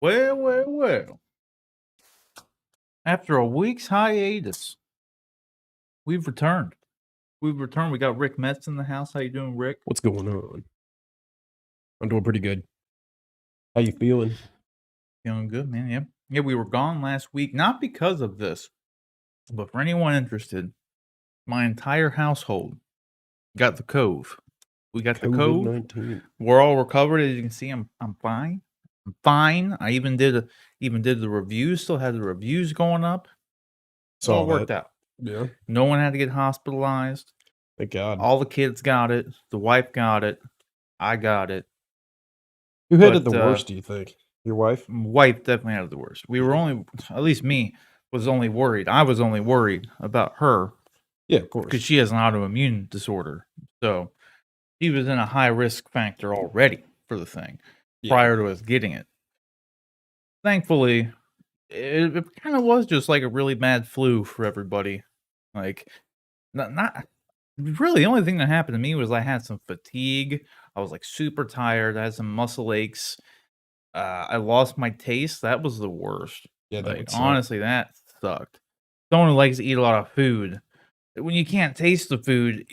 Well. After a week's hiatus, we've returned. We've returned. We got Rick Metz in the house. How you doing, Rick? What's going on? I'm doing pretty good. How you feeling? Feeling good, man. Yeah. Yeah, we were gone last week, not because of this, but for anyone interested, my entire household got the cove. We got the cove. COVID-19. We're all recovered. As you can see, I'm fine. I'm fine. I even did the reviews. Still had the reviews going up. It's all worked out. Yeah. No one had to get hospitalized. Thank God. All the kids got it. The wife got it. I got it. Who had it the worst, do you think? Your wife? Wife definitely had it the worst. We were only, at least me, was only worried. I was only worried about her. Yeah, of course. Because she has an autoimmune disorder. So she was in a high risk factor already for the thing prior to us getting it. Thankfully, it kind of was just like a really bad flu for everybody. Like, not really. The only thing that happened to me was I had some fatigue. I was like super tired. I had some muscle aches. I lost my taste. That was the worst. Yeah, that like, honestly, that sucked. Someone who likes to eat a lot of food, when you can't taste the food,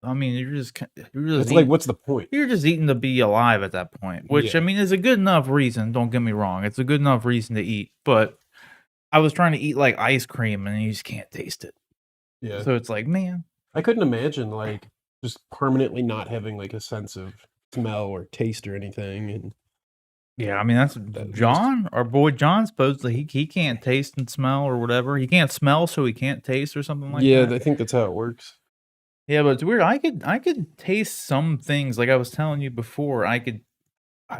I mean, it's like, what's the point? You're just eating to be alive at that point, which I mean is a good enough reason. Don't get me wrong; it's a good enough reason to eat. But I was trying to eat like ice cream, and you just can't taste it. Yeah. So it's like, man, I couldn't imagine like just permanently not having like a sense of smell or taste or anything. And yeah, I mean that's John, our boy John. Supposedly he can't taste and smell or whatever. He can't smell, so he can't taste or something like that. Yeah, I think that's how it works. Yeah, but it's weird. I could taste some things. Like I was telling you before, I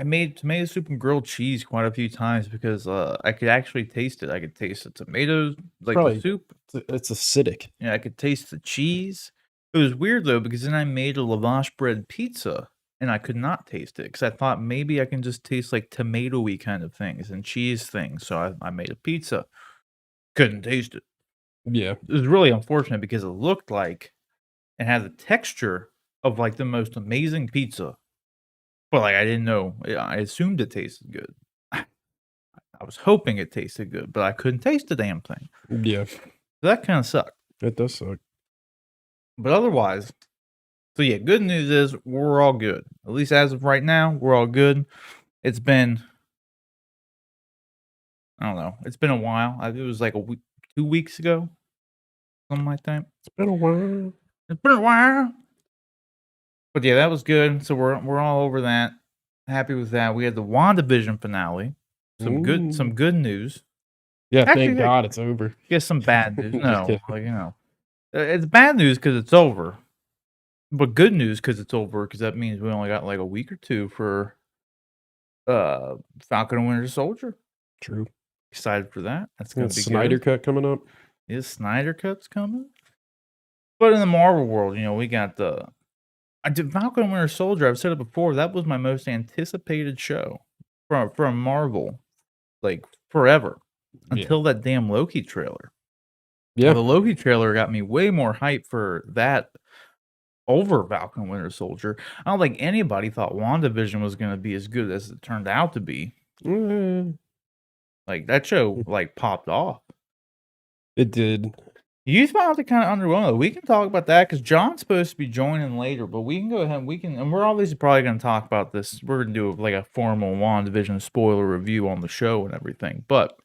made tomato soup and grilled cheese quite a few times because I could actually taste it. I could taste the tomatoes, like the soup. It's acidic. Yeah, I could taste the cheese. It was weird though because then I made a lavash bread pizza and I could not taste it because I thought maybe I can just taste like tomatoey kind of things and cheese things. So I made a pizza. Couldn't taste it. Yeah, it was really unfortunate because it looked like it had the texture of like the most amazing pizza. But, like, I didn't know. I assumed it tasted good. I was hoping it tasted good, but I couldn't taste the damn thing. Yeah. So that kinda sucked. It does suck. But otherwise so, yeah, good news is we're all good. At least as of right now, we're all good. It's been I don't know. It's been a while. It was like 2 weeks ago, something like that. It's been a while. It's been a while. But, yeah, that was good. So we're all over that. Happy with that. We had the WandaVision finale. Some good news. Yeah, actually, thank God it's over. Get some bad news. No, like, you know. It's bad news because it's over. But good news because it's over because that means we only got like a week or two for Falcon and Winter Soldier. True. Excited for that. That's going to be Snyder Cut coming up. Is Snyder Cut's coming? But in the Marvel world, you know, we got Falcon and Winter Soldier. I've said it before. That was my most anticipated show from Marvel, like forever, until that damn Loki trailer. Yeah, the Loki trailer got me way more hype for that over Falcon and Winter Soldier. I don't think anybody thought WandaVision was going to be as good as it turned out to be. Like that show, like popped off. It did. You found it kind of underwhelming. We can talk about that because John's supposed to be joining later, but we can go ahead. And we're obviously probably going to talk about this. We're going to do like a formal WandaVision spoiler review on the show and everything. But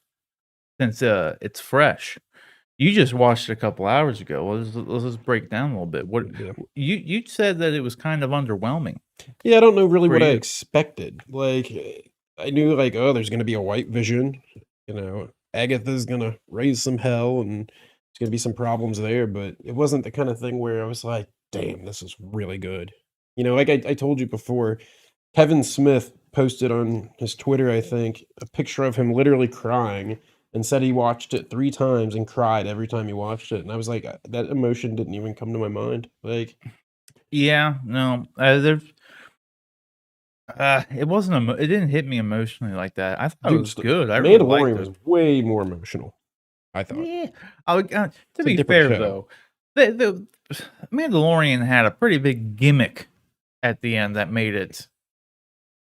since it's fresh, you just watched it a couple hours ago. Let's just break down a little bit. What you said that it was kind of underwhelming. Yeah, I don't know really what I expected. Like I knew like, oh, there's going to be a white Vision. You know, Agatha's going to raise some hell and there's going to be some problems there, but it wasn't the kind of thing where I was like, damn, this is really good. You know, like I told you before, Kevin Smith posted on his Twitter, I think, a picture of him literally crying and said he watched it 3 times and cried every time he watched it. And I was like, that emotion didn't even come to my mind. Like, yeah, no, it wasn't. It didn't hit me emotionally like that. I thought it was good. Mandalorian was way more emotional. I thought. Yeah, to be fair though, the Mandalorian had a pretty big gimmick at the end that made it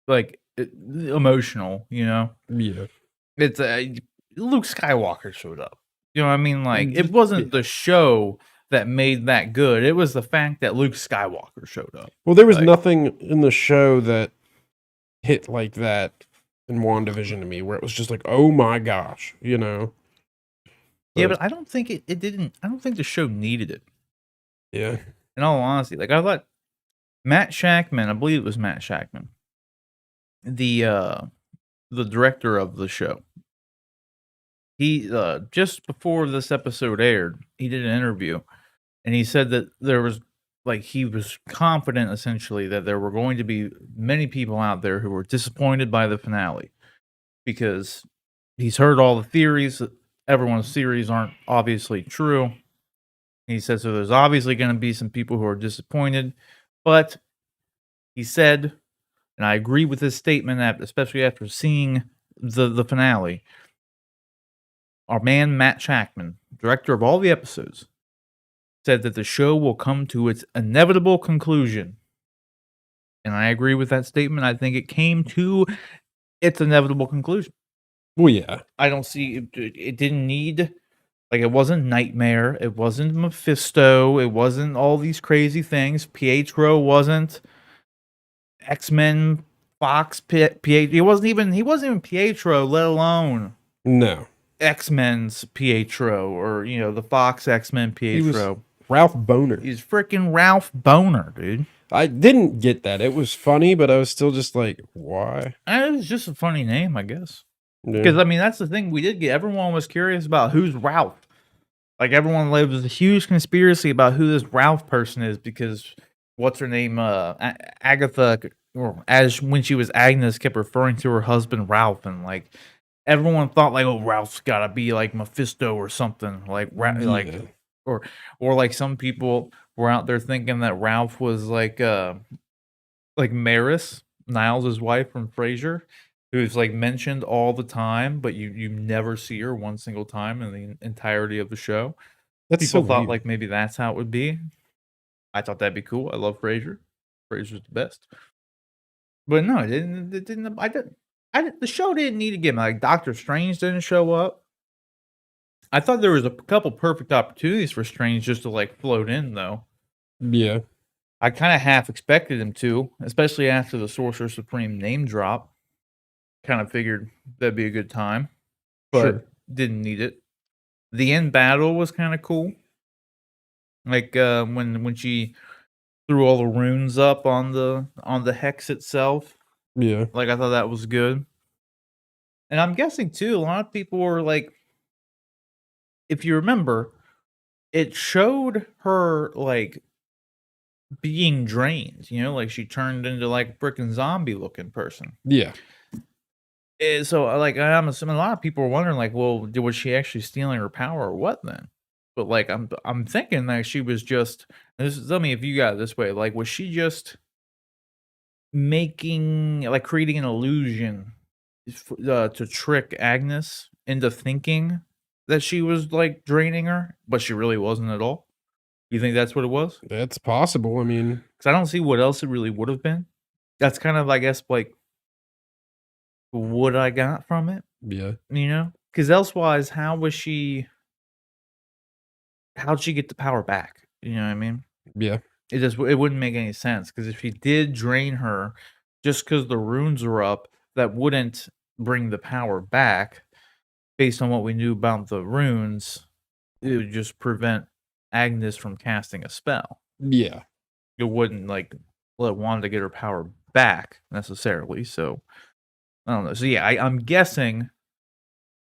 like emotional, you know? Yeah. It's Luke Skywalker showed up. You know what I mean? Like, it wasn't the show that made that good. It was the fact that Luke Skywalker showed up. Well, there was Like, nothing in the show that hit like that in WandaVision to me, where it was just like, oh my gosh, you know? yeah, but I don't think it didn't. I don't think the show needed it. Yeah. In all honesty, like I thought Matt Shackman, I believe it was Matt Shackman, the director of the show. He just before this episode aired, he did an interview, and he said that there was like he was confident essentially that there were going to be many people out there who were disappointed by the finale because he's heard all the theories that everyone's theories aren't obviously true. He said so there's obviously going to be some people who are disappointed, but he said, and I agree with his statement that especially after seeing the finale, our man Matt Shackman, director of all the episodes, said that the show will come to its inevitable conclusion. And I agree with that statement. I think it came to its inevitable conclusion. Well, yeah. I don't see it didn't need, like, it wasn't Nightmare, it wasn't Mephisto, it wasn't all these crazy things. Pietro wasn't X-Men, Fox, Pietro. He wasn't even Pietro, let alone No. X-Men's Pietro or, you know, the Fox X-Men Pietro. He was Ralph Boner. He's freaking Ralph Boner, dude. I didn't get that. It was funny, but I was still just like, why? It was just a funny name, I guess. Yeah. Because, I mean, that's the thing we did get. Everyone was curious about who's Ralph. Like, everyone, there was a huge conspiracy about who this Ralph person is because what's her name? Agatha, or as when she was Agnes, kept referring to her husband Ralph. And, like, everyone thought, like, oh, Ralph's got to be like Mephisto or something. Like, or like some people were out there thinking that Ralph was like Maris, Niles' wife from Frasier, who's like mentioned all the time, but you never see her one single time in the entirety of the show. That's People so thought weird. like maybe that's how it would be. I thought that'd be cool. I love Frasier. Frasier's the best. But no, it didn't. It didn't. I didn't. The show didn't need to get like Doctor Strange didn't show up. I thought there was a couple perfect opportunities for Strange just to like float in though. Yeah. I kind of half expected him to, especially after the Sorcerer Supreme name drop. Kind of figured that'd be a good time, but didn't need it. The end battle was kind of cool. Like when she threw all the runes up on the hex itself. Yeah. Like I thought that was good. And I'm guessing too, a lot of people were like, if you remember, it showed her like being drained, you know, like she turned into like a freaking zombie looking person. Yeah. So like I'm assuming a lot of people were wondering like, well, was she actually stealing her power or what then? But like I'm thinking that she was just tell me if you got it this way, like was she just creating an illusion to trick Agnes into thinking that she was like draining her, but she really wasn't at all? You think that's what it was? That's possible. I mean, because I don't see what else it really would have been. That's kind of, I guess, like what I got from it. Yeah. You know, because elsewise, how'd she get the power back? You know what I mean? Yeah. It wouldn't make any sense because if she did drain her, just because the runes are up, that wouldn't bring the power back. Based on what we knew about the runes, it would just prevent Agnes from casting a spell. Yeah. It wouldn't like let Wanda get her power back necessarily. So I don't know. So yeah, I'm guessing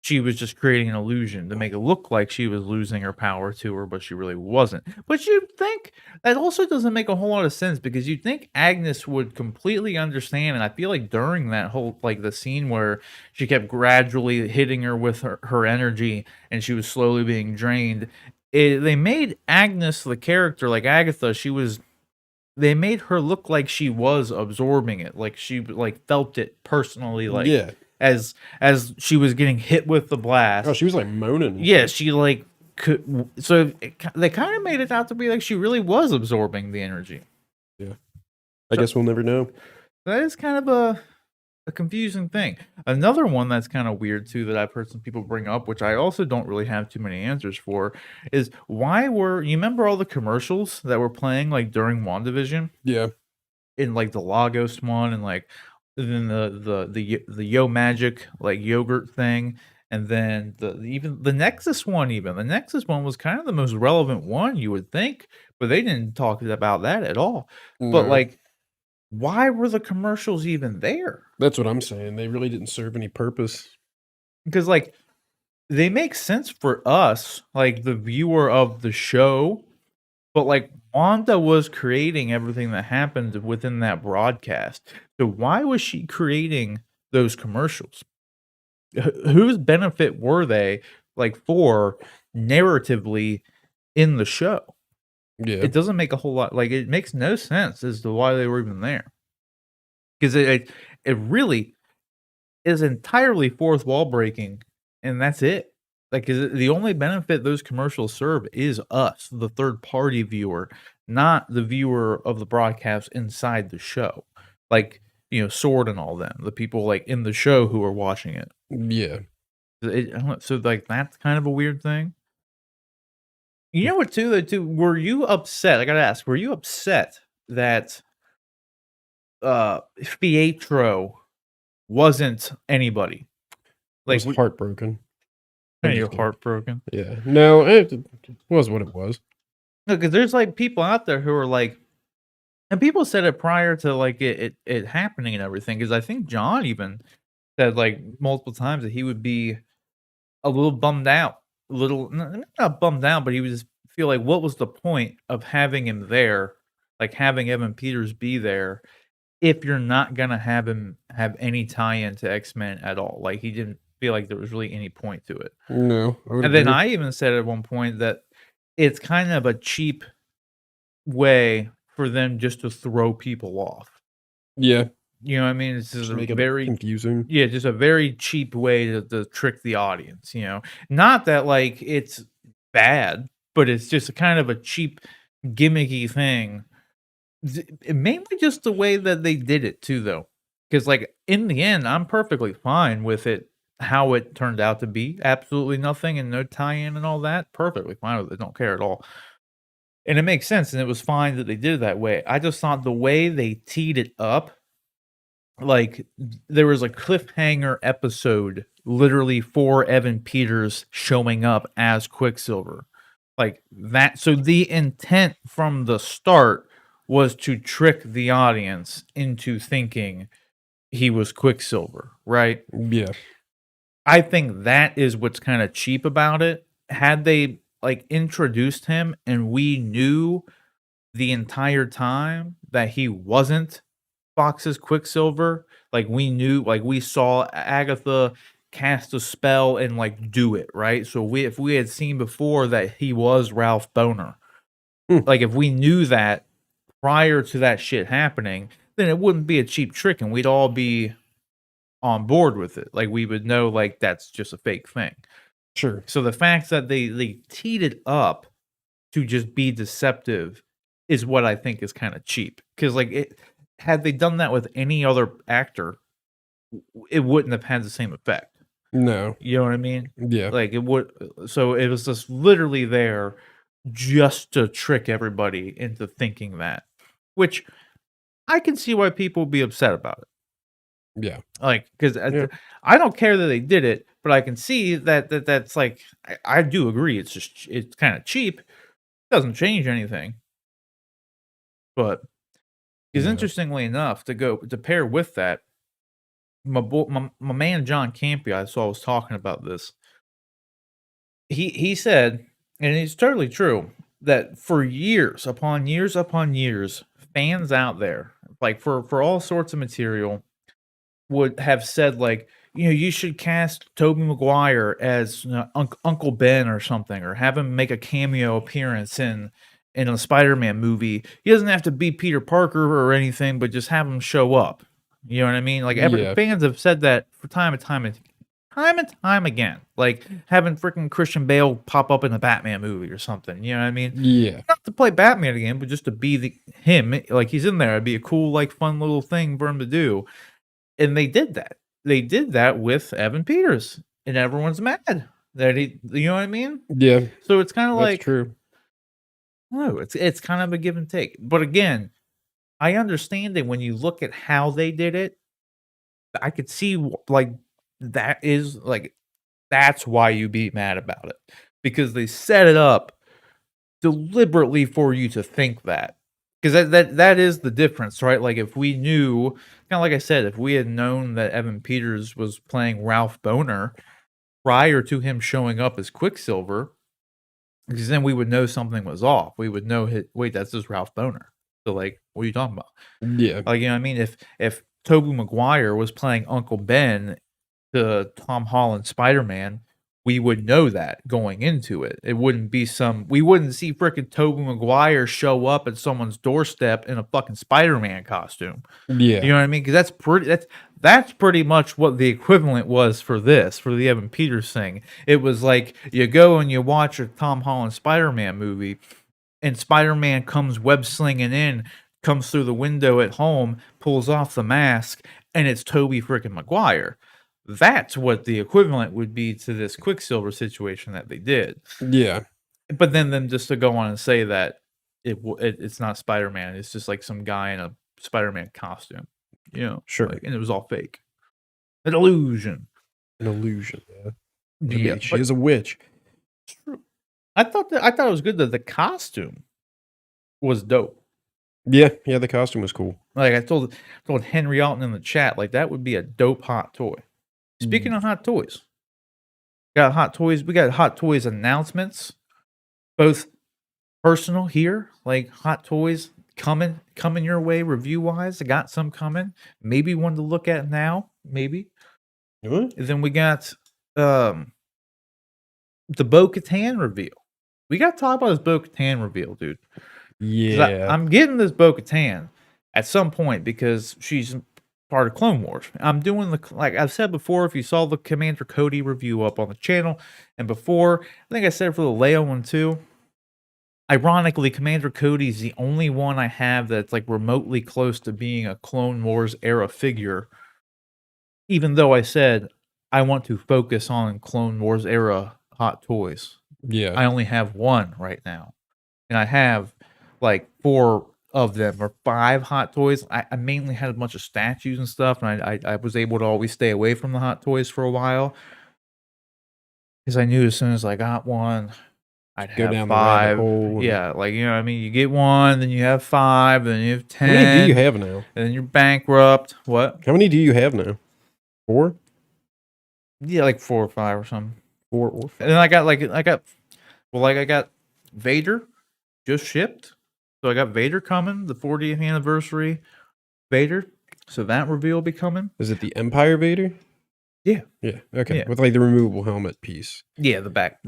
she was just creating an illusion to make it look like she was losing her power to her, but she really wasn't. But you'd think that also doesn't make a whole lot of sense because you'd think Agnes would completely understand. And I feel like during that whole, like the scene where she kept gradually hitting her with her energy and she was slowly being drained, they made Agnes, the character, like Agatha, they made her look like she was absorbing it. Like she like felt it personally. Like, yeah. As she was getting hit with the blast. Oh, she was like moaning. Yeah, she like could. So they kind of made it out to be like she really was absorbing the energy. Yeah, I guess we'll never know. That is kind of a confusing thing. Another one that's kind of weird too that I've heard some people bring up, which I also don't really have too many answers for, is why were you remember all the commercials that were playing like during WandaVision Yeah. in like the Lagos one and like then the Yo Magic like yogurt thing and then even the Nexus one even. The Nexus one was kind of the most relevant one you would think, but they didn't talk about that at all. But No. like why were the commercials even there? That's what I'm saying. They really didn't serve any purpose. Because, like, they make sense for us, like, the viewer of the show, but, like, Wanda was creating everything that happened within that broadcast. So why was she creating those commercials? Whose benefit were they, like, for narratively in the show? Yeah. It doesn't make a whole lot like, it makes no sense as to why they were even there. Because it really is entirely fourth wall breaking, and that's it. Like, is it the only benefit those commercials serve is us, the third party viewer, not the viewer of the broadcast inside the show. Like, Sword and all them, the people like in the show who are watching it. Yeah. I don't know, so like that's kind of a weird thing. You know what too, were you upset? I gotta ask, were you upset that Pietro wasn't anybody? I Like was heartbroken. I'm you're just kidding. heartbroken. Yeah. No, it was what it was. No, because there's, like, people out there who are, like and people said it prior to, like, it happening and everything. Because I think John even said, like, multiple times that he would be a little bummed out, a little not bummed out, but he would just feel like, what was the point of having him there, like, having Evan Peters be there if you're not gonna have him have any tie-in to X-Men at all? Like, he didn't feel like there was really any point to it. No, I would And then agree. I even said at one point that it's kind of a cheap way for them just to throw people off. Yeah. You know what I mean? It's just Just a make it very confusing. just a very cheap way to trick the audience, you know? Not that, like, it's bad, but it's just a kind of a cheap, gimmicky thing. Mainly just the way that they did it too, though. Because, like, in the end, I'm perfectly fine with it, how it turned out to be. Absolutely nothing and no tie-in and all that. Perfectly fine with it. Don't care at all. And it makes sense, and it was fine that they did it that way. I just thought the way they teed it up, like, there was a cliffhanger episode literally for Evan Peters showing up as Quicksilver. Like, that so the intent from the start was to trick the audience into thinking he was Quicksilver, right? Yeah. I think that is what's kinda cheap about it. Had they, like, introduced him and we knew the entire time that he wasn't Fox's Quicksilver, like, we knew like, we saw Agatha cast a spell and, like, do it, right? So if we had seen before that he was Ralph Boner, Hmm. like, if we knew that prior to that shit happening, then it wouldn't be a cheap trick and we'd all be on board with it. Like, we would know, like, that's just a fake thing. Sure. So the fact that they teed it up to just be deceptive is what I think is kinda cheap. Because like, had they done that with any other actor, it wouldn't have had the same effect. No. You know what I mean? Yeah. Like, it would so it was just literally there just to trick everybody into thinking that, which I can see why people would be upset about it. Yeah. Like, 'cause Yeah. I don't care that they did it, but I can see that's like I do agree, it's kinda cheap, doesn't change anything. But, 'cause Yeah. interestingly enough, to pair with that, my man John Campea, I saw was talking about this. He said, and it's totally true, that for years upon years, fans out there, like, for all sorts of material would have said, like, "You should cast Tobey Maguire as, Uncle Ben or something, or have him make a cameo appearance in a Spider-Man movie. He doesn't have to be Peter Parker or anything, but just have him show up." You know what I mean? Like, every Yeah. fans have said that for time and time again, like, having freaking Christian Bale pop up in a Batman movie or something, you know what I mean? Yeah. Not to play Batman again, but just to be him, like, he's in there, it'd be a cool, like, fun little thing for him to do. And they did that. They did that with Evan Peters, and everyone's mad that he, you know what I mean? Yeah, So it's kind of that's like, true. no, it's kind of a give and take. But again, I understand that when you look at how they did it, I could see like that is like that's why you be mad about it, because they set it up deliberately for you to think that. Because that is the difference, right? Like if we knew, kind of like I said, if we had known that Evan Peters was playing Ralph Boner prior to him showing up as Quicksilver, because then we would know something was off. We would know, wait, that's just Ralph Boner. So like, what are you talking about? Yeah, Like, you know what I mean? If Tobey Maguire was playing Uncle Ben to Tom Holland Spider-Man, we would know that going into it. It wouldn't be we wouldn't see frickin' Tobey Maguire show up at someone's doorstep in a fucking Spider-Man costume. yeah, You know what I mean? Because that's pretty much what the equivalent was for the Evan Peters thing. It was like you go and you watch a Tom Holland Spider-Man movie, and Spider-Man comes web slinging in, comes through the window at home, pulls off the mask, and it's Tobey frickin' Maguire. That's what the equivalent would be to this Quicksilver situation that they did. yeah. But then them just to go on and say that it's not Spider-Man, it's just like some guy in a Spider-Man costume, you know? Sure. Like, and it was all fake. An illusion. An illusion. Yeah, Yeah, she is a witch. it's true. I thought it was good that the costume was dope. Yeah, the costume was cool. Like I told Henry Alton in the chat, like that would be a dope hot toy. Speaking of hot toys, we got hot toys announcements, both personal here, like hot toys coming your way review wise. I got some coming, maybe one to look at now, maybe. What? And then we got the bo-katan reveal. We got to talk about this bo-katan reveal, dude. Yeah, I'm getting this bo-katan at some point because she's part of Clone Wars. I'm doing like I've said before, if you saw the Commander Cody review up on the channel, and before, I think I said for the Leia one too. Ironically, Commander Cody's the only one I have that's like remotely close to being a Clone Wars era figure. Even though I said I want to focus on Clone Wars era hot toys. yeah. I only have one right now. And I have like 4 of them or 5 hot toys. I mainly had a bunch of statues and stuff, and I was able to always stay away from the hot toys for a while. Because I knew as soon as I got one, I'd Go have down the rabbit 5. hole. Yeah, like, you know what I mean? You get one, then you have 5, then you have 10. How many do you have now? And then you're bankrupt. What? How many do you have now? 4? Yeah, like 4 or 5 or something. 4 or 5. And then I got Vader just shipped. So I got Vader coming, the 40th anniversary Vader. So that reveal will be coming. Is it the Empire Vader? Yeah. Yeah. Okay. Yeah. With like the removable helmet piece. Yeah, the back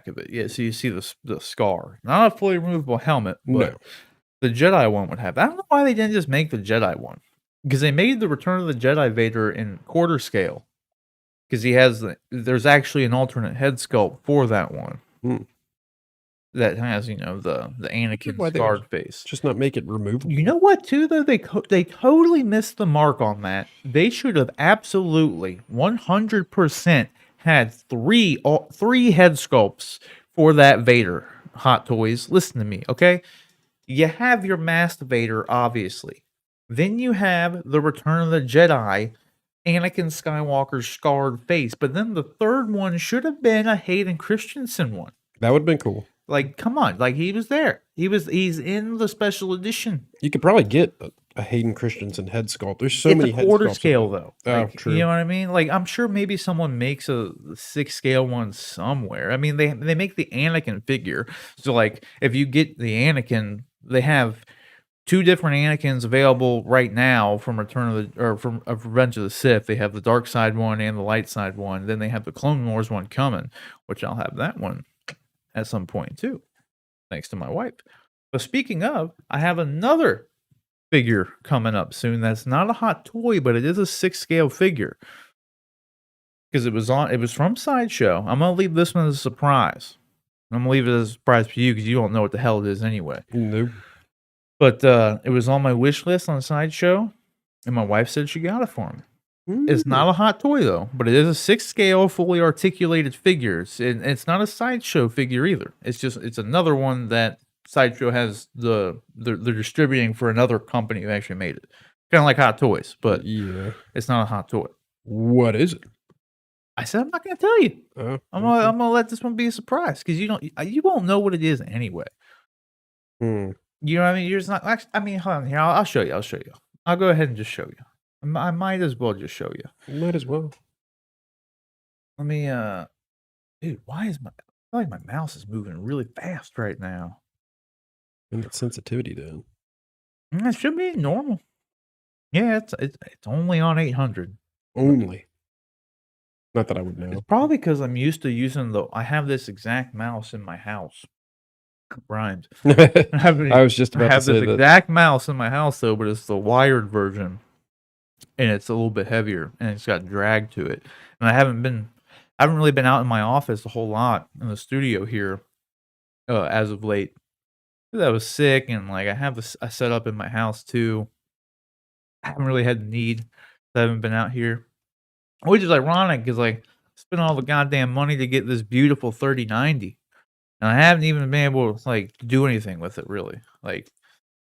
of it. Yeah, so you see the scar. Not a fully removable helmet, but No. the Jedi one would have. I don't know why they didn't just make the Jedi one. Because they made the Return of the Jedi Vader in quarter scale. Because there's actually an alternate head sculpt for that one. That has, the Anakin scarred face. Just not make it removable. You know what, too, though? They totally missed the mark on that. They should have absolutely 100% had three head sculpts for that Vader hot toys. Listen to me, okay? You have your masked Vader, obviously. Then you have the Return of the Jedi, Anakin Skywalker's scarred face. But then the third one should have been a Hayden Christensen one. That would have been cool. Like, come on. Like, he was there. He's in the special edition. You could probably get a Hayden Christensen head sculpt. There's so many head sculpts. It's a quarter scale, though. Oh, true. You know what I mean? Like, I'm sure maybe someone makes a 6 scale one somewhere. I mean, they make the Anakin figure. So, like, if you get the Anakin, they have 2 different Anakins available right now from from Revenge of the Sith. They have the dark side one and the light side one. Then they have the Clone Wars one coming, which I'll have that one at some point too, thanks to my wife. But speaking of, I have another figure coming up soon. That's not a hot toy, but it is a 6 scale figure. Because it was from Sideshow. I'm gonna leave this one as a surprise. I'm gonna leave it as a surprise for you because you don't know what the hell it is anyway. Nope. But it was on my wish list on Sideshow, and my wife said she got it for me. It's Mm. not a hot toy though, but it is a 6 scale, fully articulated figures, and it's not a Sideshow figure either. It's another one that Sideshow has they're distributing for another company who actually made it. Kinda like Hot Toys, but Yeah. it's not a hot toy. What is it? I said I'm not gonna tell you. Oh, I'm okay. gonna let this one be a surprise because you won't know what it is anyway. Hmm. You know what I mean? You're just not actually, I mean, hold on here. I'll show you. I'll show you. I'll go ahead and just show you. I might as well just show you. Might as well. Let me dude, why is I feel like my mouse is moving really fast right now. And that sensitivity down. It should be normal. Yeah, it's only on 800. Only. Not that I would know. It's probably because I'm used to using I have this exact mouse in my house. Rhymes. I was just I about to have this say that. exact mouse in my house though, but it's the wired version, and it's a little bit heavier, and it's got drag to it. And I haven't really been out in my office a whole lot in the studio here, as of late. 'Cause I was sick, and like I have this I set up in my house too. I haven't really had the need. I haven't been out here, which is ironic because like I spent all the goddamn money to get this beautiful 3090, and I haven't even been able to like do anything with it really. Like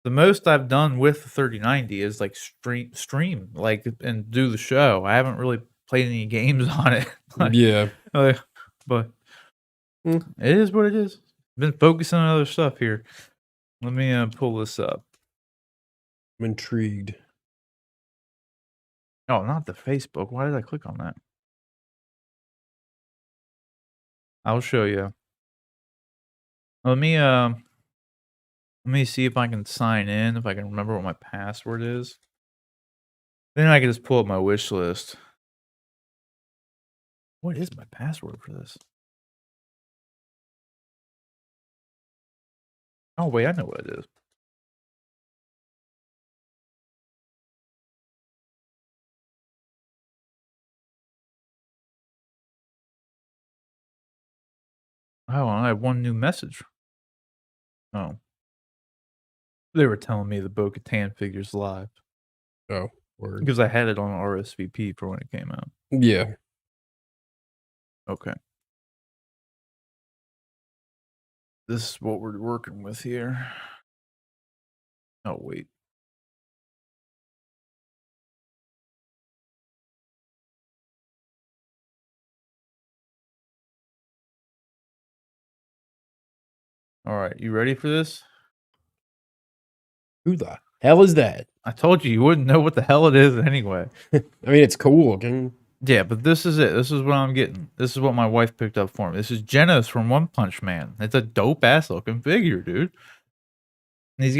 the most I've done with the 3090 is like stream like and do the show. I haven't really played any games on it. Yeah. But Hmm. it is what it is. Been focusing on other stuff here. Let me pull this up. I'm intrigued. Oh, not the Facebook. Why did I click on that? I'll show you. Let me see if I can sign in, if I can remember what my password is. Then I can just pull up my wish list. What is my password for this? Oh, wait, I know what it is. Oh, I have one new message. Oh. They were telling me the bo-katan figure's live. Oh, word. Because I had it on RSVP for when it came out. Yeah. Okay. This is what we're working with here. Oh, wait. Alright, you ready for this? Who the hell is that? I told you wouldn't know what the hell it is anyway. I mean, it's cool looking. Yeah, but this is it. This is what I'm getting. This is what my wife picked up for me. This is Genos from One Punch Man. It's a dope ass looking figure, dude. And he's a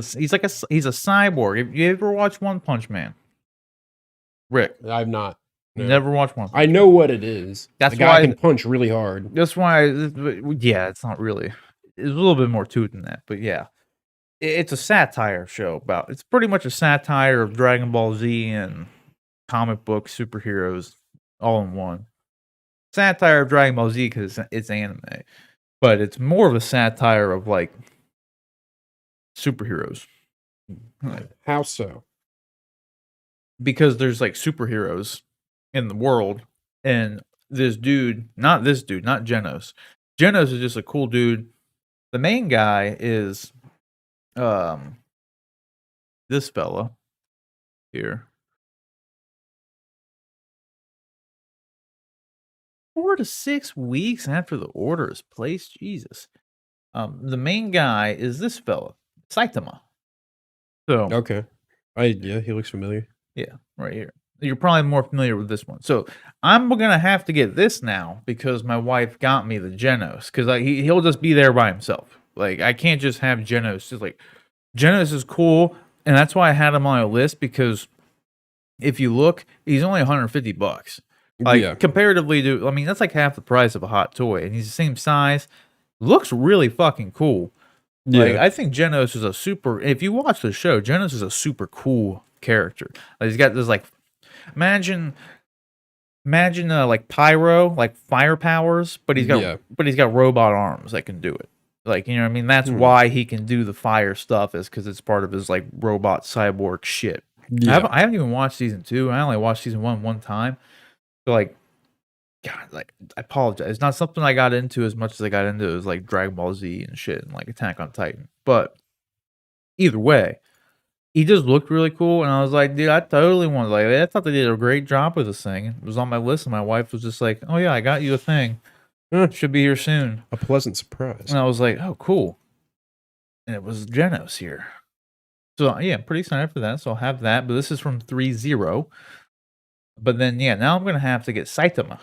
cyborg. If you ever watch One Punch Man, Rick, I've not. No. never watched One Punch I know what it is. That's the guy why- can punch really hard. That's why, yeah, it's not really. There's a little bit more to it than that, but yeah, it's a satire show about. It's pretty much a satire of Dragon Ball Z and comic book superheroes all in one. Satire of Dragon Ball Z because it's anime, but it's more of a satire of like superheroes. How so? Because there's like superheroes in the world, and not Genos. Genos is just a cool dude. The main guy is this fella here. 4 to 6 weeks after the order is placed. Jesus. The main guy is this fella, Saitama. So Okay. Yeah, he looks familiar. yeah, right here. You're probably more familiar with this one. So I'm gonna have to get this now because my wife got me the Genos because he'll just be there by himself. Like I can't just have Genos. Just like Genos is cool, and that's why I had him on a list because if you look, he's only $150. Like Yeah. comparatively to, I mean, that's like half the price of a hot toy, and he's the same size. Looks really fucking cool. Like Yeah. I think Genos is a super. If you watch the show, Genos is a super cool character. Like, he's got this like, imagine like pyro, like fire powers, but he's got robot arms that can do it. Like, you know what I mean? That's why he can do the fire stuff, is because it's part of his like robot cyborg shit. Yeah. I haven't even watched season 2. I only watched season 1 one time. So, like, God, like, I apologize. It's not something I got into as much as I got into is like Dragon Ball Z and shit and like Attack on Titan. But either way, he just looked really cool, and I was like, dude, I totally want like I thought they did a great job with this thing. It was on my list, and my wife was just like, "Oh yeah, I got you a thing. Should be here soon." A pleasant surprise. And I was like, "Oh, cool." And it was Genos here. So yeah, I'm pretty excited for that. So I'll have that. But this is from 3-0. But then yeah, now I'm gonna have to get Saitama.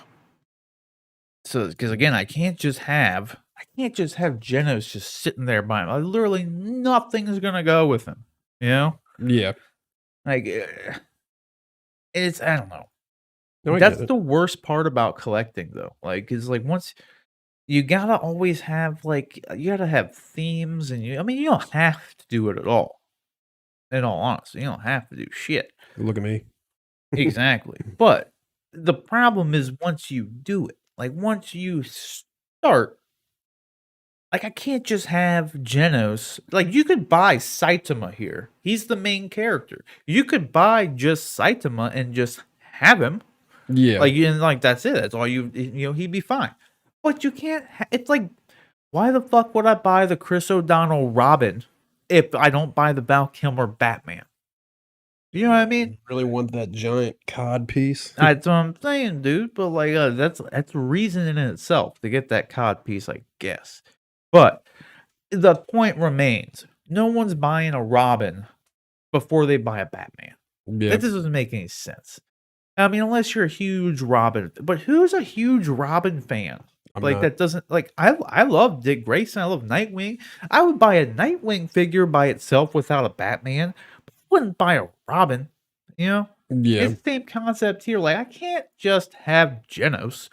So because again, I can't just have Genos just sitting there by him. Literally nothing is gonna go with him. You know? Yeah. Like it's I don't know. No, I That's get it. the worst part about collecting though. Like, cause like once you gotta always have like you gotta have themes and I mean you don't have to do it at all. In all honesty, you don't have to do shit. Look at me. Exactly. But the problem is once you do it, like once you start, like I can't just have Genos. Like you could buy Saitama here. He's the main character. You could buy just Saitama and just have him. Yeah. Like that's it. That's all he'd be fine. But you can't. It's like, why the fuck would I buy the Chris O'Donnell Robin if I don't buy the Val Kilmer Batman? You know what I mean? Really want that giant cod piece. That's what I'm saying, dude. But like, that's a reason in itself to get that COD piece, I guess. But the point remains: no one's buying a Robin before they buy a Batman. Yeah. That doesn't make any sense. I mean, unless you're a huge Robin, but who's a huge Robin fan? That doesn't like I love Dick Grayson, I love Nightwing. I would buy a Nightwing figure by itself without a Batman, but I wouldn't buy a Robin, you know? Yeah. It's the same concept here. Like I can't just have Genos.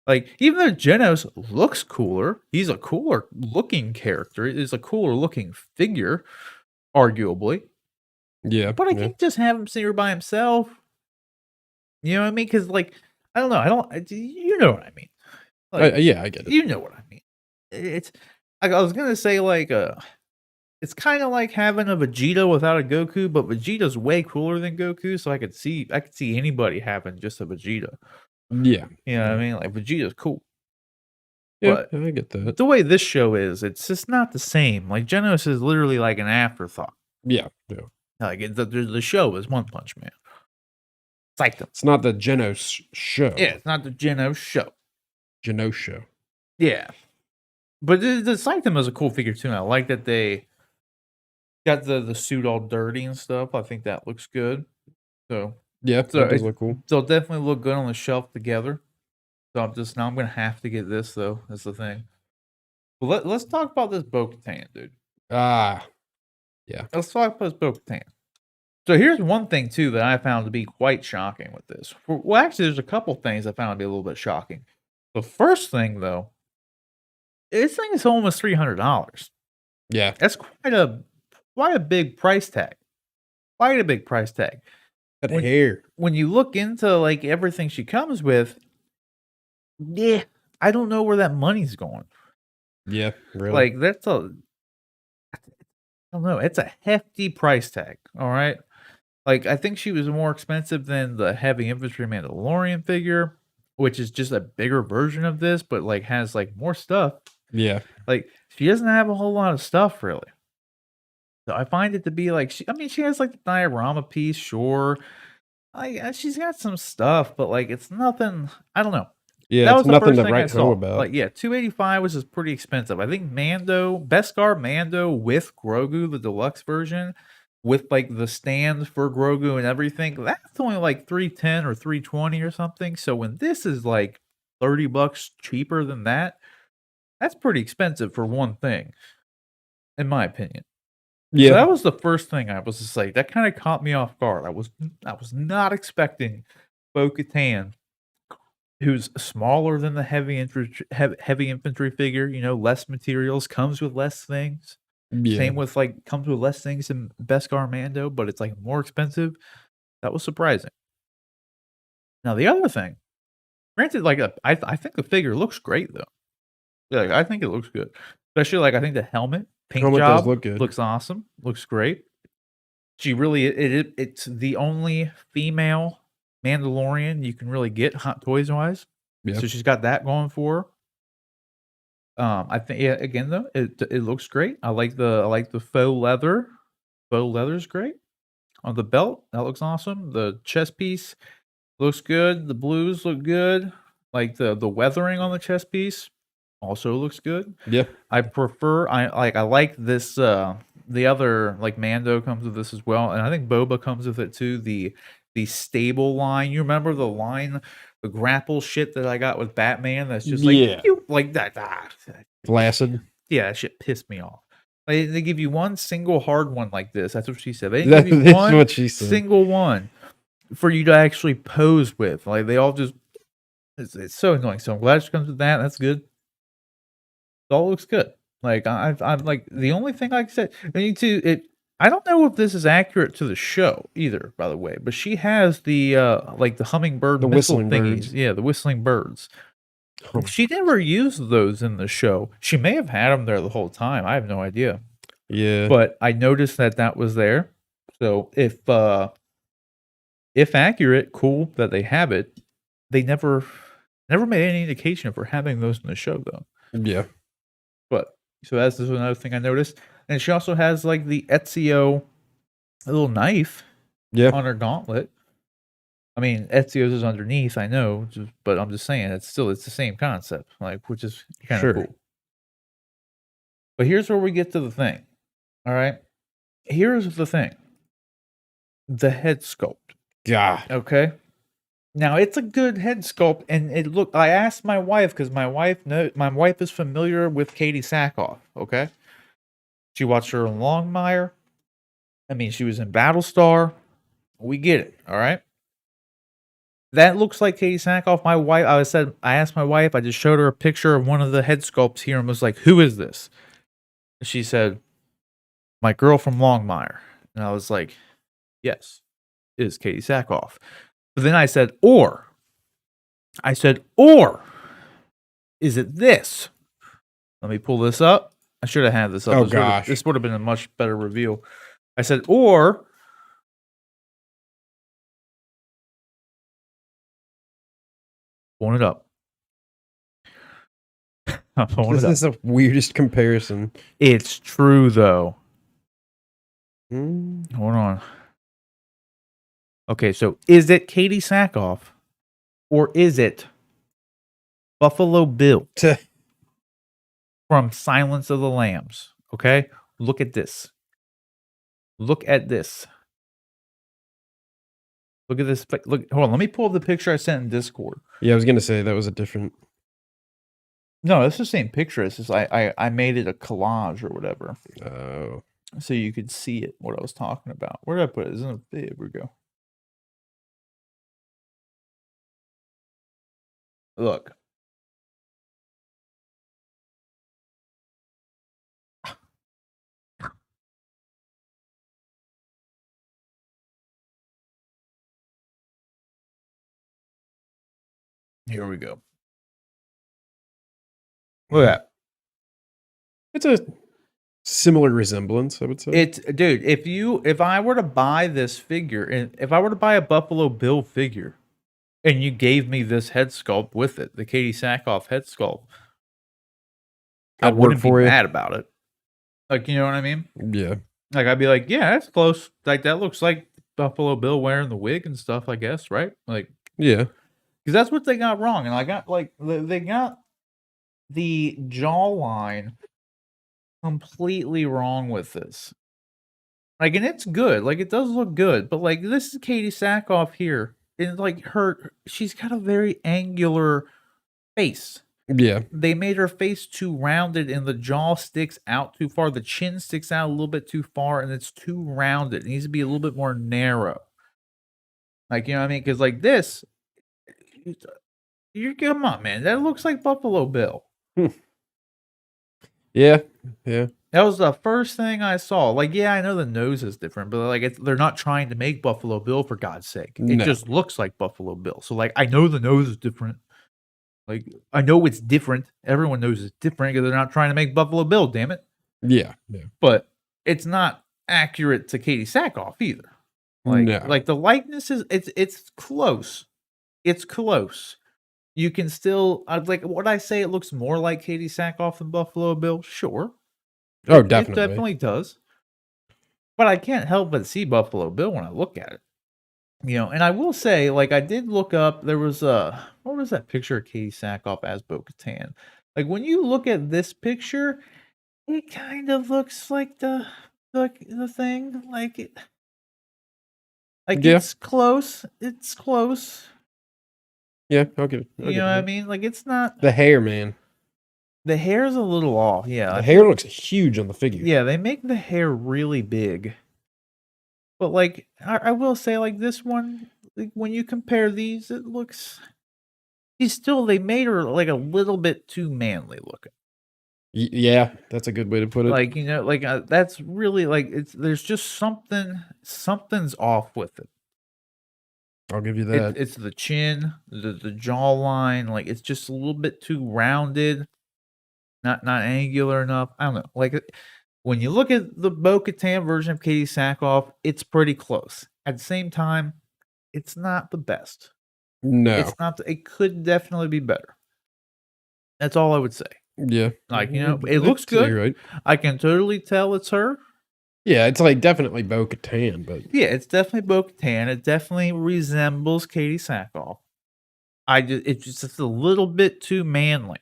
Like, even though Genos looks cooler, he's a cooler looking character, is a cooler looking figure, arguably. Yeah. But I can't just have him sit here by himself. You know what I mean? Because, like, I don't know. You know what I mean. Like, yeah, I get it. You know what I mean. It's like I was gonna say, like, it's kind of like having a Vegeta without a Goku, but Vegeta's way cooler than Goku, so I could see anybody having just a Vegeta. Yeah. You know what I mean? Like Vegeta's cool. Yeah, But I get that. the way this show is, it's just not the same. Like Genos is literally like an afterthought. Yeah. Yeah. Like the show is One Punch Man. It's like It's not the Genos show. Yeah, it's not the Genos show. Genos show. Yeah. But the Saitama is a cool figure too. And I like that they got the suit all dirty and stuff. I think that looks good. So yeah, that does look cool. They'll definitely look good on the shelf together. So I'm gonna have to get this though. That's the thing. But let's talk about this bo-katan, dude. Yeah. Let's talk about this bo-katan. So here's one thing too that I found to be quite shocking with this. Well, actually, there's a couple things I found to be a little bit shocking. The first thing though, this thing is almost $300. Yeah, that's quite a big price tag. Quite a big price tag. That hair. When you look into like everything she comes with, yeah, I don't know where that money's going. Yeah, really. Like that's I don't know. It's a hefty price tag. All right. Like I think she was more expensive than the heavy infantry Mandalorian figure, which is just a bigger version of this, but like has like more stuff. Yeah. Like she doesn't have a whole lot of stuff really. So I find it to be like she has like the diorama piece, sure. Like she's got some stuff, but like it's nothing. I don't know. Yeah, that it's was the nothing first to thing I write saw. home about. Like yeah, $285 was just pretty expensive. I think Beskar Mando with Grogu, the deluxe version, with like the stand for Grogu and everything, that's only like $310 or $320 or something. So when this is like $30 cheaper than that, that's pretty expensive for one thing, in my opinion. Yeah, so that was the first thing I was just like, that kind of caught me off guard. I was not expecting bo-katan, who's smaller than the heavy infantry figure, you know, less materials, comes with less things. Yeah. Same with like comes with less things than Beskar Mando, but it's like more expensive. That was surprising. Now the other thing, granted, like I think the figure looks great though. Like I think it looks good, especially like I think the paint Helmet job does look good. looks awesome, looks great. She really it's the only female Mandalorian you can really get hot toys wise. Yeah. So she's got that going for her. I think again though, it looks great. I like the faux leather. Faux leather's great. On the belt, that looks awesome. The chest piece looks good. The blues look good. Like the weathering on the chest piece also looks good. Yeah. I like this the other like Mando comes with this as well, and I think Boba comes with it too. The stable line. You remember the line, the grapple shit that I got with Batman that's just like like that. Flaccid. Yeah, that shit pissed me off. Like, they give you one single hard one like this. That's what she said. They didn't give you one what she said. single one for you to actually pose with. Like they all just it's so annoying. So I'm glad she comes with that. That's good. It all looks good. Like I'm like the only thing I said I need to it. I don't know if this is accurate to the show either, by the way. But she has the like the hummingbird, the missile whistling thingies. birds. Yeah, the whistling birds. Oh. She never used those in the show. She may have had them there the whole time. I have no idea. Yeah, but I noticed that was there. So if accurate, cool that they have it. They never made any indication of her having those in the show though. Yeah. But so that's just another thing I noticed. And she also has like the Ezio little knife on her gauntlet. I mean, Ezio's is underneath, I know, but I'm just saying it's the same concept, like which is kind of cool. But here's where we get to the thing. All right. Here's the thing. The head sculpt. Yeah. Okay. Now it's a good head sculpt, and I asked my wife because my wife is familiar with Katie Sackhoff. Okay. She watched her in Longmire. I mean, she was in Battlestar. We get it. All right. That looks like Katie Sackhoff. My wife, I asked my wife, I just showed her a picture of one of the head sculpts here and was like, who is this? She said, my girl from Longmire. And I was like, yes, it is Katie Sackhoff. But then I said, or is it this? Let me pull this up. I should have had this up. Oh, gosh. This would have been a much better reveal. I said, or pulling it up. This is the weirdest comparison. It's true, though. Hold on. Okay, so is it Katie Sackhoff or is it Buffalo Bill from Silence of the Lambs? Okay, look at this. Look at this. Look at this. Look, hold on. Let me pull up the picture I sent in Discord. Yeah, I was gonna say that was a different. No, it's the same picture. It's just I made it a collage or whatever. Oh. So you could see it. What I was talking about. Where did I put it? There we go. Look. Here we go. Look at that. It's a similar resemblance, I would say. Dude, if I were to buy this figure, and if I were to buy a Buffalo Bill figure, and you gave me this head sculpt with it, the Katie Sackhoff head sculpt, I wouldn't be mad about it. Like, you know what I mean? Yeah. Like, I'd be like, yeah, that's close. Like, that looks like Buffalo Bill wearing the wig and stuff, I guess, right? Like, yeah. Because that's what they got wrong. And I got, like, they got the jawline completely wrong with this. Like, and it's good. Like, it does look good. But, like, this is Katie Sackhoff here. And, like, she's got a very angular face. Yeah. They made her face too rounded and the jaw sticks out too far. The chin sticks out a little bit too far and it's too rounded. It needs to be a little bit more narrow. Like, you know what I mean? Because, like, this, come on, man. That looks like Buffalo Bill. Yeah. Yeah. That was the first thing I saw. Like, yeah, I know the nose is different, but like, they're not trying to make Buffalo Bill for God's sake. It just looks like Buffalo Bill. So, like, I know the nose is different. Like, I know it's different. Everyone knows it's different because they're not trying to make Buffalo Bill. Damn it. Yeah. Yeah. But it's not accurate to Katie Sackhoff either. Like the likeness is it's close. It's close. You can still like would I say it looks more like Katie Sackhoff than Buffalo Bill? Sure. Oh, It definitely. definitely does. But I can't help but see Buffalo Bill when I look at it. And I will say, like, I did look up, there was what was that picture of Katie Sackhoff as Bo-Katan? Like, when you look at this picture, it kind of looks like the thing, like Yeah. it's close. It's close. Yeah, I'll give it. You know what I mean? Like, it's not. The hair, man. The hair's a little off. Yeah, The hair looks huge on the figure. Yeah, they make the hair really big. But like, I will say, like this one, like when you compare these, it looks. They made her like a little bit too manly looking. Yeah, that's a good way to put it. Like, that's really like there's just something's off with it. I'll give you that. It's the chin, the jawline, like it's just a little bit too rounded, not angular enough. I don't know. Like when you look at the Bo-Katan version of Katie Sackhoff, it's pretty close. At the same time, it's not the best. No. It's not. It could definitely be better. That's all I would say. Yeah. Like, it looks good. Right. I can totally tell it's her. Yeah, it's like definitely Bo-Katan, but yeah, it's definitely Bo-Katan. It definitely resembles Katie Sackhoff. It's just a little bit too manly.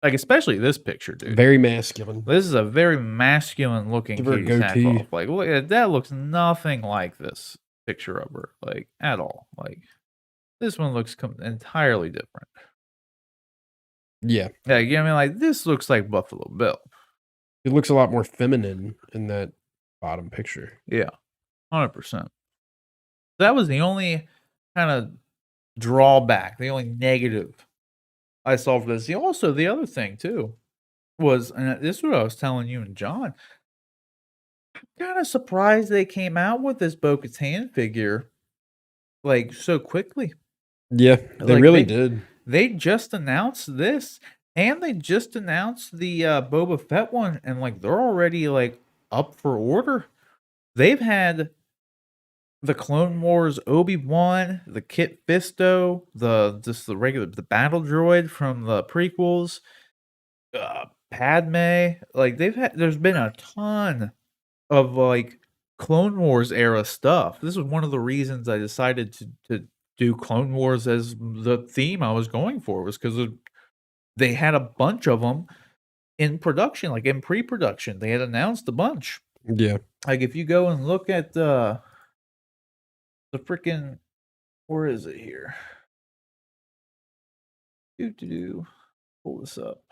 Like, especially this picture, dude. Very masculine. This is a very masculine looking Katie Sackhoff. Like, look at that. Looks nothing like this picture of her, like, at all. Like, this one looks entirely different. Yeah. Yeah, you know what I mean? Like, this looks like Buffalo Bill. It looks a lot more feminine in that bottom picture. Yeah, 100%. That was the only kind of drawback, the only negative I saw for this. Also, the other thing, too, was, and this is what I was telling you and John, I'm kind of surprised they came out with this Bo-Katan figure, like, so quickly. Yeah, they really did. They just announced this, and they just announced the Boba Fett one, and like they're already like up for order. They've had the Clone Wars Obi-Wan, the Kit Fisto, the regular battle droid from the prequels, Padme. Like there's been a ton of like Clone Wars era stuff. This was one of the reasons I decided to do Clone Wars as the theme I was going for, was because they had a bunch of them in production, like in pre-production. They had announced a bunch. Yeah. Like if you go and look at the freaking, where is it here? Pull this up.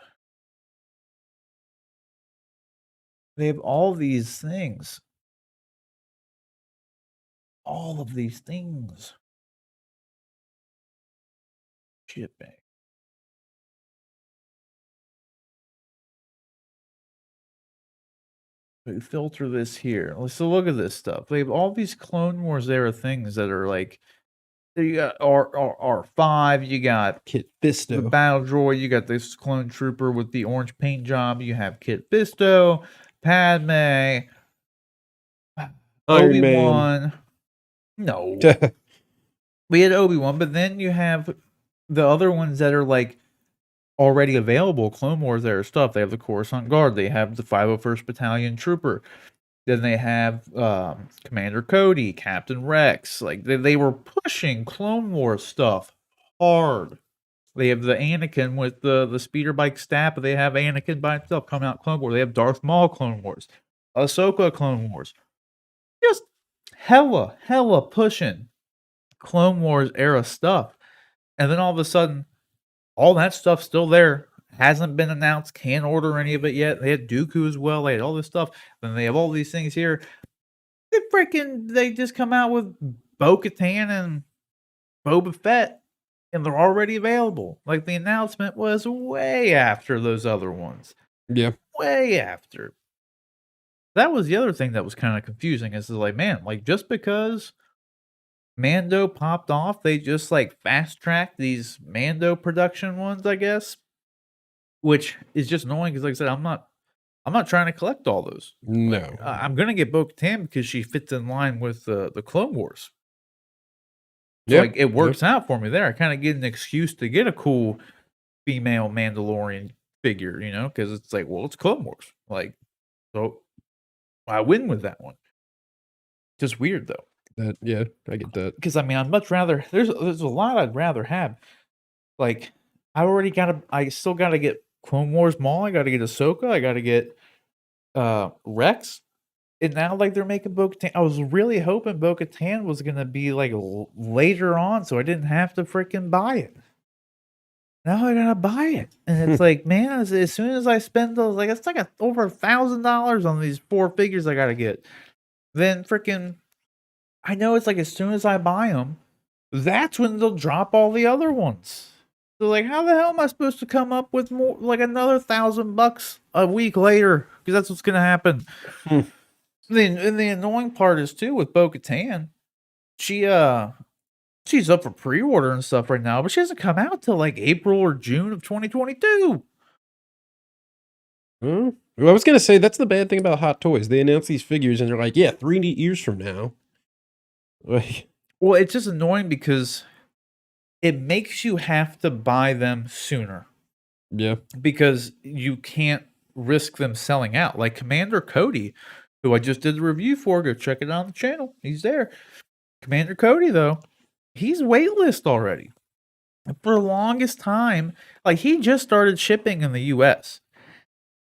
They have all these things. All of these things. Shipping. We filter this here. Let's look at this stuff. They have all these Clone Wars era things that are like, you got R5, you got Kit Fisto, the battle droid, you got this clone trooper with the orange paint job, you have Kit Fisto, Padme, Obi-Wan. No. We had Obi-Wan, but then you have the other ones that are like already available, Clone Wars era stuff. They have the Coruscant Guard, they have the 501st Battalion Trooper, then they have Commander Cody, Captain Rex. Like they were pushing Clone Wars stuff hard. They have the Anakin with the speeder bike staff, but they have Anakin by itself coming out Clone Wars. They have Darth Maul Clone Wars, Ahsoka Clone Wars. Just hella pushing Clone Wars era stuff. And then all of a sudden, all that stuff's still there. Hasn't been announced. Can't order any of it yet. They had Dooku as well. They had all this stuff. Then they have all these things here. They just come out with Bo-Katan and Boba Fett, and they're already available. Like the announcement was way after those other ones. Yeah. Way after. That was the other thing that was kind of confusing. Is like, man, like just because Mando popped off, they just like fast tracked these Mando production ones, I guess. Which is just annoying because, like I said, I'm not I'm not trying to collect all those. No. I'm gonna get Bo-Katan because she fits in line with the Clone Wars. So, Yeah. like, it works out for me there. I kind of get an excuse to get a cool female Mandalorian figure, you know, because it's like, well, it's Clone Wars. Like, so I win with that one. Just weird though. Yeah, I get that. Because I mean, I'd much rather. There's a lot I'd rather have. Like, I still gotta get Clone Wars Maul. I gotta get Ahsoka. I gotta get Rex. And now, like, they're making Bo-Katan. I was really hoping Bo-Katan was gonna be like later on, so I didn't have to freaking buy it. Now I gotta buy it, and it's like, man, as soon as I spend those, like, it's like over $1,000 on these 4 figures I gotta get. Then freaking, I know it's like as soon as I buy them, that's when they'll drop all the other ones. So, like, how the hell am I supposed to come up with more, like another $1,000 a week later? Because that's what's gonna happen. And the annoying part is too with Bo-Katan, she's up for pre-order and stuff right now, but she hasn't come out till like April or June of 2022. Well, I was gonna say that's the bad thing about Hot Toys. They announce these figures and they're like, yeah, 3 years from now. Like, well, it's just annoying because it makes you have to buy them sooner. Yeah. Because you can't risk them selling out. Like Commander Cody, who I just did the review for, go check it out on the channel. He's there. Commander Cody, though, he's waitlist already. For the longest time, like, he just started shipping in the US.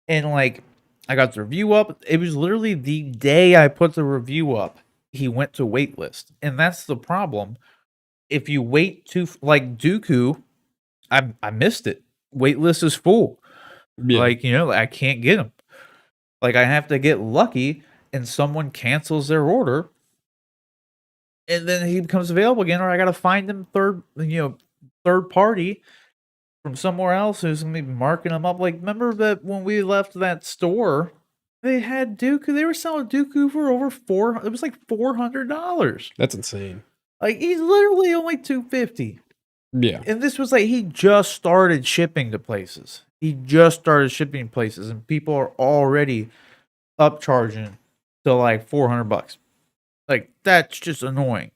And, like, I got the review up. It was literally the day I put the review up, he went to waitlist. And that's the problem. If you wait too, like Dooku, I missed it. Waitlist is full. Yeah. Like, you know, I can't get them. Like, I have to get lucky and someone cancels their order. And then he becomes available again, or I got to find him third party from somewhere else who's going to be marking them up. Like, remember that when we left that store, they had Dooku. They were selling Dooku for over it was like $400. That's insane. Like, he's literally only $250. Yeah. And this was like, he just started shipping to places. And people are already upcharging to like $400. Like, that's just annoying.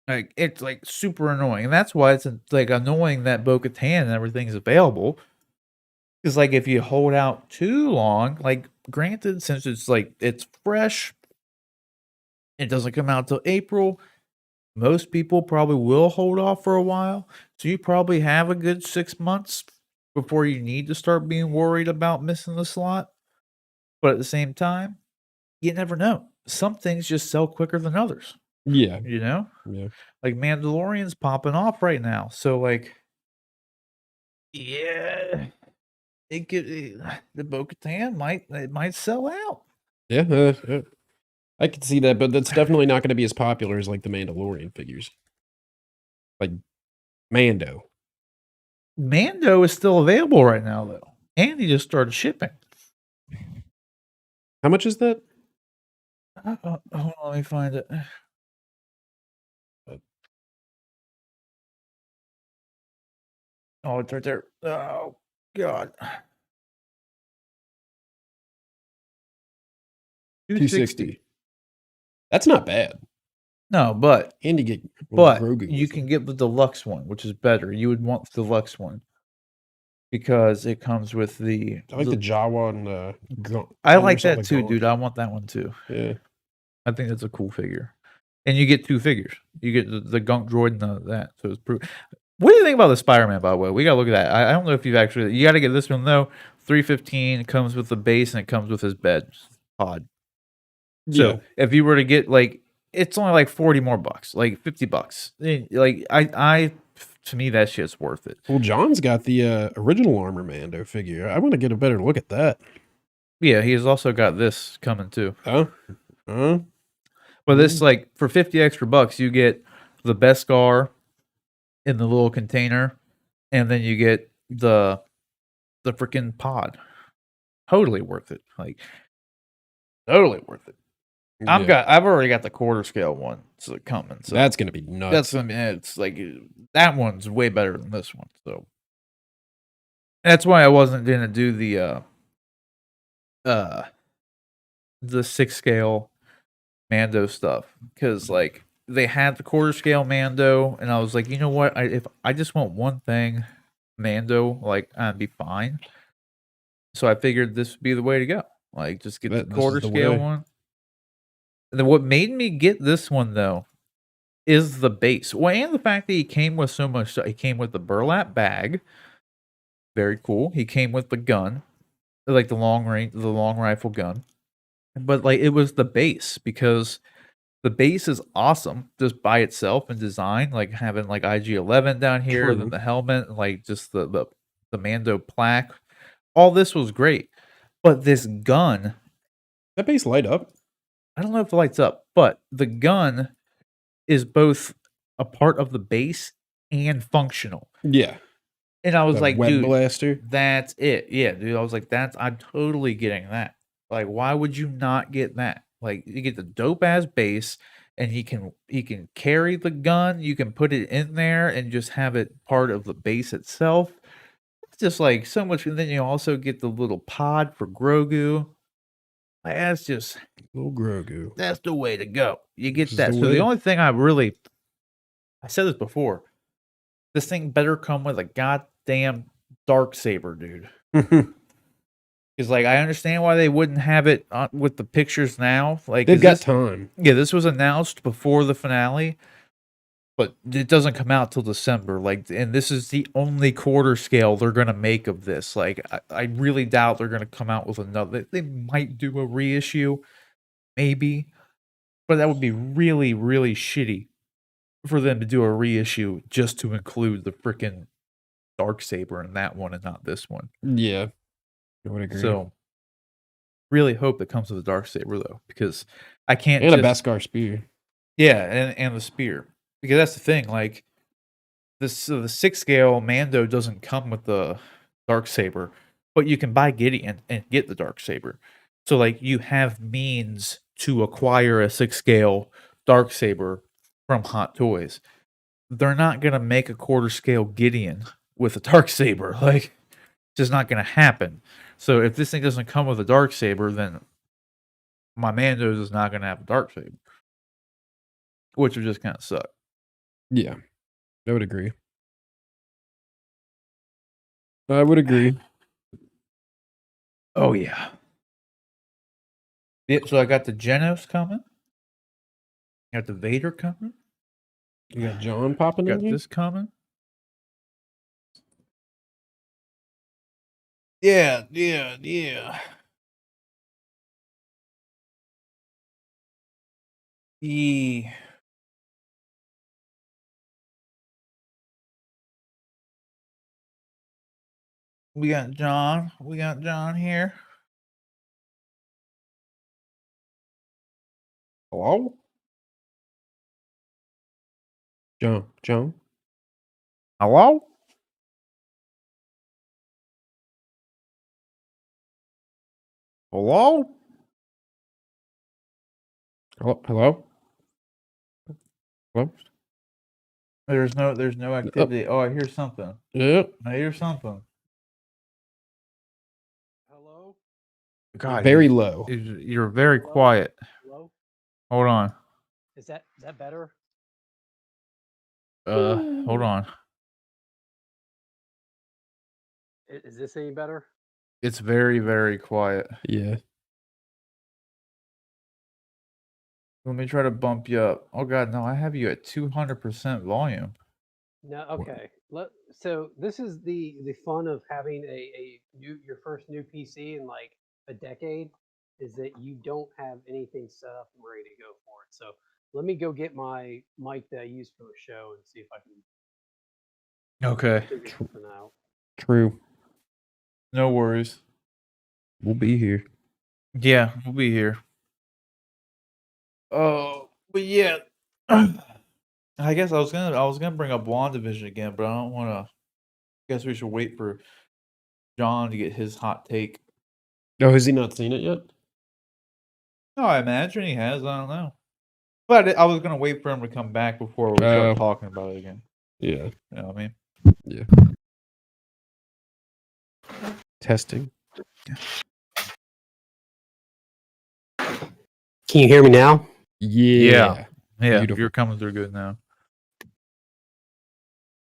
Like, it's like super annoying. And that's why it's like annoying that Bo-Katan and everything is available. Because, like, if you hold out too long, like, granted, since it's like, it's fresh, it doesn't come out till April. Most people probably will hold off for a while. So you probably have a good 6 months before you need to start being worried about missing the slot. But at the same time, you never know. Some things just sell quicker than others. Yeah. You know? Yeah. Like, Mandalorian's popping off right now. So, like, yeah, the Bo-Katan might sell out. Yeah. I could see that, but that's definitely not going to be as popular as like the Mandalorian figures. Like Mando. Mando is still available right now, though. And he just started shipping. How much is that? Hold on, let me find it. Oh, it's right there. Oh, God. $260. That's not bad. No, but And you get Grogu you can get the deluxe one, which is better. You would want the deluxe one because it comes with the. I like the Jawa and I like that too, dude. I want that one too. Yeah, I think that's a cool figure, and you get 2 figures. You get the Gunk Droid and that. So it's pretty. What do you think about the Spider-Man? By the way, we gotta look at that. I don't know if you've actually. You got to get this one though. $315. It comes with the base and it comes with his bed pod. So yeah. if you were to get, like, it's only like 40 more bucks, like $50. Like, I to me that shit's worth it. Well, John's got the original Armor Mando figure. I want to get a better look at that. Yeah, he's also got this coming too. But this, like, for 50 extra bucks, you get the Beskar in the little container, and then you get the freaking pod. Totally worth it. Like, totally worth it. I've already got the quarter scale one coming. So that's gonna be nuts. That's gonna be, it's like, that one's way better than this one. So that's why I wasn't gonna do the the 6 scale Mando stuff, because like they had the quarter scale Mando, and I was like, you know what? If I just want one thing, Mando, like I'd be fine. So I figured this would be the way to go. Like just get the This is quarter the scale way. one. And then what made me get this one though is the base. Well, and the fact that he came with so much stuff. He came with the burlap bag. Very cool. He came with the gun, like the long rifle gun. But like it was the base, because the base is awesome just by itself in design, like having like IG-11 down here, then True. the helmet, and like just the Mando plaque. All this was great. But this gun, That base light up. I don't know if it lights up, but the gun is both a part of the base and functional. Yeah. And I was That like, web dude, blaster. that's it. Yeah, dude. I was like, I'm totally getting that. Like, why would you not get that? Like, you get the dope ass base, and he can carry the gun. You can put it in there and just have it part of the base itself. It's just like so much. And then you also get the little pod for Grogu. Like, that's just Little Grogu. that's the way to go. You get This is that. the So the way. only thing I said this before. This thing better come with a goddamn dark saber, dude. Because like I understand why they wouldn't have it with the pictures now. Like They've got time. Yeah, this was announced before the finale, but it doesn't come out till December. Like, and this is the only quarter scale they're gonna make of this. Like, I really doubt they're gonna come out with another. They might do a reissue, maybe, but that would be really, really shitty for them to do a reissue just to include the freaking dark saber in that one and not this one. Yeah. I would agree. So, really hope that comes with a dark saber though, because I can't And a just Beskar spear. yeah, and the spear, because that's the thing. Like the 6 scale Mando doesn't come with the dark saber, but you can buy Gideon and get the dark saber. So like you have means to acquire a 6 scale dark saber from Hot Toys. They're not gonna make a quarter scale Gideon with a dark saber. Like, it's just not gonna happen. So if this thing doesn't come with a dark saber, then my Mando's is not gonna have a dark saber, which would just kind of suck. Yeah. I would agree. I would agree. Oh yeah. Yeah, so I got the Genos coming. Got the Vader coming. You got John popping Got in here? this coming. Yeah. E. We got John. We got John here. Hello? John? Hello? Hello? Hello? Hello? There's no activity. Oh, I hear something. Yeah. I hear something. Hello? God, Very low. You're very quiet. Hello? Hold on. Is that better? Hold on. Is this any better? It's very, very quiet. Yeah. Let me try to bump you up. Oh god, no, I have you at 200% volume. No, okay. So this is the fun of having your first new PC in like a decade, is that you don't have anything set up and ready to go for it. So let me go get my mic that I used for the show and see if I can Okay. figure something out. True. No worries. We'll be here. Yeah, we'll be here. Oh, but yeah. I guess I was gonna bring up WandaVision again, but I don't wanna. Guess we should wait for John to get his hot take. Oh, has he not seen it yet? No, I imagine he has. I don't know. But I was gonna wait for him to come back before we start talking about it again. Yeah. You know what I mean? Yeah. Testing. Can you hear me now? Yeah. Yeah, Beautiful. you're coming through good now.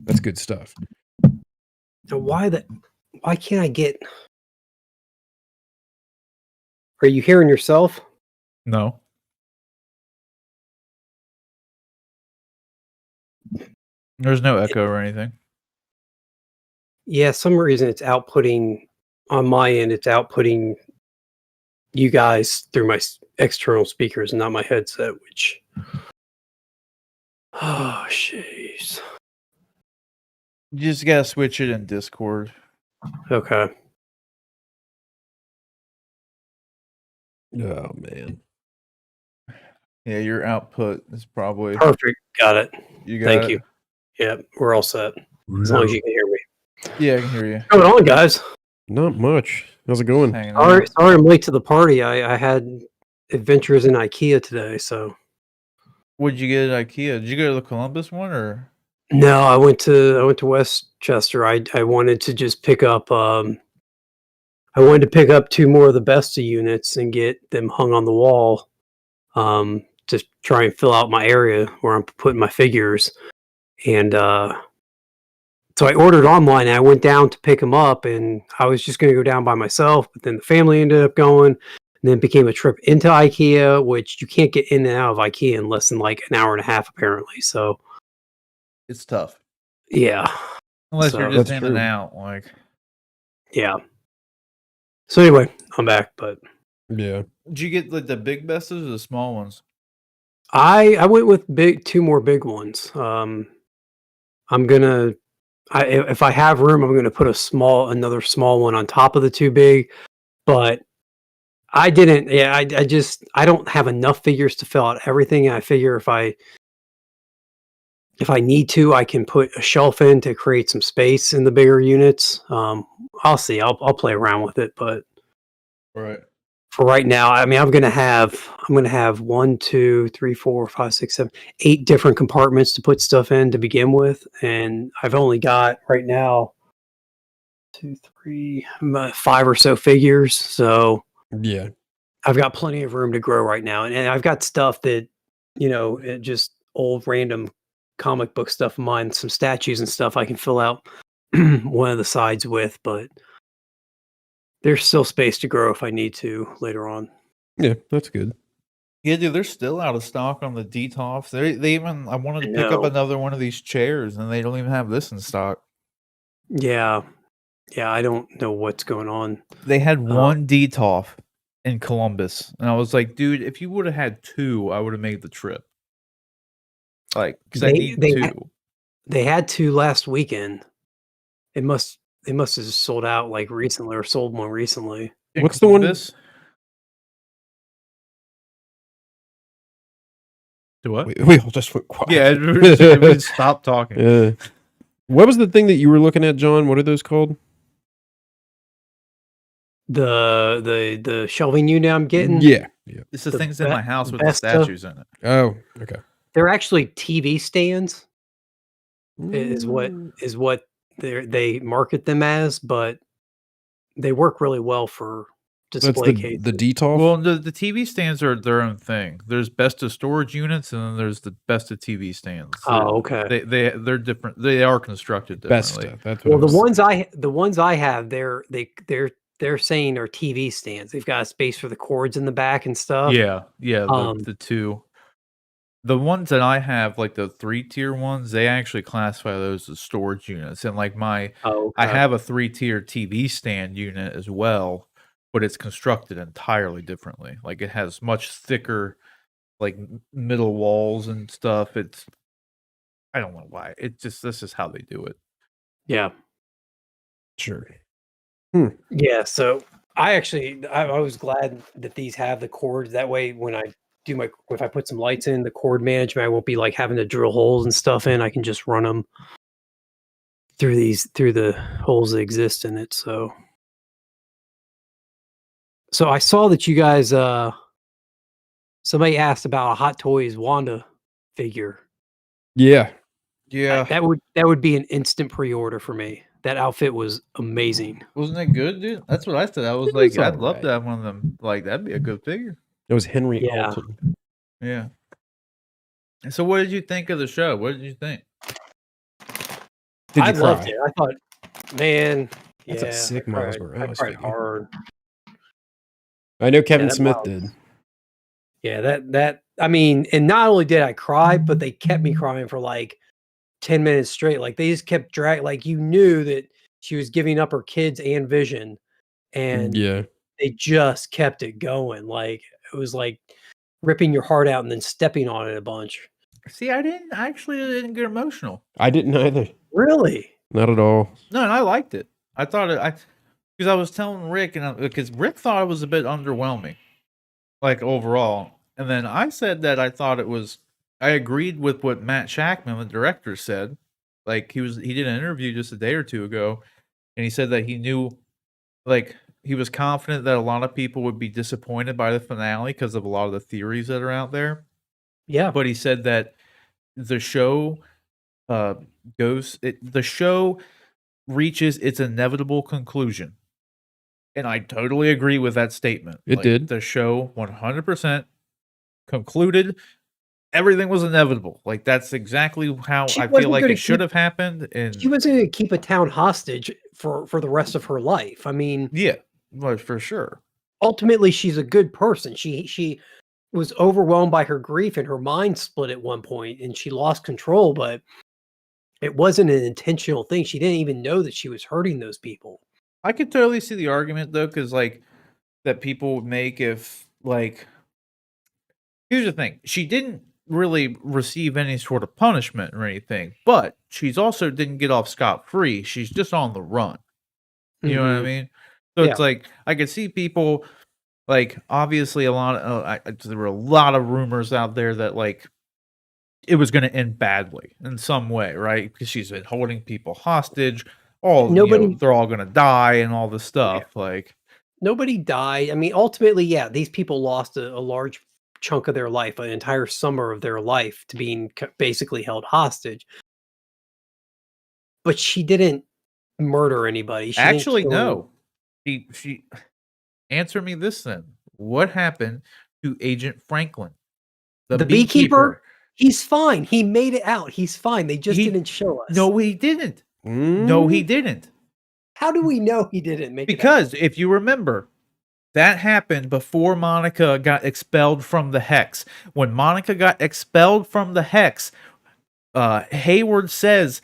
That's good stuff. Now, why can't I get? Are you hearing yourself? No. There's no echo or anything. Yeah, some reason it's outputting on my end. It's outputting you guys through my external speakers, not my headset. Which, oh, jeez. You just gotta switch it in Discord. Okay. Oh man. Yeah, your output is probably Perfect. Got it. you got Thank it? you. Yeah, we're all set. As long as you can hear me. Yeah, I can hear you. What's going on, guys? Not much. How's it going? Hanging Sorry, out. I'm late to the party. I had adventures in IKEA today, so. What'd you get at IKEA? Did you go to the Columbus one or? No, I went to Westchester. I wanted to just pick up I wanted to pick up 2 more of the Besta units and get them hung on the wall. Just try and fill out my area where I'm putting my figures. And so I ordered online and I went down to pick them up, and I was just going to go down by myself, but then the family ended up going, and then it became a trip into IKEA, which you can't get in and out of IKEA in less than like an hour and a half apparently. So It's tough. yeah. Unless So- you're just That's in true. and out, like. Yeah. So anyway, I'm back, but Yeah. Did you get like the big bestas or the small ones? I went with 2 more big ones. I'm gonna if I have room, I'm gonna put another small one on top of the 2 big, but I didn't. Yeah, I don't have enough figures to fill out everything. And I figure if I need to, I can put a shelf in to create some space in the bigger units. I'll see. I'll play around with it, but Right. for right now, I mean, I'm gonna have 1, 2, 3, 4, 5, 6, 7, 8 different compartments to put stuff in to begin with, and I've only got right now 2, 3, 5 or so figures. So Yeah. I've got plenty of room to grow right now, and I've got stuff that just old random comic book stuff of mine, some statues and stuff I can fill out one of the sides with, but there's still space to grow if I need to later on. Yeah, that's good. Yeah, dude, they're still out of stock on the DTOF. They even I wanted to I pick up know. another one of these chairs, and they don't even have this in stock. Yeah, I don't know what's going on. They had one DTOF in Columbus, and I was like, dude, if you would have had 2, I would have made the trip. Like, because I need 2. They had 2 last weekend. They must have just sold out like recently or sold one recently. In What's the one- Columbus? To what? We all just went quiet. Yeah, we stopped talking. Yeah. What was the thing that you were looking at, John? What are those called? The shelving unit I'm getting. Yeah. Yeah. It's the The things in my house with the Besta. statues in it. Oh, okay. They're actually TV stands. Is what Mm. they market them as, but they work really well for That's display cases. the DTOF? Well, the TV stands are their own thing. There's best of storage units, and then there's the best of TV stands. Oh, okay. They're different. They are constructed differently. Besta. That's what Well, it was. the ones I have, they're saying are TV stands. They've got a space for the cords in the back and stuff. Yeah, Um, the 2. The ones that I have, like the 3-tier ones, they actually classify those as storage units. And like I have a 3-tier TV stand unit as well, but it's constructed entirely differently. Like it has much thicker, like middle walls and stuff. I don't know why. This is how they do it. Yeah. Sure. Yeah, so I was glad that these have the cords. That way, when I if I put some lights in the cord management, I won't be like having to drill holes and stuff in. I can just run them through the holes that exist in it. So I saw that you guys, somebody asked about a Hot Toys Wanda figure. Yeah. Yeah. That would be an instant pre-order for me. That outfit was amazing. Wasn't it good, dude? That's what I said. I was It like, was I'd love alright. to have one of them. Like, that'd be a good figure. It was Henry Yeah. Alton. Yeah. And so what did you think of the show? What did you think? Did you I loved cry? it. I thought, man, That's a yeah, sick I Miles cried. I Morales cried figure. hard. I know Kevin that Smith Miles- did. Yeah, that I mean, and not only did I cry, but they kept me crying for like 10 minutes straight. Like they just kept dragging. Like you knew that she was giving up her kids and Vision, and Yeah. they just kept it going. Like it was like ripping your heart out and then stepping on it a bunch. See, I didn't get emotional. I didn't either. Really? Not at all. No, and I liked it. I thought because I was telling Rick, and because Rick thought it was a bit underwhelming, like overall. And then I said that I thought it was. I agreed with what Matt Shackman, the director, said. Like he did an interview just a day or two ago, and he said that he knew, like he was confident that a lot of people would be disappointed by the finale because of a lot of the theories that are out there. Yeah. But he said that the show the show reaches its inevitable conclusion. And I totally agree with that statement. It did. The show 100% concluded. Everything was inevitable. Like that's exactly how I feel like it should have happened. And she wasn't going to keep a town hostage for the rest of her life. I mean, yeah, well, for sure. Ultimately, she's a good person. She was overwhelmed by her grief and her mind split at one point, and she lost control. But it wasn't an intentional thing. She didn't even know that she was hurting those people. I could totally see the argument though, because like that people would make if like here's the thing. She didn't really receive any sort of punishment or anything, but she's also didn't get off scot-free. She's just on the run. You know what I mean? So it's like I could see people like obviously a lot of there were a lot of rumors out there that like it was going to end badly in some way, right? Because she's been holding people hostage. They're all going to die and all this stuff. Yeah. Like nobody died. I mean, ultimately, yeah, these people lost a large chunk of their life, an entire summer of their life to being basically held hostage. But she didn't murder anybody. She actually no. She answer me this then. What happened to Agent Franklin? The beekeeper? He's fine. He made it out. He's fine. They just didn't show us. No, he didn't. No, he didn't. How do we know he didn't make it out? Because if you remember, that happened before Monica got expelled from the Hex. When Monica got expelled from the Hex, Hayward says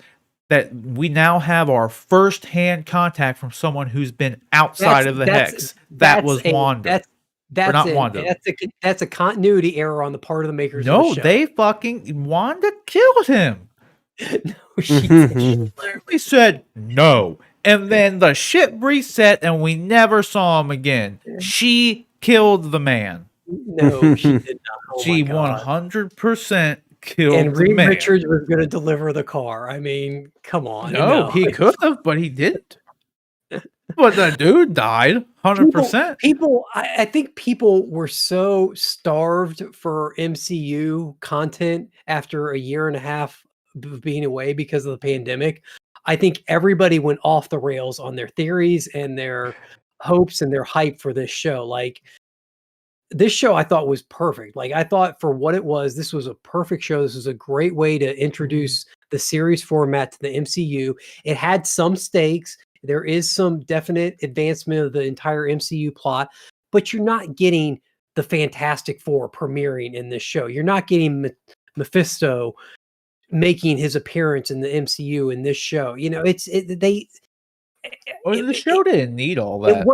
that we now have our first-hand contact from someone who's been outside of the Hex. That was Wanda. That's a continuity error on the part of the makers. No, of the show. they fucking Wanda killed him. No, she literally said no. And then the ship reset and we never saw him again. She killed the man. No, she did not. Oh she 100% killed and the man. Reed Richards was going to deliver the car. I mean, come on. No, he could have, but he didn't. But the dude died 100%. I think people were so starved for MCU content after a year and a half of being away because of the pandemic. I think everybody went off the rails on their theories and their hopes and their hype for this show. Like this show I thought was perfect. Like I thought for what it was, this was a perfect show. This was a great way to introduce the series format to the MCU. It had some stakes. There is some definite advancement of the entire MCU plot, but you're not getting the Fantastic Four premiering in this show. You're not getting Mephisto making his appearance in the MCU in this show. You know, the show didn't need all that.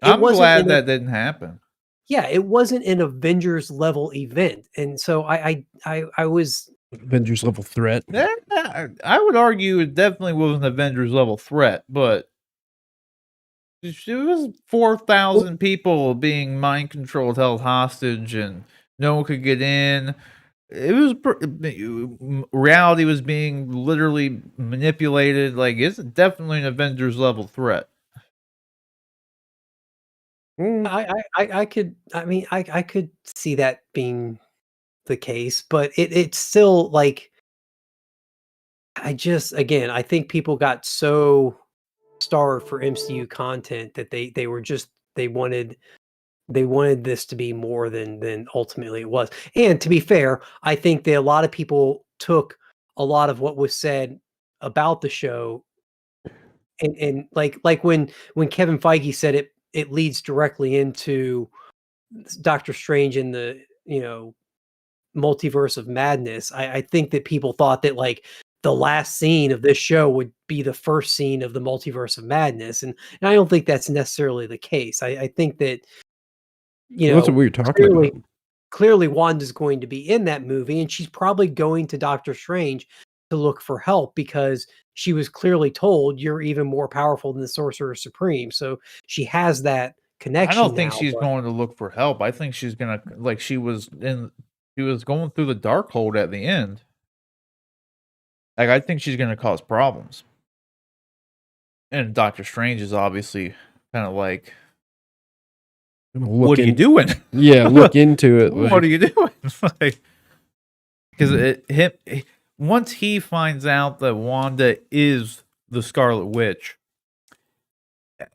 I'm glad that didn't happen. Yeah, it wasn't an Avengers level event, and so I was Avengers level threat. Yeah, I would argue it definitely was an Avengers level threat, but it was 4,000 people being mind controlled, held hostage, and no one could get in. It was reality was being literally manipulated. Like it's definitely an Avengers level threat. I could see that being the case, but it's still like I think people got so starved for MCU content that they wanted They wanted this to be more than ultimately it was. And to be fair, I think that a lot of people took a lot of what was said about the show and like when Kevin Feige said it leads directly into Doctor Strange in the, multiverse of madness. I think that people thought that like the last scene of this show would be the first scene of the multiverse of madness. And I don't think that's necessarily the case. I think that, Well, that's what we were talking clearly about. clearly Wanda's going to be in that movie, and she's probably going to Doctor Strange to look for help because she was clearly told you're even more powerful than the Sorcerer Supreme. So she has that I connection don't think now. she's But going to look for help. I think she's gonna like she was going through the Darkhold at the end. Like I think she's gonna cause problems. And Doctor Strange is obviously kind of like, what are you doing? Yeah, look into it. What are you doing? Like, because once he finds out that Wanda is the Scarlet Witch,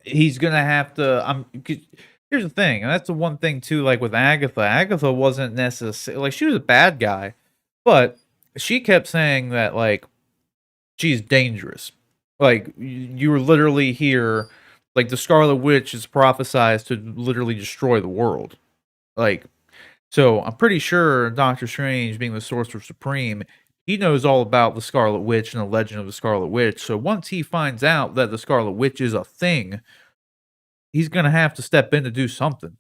he's gonna have to. Here's the thing, and that's the one thing too. Like with Agatha, Agatha wasn't necessarily like she was a bad guy, but she kept saying that like she's dangerous. Like you were literally here. Like the Scarlet Witch is prophesized to literally destroy the world. Like, so I'm pretty sure Doctor Strange, being the Sorcerer Supreme, he knows all about the Scarlet Witch and the legend of the Scarlet Witch. So once he finds out that the Scarlet Witch is a thing, he's gonna have to step in to do something.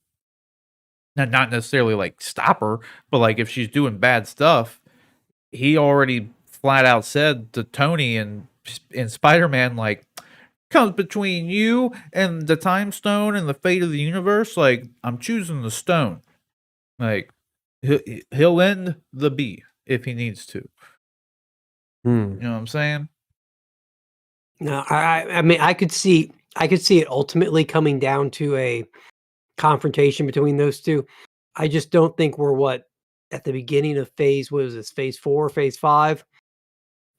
Now, not necessarily like stop her, but like if she's doing bad stuff, he already flat out said to Tony and in Spider-Man, like, comes between you and the time stone and the fate of the universe, like I'm choosing the stone. Like he'll end the bee if he needs to. You know what I'm saying? no, I mean I could see it ultimately coming down to a confrontation between those two. I just don't think we're at the beginning of phase, what is this, phase 4, phase 5?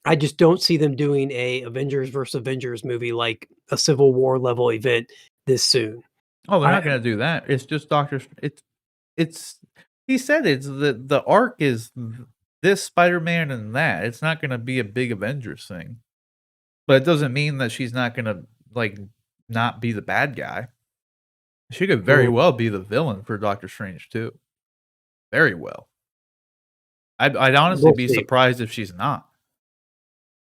I just don't see them doing a Avengers versus Avengers movie like a Civil War level event this soon. Oh, they're I not gonna do that. It's just it's he said it's the arc is this Spider-Man and that. It's not gonna be a big Avengers thing. But it doesn't mean that she's not gonna like not be the bad guy. She could very well be the villain for Doctor Strange too. Very well. I'd honestly We'll be see. surprised if she's not.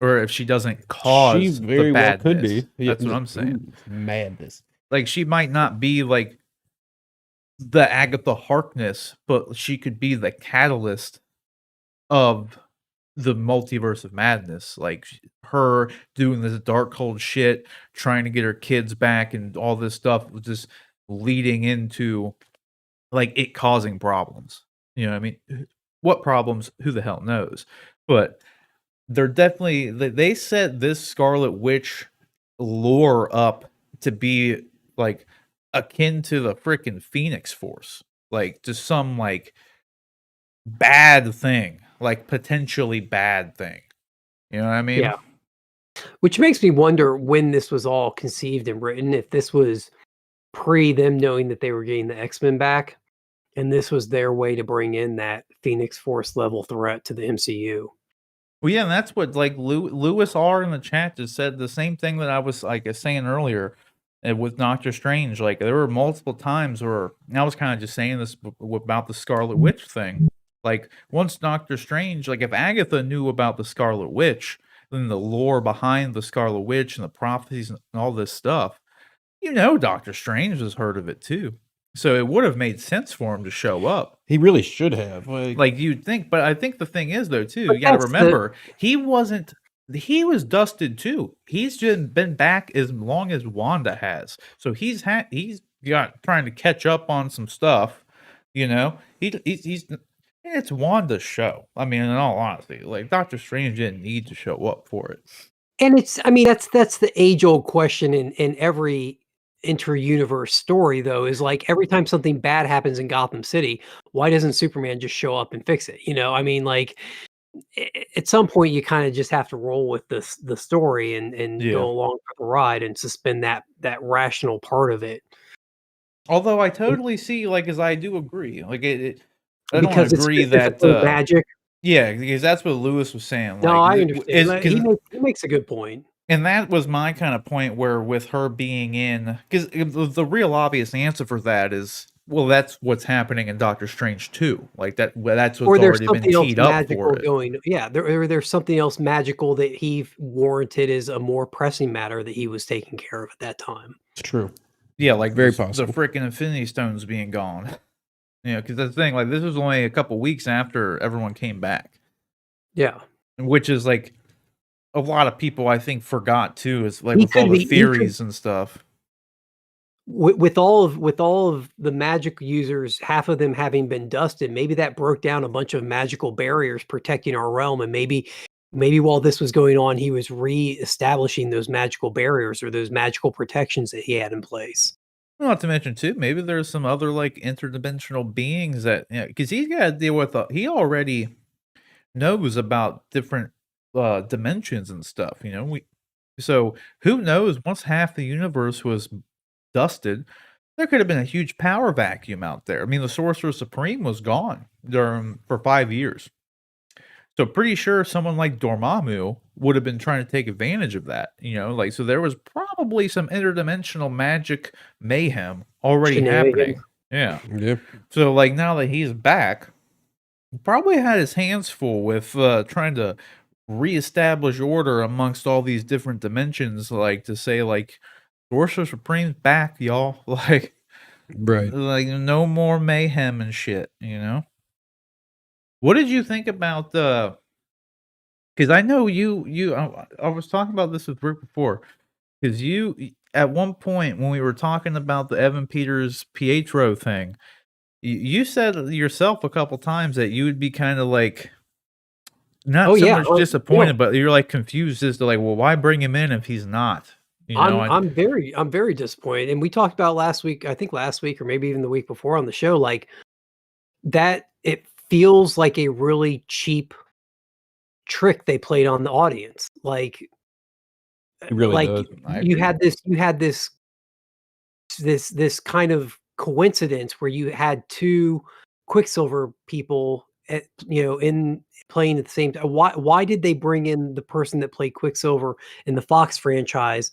Or if she doesn't She cause very the well badness. could be. That's what I'm saying. Madness. Like she might not be like the Agatha Harkness, but she could be the catalyst of the multiverse of madness. Like her doing this dark cold shit, trying to get her kids back and all this stuff was just leading into like it causing problems. You know what I mean? What problems? Who the hell knows? But they're definitely they set this Scarlet Witch lore up to be like akin to the freaking Phoenix Force, like just some like bad thing, like potentially bad thing. You know what I mean? Yeah. Which makes me wonder when this was all conceived and written, if this was pre them knowing that they were getting the X-Men back, and this was their way to bring in that Phoenix Force level threat to the MCU. Well, yeah, and that's what like Lewis R in the chat just said the same thing that I was like saying earlier with Doctor Strange. Like there were multiple times where I was kind of just saying this about the Scarlet Witch thing. Like once Doctor Strange, like if Agatha knew about the Scarlet Witch, then the lore behind the Scarlet Witch and the prophecies and all this stuff, Doctor Strange has heard of it too. So it would have made sense for him to show up. He really should have. Like you'd think, but I think the thing is though too, But you got to that's remember he was dusted too. He's just been back as long as Wanda has. So he's got trying to catch up on some stuff, he's it's Wanda's show. I mean, in all honesty, like Doctor Strange didn't need to show up for it. And that's the age-old question in every inter-universe story, though, is like every time something bad happens in Gotham City, why doesn't Superman just show up and fix it? I mean, like at some point you kind of just have to roll with the story and Yeah. go along for the ride and suspend that rational part of it. Although I totally see, like, as I do agree, like, I don't because it's agree that, specifically magic. yeah, because that's what Lewis was saying, No, like, I is understand. because He makes a good point. and that was my kind of point where with her being in, because the real obvious answer for that is, well, that's what's happening in Doctor Strange 2. Like that, well, that's what's Or there's already been something else teed up for magical it. going, yeah, or there's something else magical that he warranted as a more pressing matter that he was taking care of at that time. It's true. Yeah, like Very the possible. freaking Infinity Stones being gone. You know, because that's the thing. Like this was only a couple weeks after everyone came back, Yeah. which is like a lot of people I think forgot too. Is like He with all could the be he could theories and stuff. with all of the magic users, half of them having been dusted, maybe that broke down a bunch of magical barriers protecting our realm, and maybe while this was going on, he was re-establishing those magical barriers or those magical protections that he had in place. Not to mention too, maybe there's some other like interdimensional beings that, because he's got to deal with. He already knows about different dimensions and stuff. You know, so who knows? Once half the universe was dusted, there could have been a huge power vacuum out there. I mean, the Sorcerer Supreme was gone during for 5 years. So pretty sure someone like Dormammu would have been trying to take advantage of that, you know, like so there was probably some interdimensional magic mayhem already Shenanigans. happening. Yeah. Yeah. So like now that he's back, he probably had his hands full with trying to reestablish order amongst all these different dimensions, like to say like Sorcerer Supreme's back, y'all. Right. Like no more mayhem and shit, you know? What did you think about the? Because I know I was talking about this with Rick before. Because at one point when we were talking about the Evan Peters Pietro thing, you said yourself a couple times that you would be kind of like not Oh so yeah, much yeah. disappointed, but you're like confused as to like, well, why bring him in if he's not? You know, I'm very disappointed. And we talked about last week, I think last week or maybe even the week before on the show, like that it feels like a really cheap trick they played on the audience. It really Like does. I you agree. had this kind of coincidence where you had two Quicksilver people in playing at the same time. Why did they bring in the person that played Quicksilver in the Fox franchise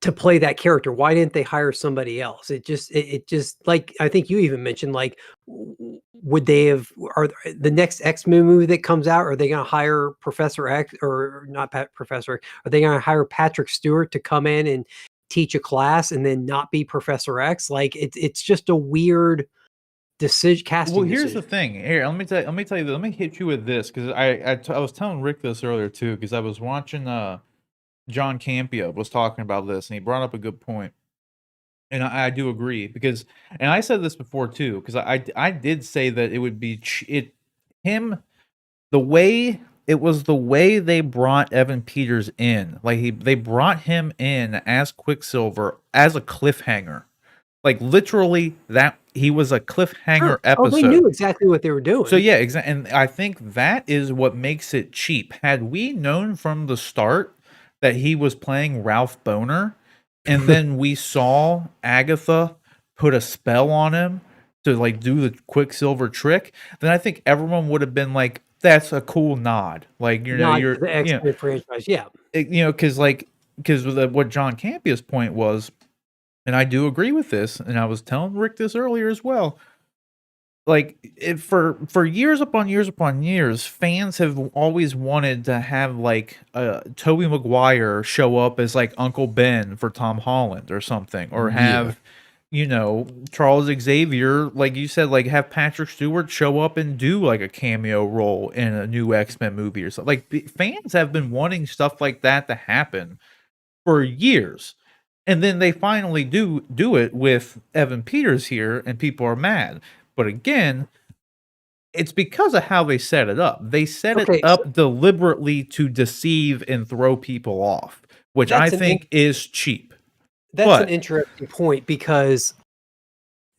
to play that character? Why didn't they hire somebody else? It just like I think you even mentioned, like, would they have, are the next X-Men movie that comes out, are they going to hire Professor X, or not Professor X? Are they going to hire Patrick Stewart to come in and teach a class and then not be Professor X? Like it's just a weird decision, Well, casting here's the decision. thing. Here, let me tell you. Let me hit you with this because I was telling Rick this earlier too because I was watching John Campia was talking about this and he brought up a good point. And I do agree because, and I said this before too, because I did say that it would be him the way it was the way they brought Evan Peters in, like they brought him in as Quicksilver as a cliffhanger, like literally that he was a cliffhanger Sure. Oh, they episode. knew exactly what they were So doing. yeah, exactly, and I think that is what makes it cheap. Had we known from the start that he was playing Ralph Boner, and then we saw Agatha put a spell on him to like do the Quicksilver trick, then I think everyone would have been like, "That's a cool nod." Like Not to the X-Men franchise. Yeah. because what John Campia's point was, and I do agree with this, and I was telling Rick this earlier as well, like for years upon years upon years, fans have always wanted to have like Tobey Maguire show up as like Uncle Ben for Tom Holland or something, or Yeah. have Charles Xavier, like you said, like have Patrick Stewart show up and do like a cameo role in a new X-Men movie or something. Like fans have been wanting stuff like that to happen for years. And then they finally do it with Evan Peters here, and people are mad. But again, it's because of how they set it up. They set it Okay. So up deliberately to deceive and throw people off, which I that's an think is cheap. that's an But interesting point because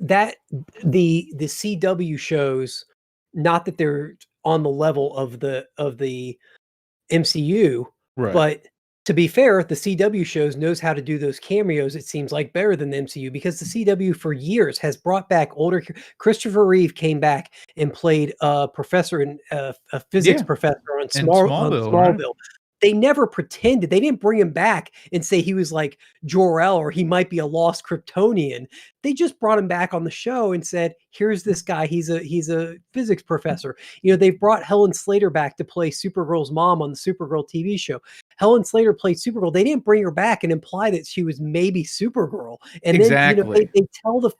that the CW shows, not that they're on the level of the MCU, right, but To be fair, the CW shows knows how to do those cameos, it seems like, better than the MCU, because the CW for years has brought back older. Christopher Reeve came back and played a professor in a physics professor on Smallville. Smallville. Right? They never pretended. They didn't bring him back and say he was like Jor-El or he might be a lost Kryptonian. They just brought him back on the show and said, "Here's this guy. He's a physics professor." You know, they've brought Helen Slater back to play Supergirl's mom on the Supergirl TV show. Helen Slater played Supergirl. They didn't bring her back and imply that she was maybe Supergirl. And then, you know, they tell the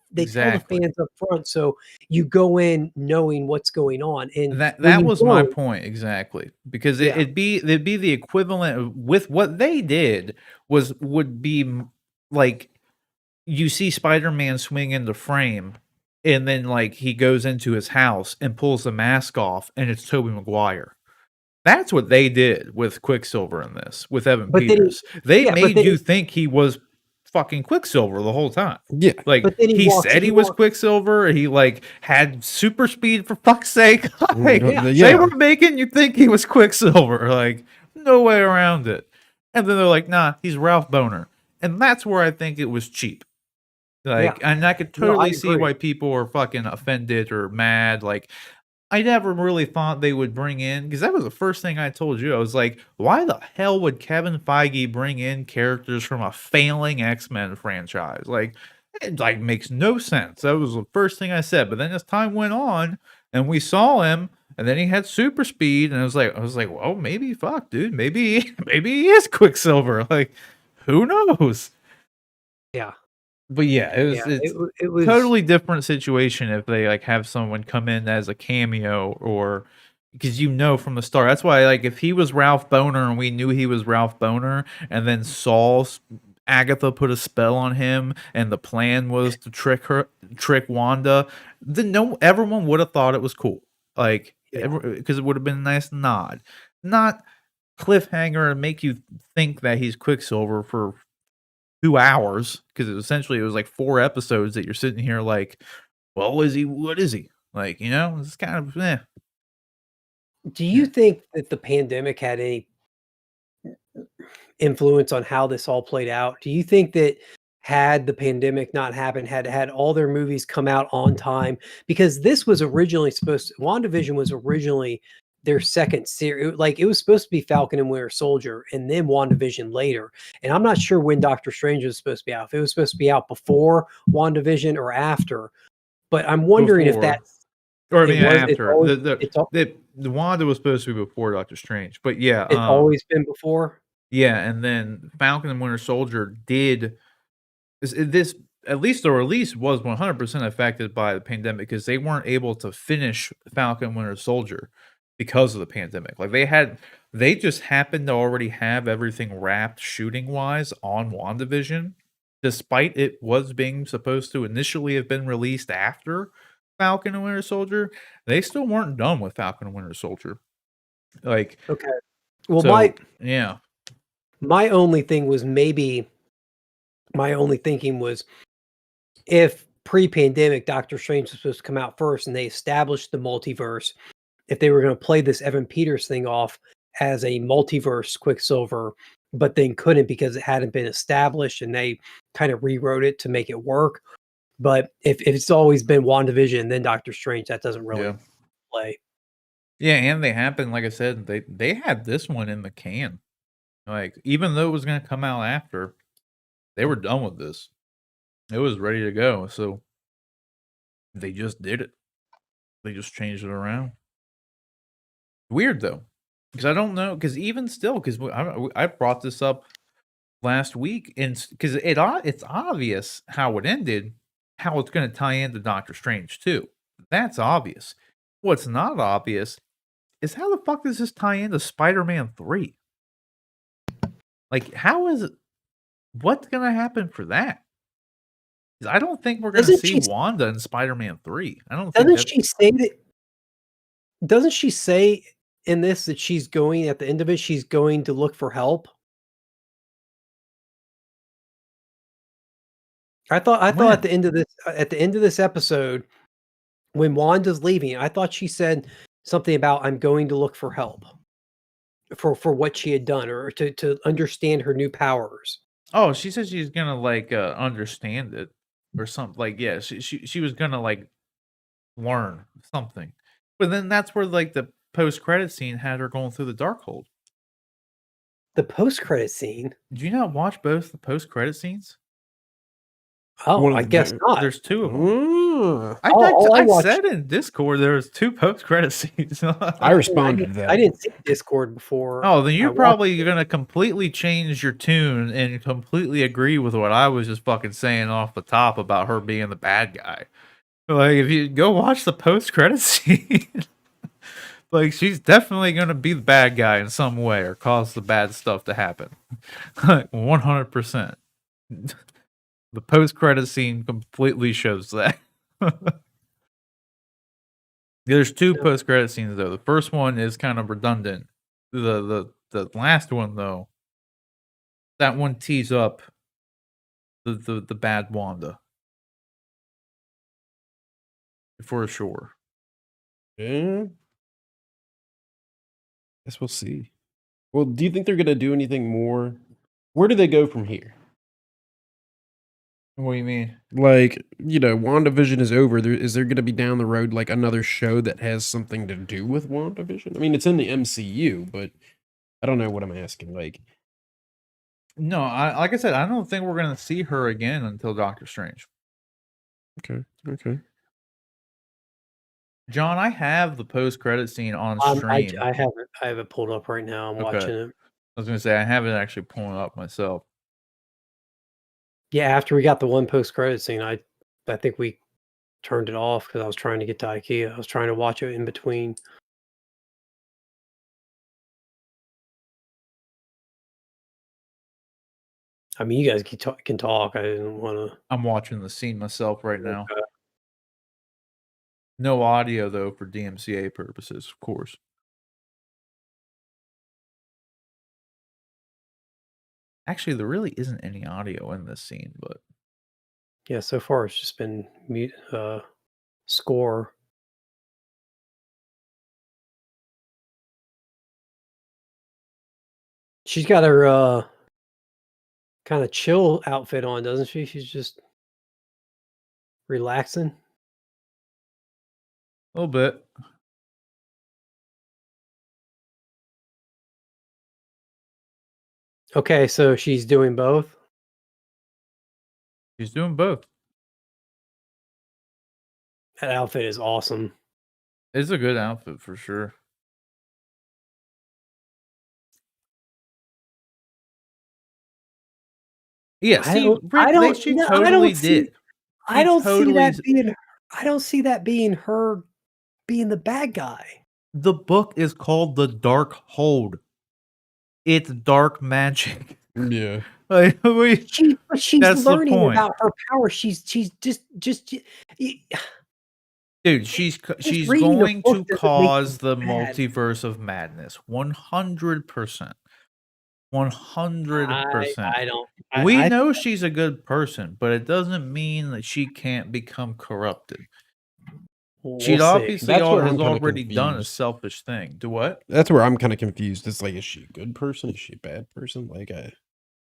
fans up front, so you go in knowing what's going on. And that was my point exactly, because it'd be the equivalent of, with what they did would be like, you see Spider-Man swing into frame, and then like he goes into his house and pulls the mask off, and it's Tobey Maguire. That's what they did with Quicksilver in this, with Evan Peters. They made you think he was fucking Quicksilver the whole time. Yeah. Like, he said he was Quicksilver. He like had super speed, for fuck's sake. Like, they were making you think he was Quicksilver. Like, no way around it. And then they're like, nah, he's Ralph Boner. And that's where I think it was cheap. Like, and I could totally see why people are fucking offended or mad. Like, I never really thought they would bring in, because that was the first thing I told you. I was like, why the hell would Kevin Feige bring in characters from a failing X-Men franchise? Like, it like makes no sense. That was the first thing I said. But then as time went on and we saw him, and then he had super speed, and I was like, well, maybe, fuck, dude, maybe he is Quicksilver. Like, who knows? Yeah. But yeah, it was totally different situation if they like have someone come in as a cameo, or because you know from the start. That's why, like, if he was Ralph Boner and we knew he was Ralph Boner, and then Agatha put a spell on him, and the plan was to trick Wanda, then everyone would have thought it was cool. Like, because it would have been a nice nod, not cliffhanger and make you think that he's Quicksilver for 2 hours, because essentially it was like 4 episodes that you're sitting here like, well, what is he? Like, you know, it's kind of Do you think that the pandemic had any influence on how this all played out? Do you think that had the pandemic not happened, had all their movies come out on time? Because this was originally WandaVision was originally their second series. Like, it was supposed to be Falcon and Winter Soldier, and then WandaVision later. And I'm not sure when Doctor Strange was supposed to be out. If it was supposed to be out before WandaVision or after. But I'm wondering if that's, or I mean, after. The Wanda was supposed to be before Doctor Strange, but yeah, it's always been before. Yeah, and then Falcon and Winter Soldier did this. At least the release was 100% affected by the pandemic, because they weren't able to finish Falcon and Winter Soldier because of the pandemic. Like, they just happened to already have everything wrapped shooting wise on WandaVision, despite it was being supposed to initially have been released after Falcon and Winter Soldier. They still weren't done with Falcon and Winter Soldier. Like, okay. Well, my only thing was my only thinking was, if pre-pandemic Doctor Strange was supposed to come out first and they established the multiverse, if they were going to play this Evan Peters thing off as a multiverse Quicksilver, but then couldn't because it hadn't been established, and they kind of rewrote it to make it work. But if it's always been WandaVision and then Doctor Strange, that doesn't really play. Yeah, and they happened, like I said, they had this one in the can. Like, even though it was going to come out after, they were done with this. It was ready to go, so they just did it. They just changed it around. Weird, though, because I don't know, because even still, because I brought this up last week, and because it's obvious how it ended, how it's going to tie into Doctor Strange, too. That's obvious. What's not obvious is how the fuck does this tie into Spider-Man 3? Like, how is it? What's going to happen for that? I don't think we're going to see Wanda in Spider-Man 3. I don't think. Doesn't she say that? Doesn't she say in this that she's going, at the end of it, she's going to look for help? I thought at the end of this episode, when Wanda's leaving, I thought she said something about, I'm going to look for help. for what she had done, or to understand her new powers. Oh, she said she's gonna like understand it or something. Like, yeah, she was gonna like learn something. But then that's where like the post credit scene had her going through the dark hold. The post-credit scene? Did you not watch both the post credit scenes? Oh, I guess not. There's 2 of them. Mm. I watched said in Discord there was 2 post credit scenes. I responded to that. I didn't see Discord before. Oh, then I you're watched probably it. gonna completely change your tune and completely agree with what I was just fucking saying off the top about her being the bad guy. Like, if you go watch the post credit scene, like she's definitely gonna be the bad guy in some way or cause the bad stuff to happen. 100%. The post credit scene completely shows that. There's 2 Yeah. post credit scenes though. The first one is kind of redundant. The last one though, that one tees up the bad Wanda for sure. Yeah. Guess we'll see. Well, do you think they're gonna do anything more? Where do they go from here? What do you mean? Like, WandaVision is over. Is there gonna be down the road like another show that has something to do with WandaVision? I mean, it's in the MCU, but I don't know what I'm asking. Like, No, like I said, I don't think we're gonna see her again until Doctor Strange. okay. John, I have the post credit scene on I stream. I have it pulled up right now. I'm watching it. I was gonna say I have it actually pulling up myself. Yeah, after we got the one post-credit scene, I think we turned it off because I was trying to get to IKEA. I was trying to watch it in between. I mean, you guys can talk. I didn't want to. I'm watching the scene myself right now. Okay. No audio though for DMCA purposes, of course. Actually, there really isn't any audio in this scene, but Yeah, so far it's just been score. She's got her kind of chill outfit on, doesn't she? She's just relaxing. a little bit. Okay, so she's doing both. She's doing both. That outfit is awesome. It's a good outfit for sure. Yeah, see, Rick, she totally did. I don't see that being her being the bad guy. The book is called The Dark Hold. It's dark magic. Yeah. Like, She's that's the learning point. about her power. She's just Dude, she's reading a going book to doesn't make cause you the bad. multiverse of madness. 100%. 100%. I don't. We know she's a good person, but it doesn't mean that she can't become corrupted. She'd obviously That's where has I'm kinda already done a confused. selfish thing. Do what? That's where I'm kind of confused. It's like, is she a good person? Is she a bad person? Like,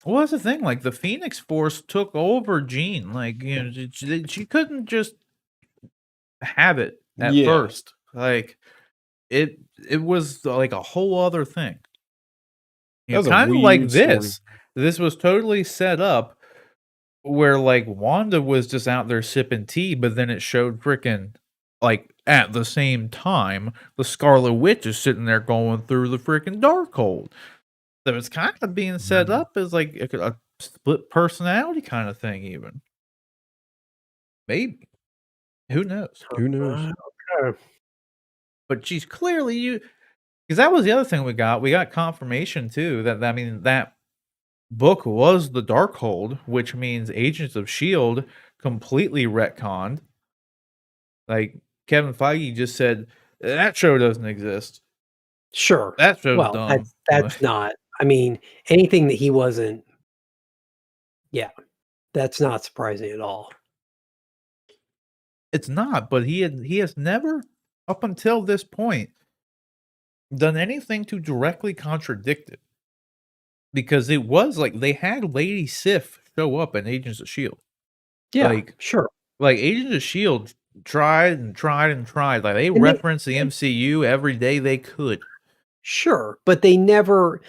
Well, that's the thing. Like the Phoenix Force took over Jean. Like, she couldn't just have it at Yeah. first. Like it was like a whole other thing. That was a Kind of like weird story. this. This was totally set up where like Wanda was just out there sipping tea, but then it showed freaking like at the same time the Scarlet Witch is sitting there going through the freaking Darkhold. So it's kind of being set up as like a split personality kind of thing, even. Maybe. Who knows? Who knows? Okay. But she's clearly because that was the other thing we got. We got confirmation too that that book was the Darkhold, which means Agents of S.H.I.E.L.D. completely retconned. Like Kevin Feige just said, that show doesn't exist. Sure. That show's dumb. That's not. I mean, anything that he wasn't. Yeah, that's not surprising at all. It's not, but he has never, up until this point, done anything to directly contradict it. Because it was like they had Lady Sif show up in Agents of S.H.I.E.L.D. Yeah, Like sure. like Agents of S.H.I.E.L.D. tried and tried and tried. Like they And referenced the MCU every day they could. sure, but they never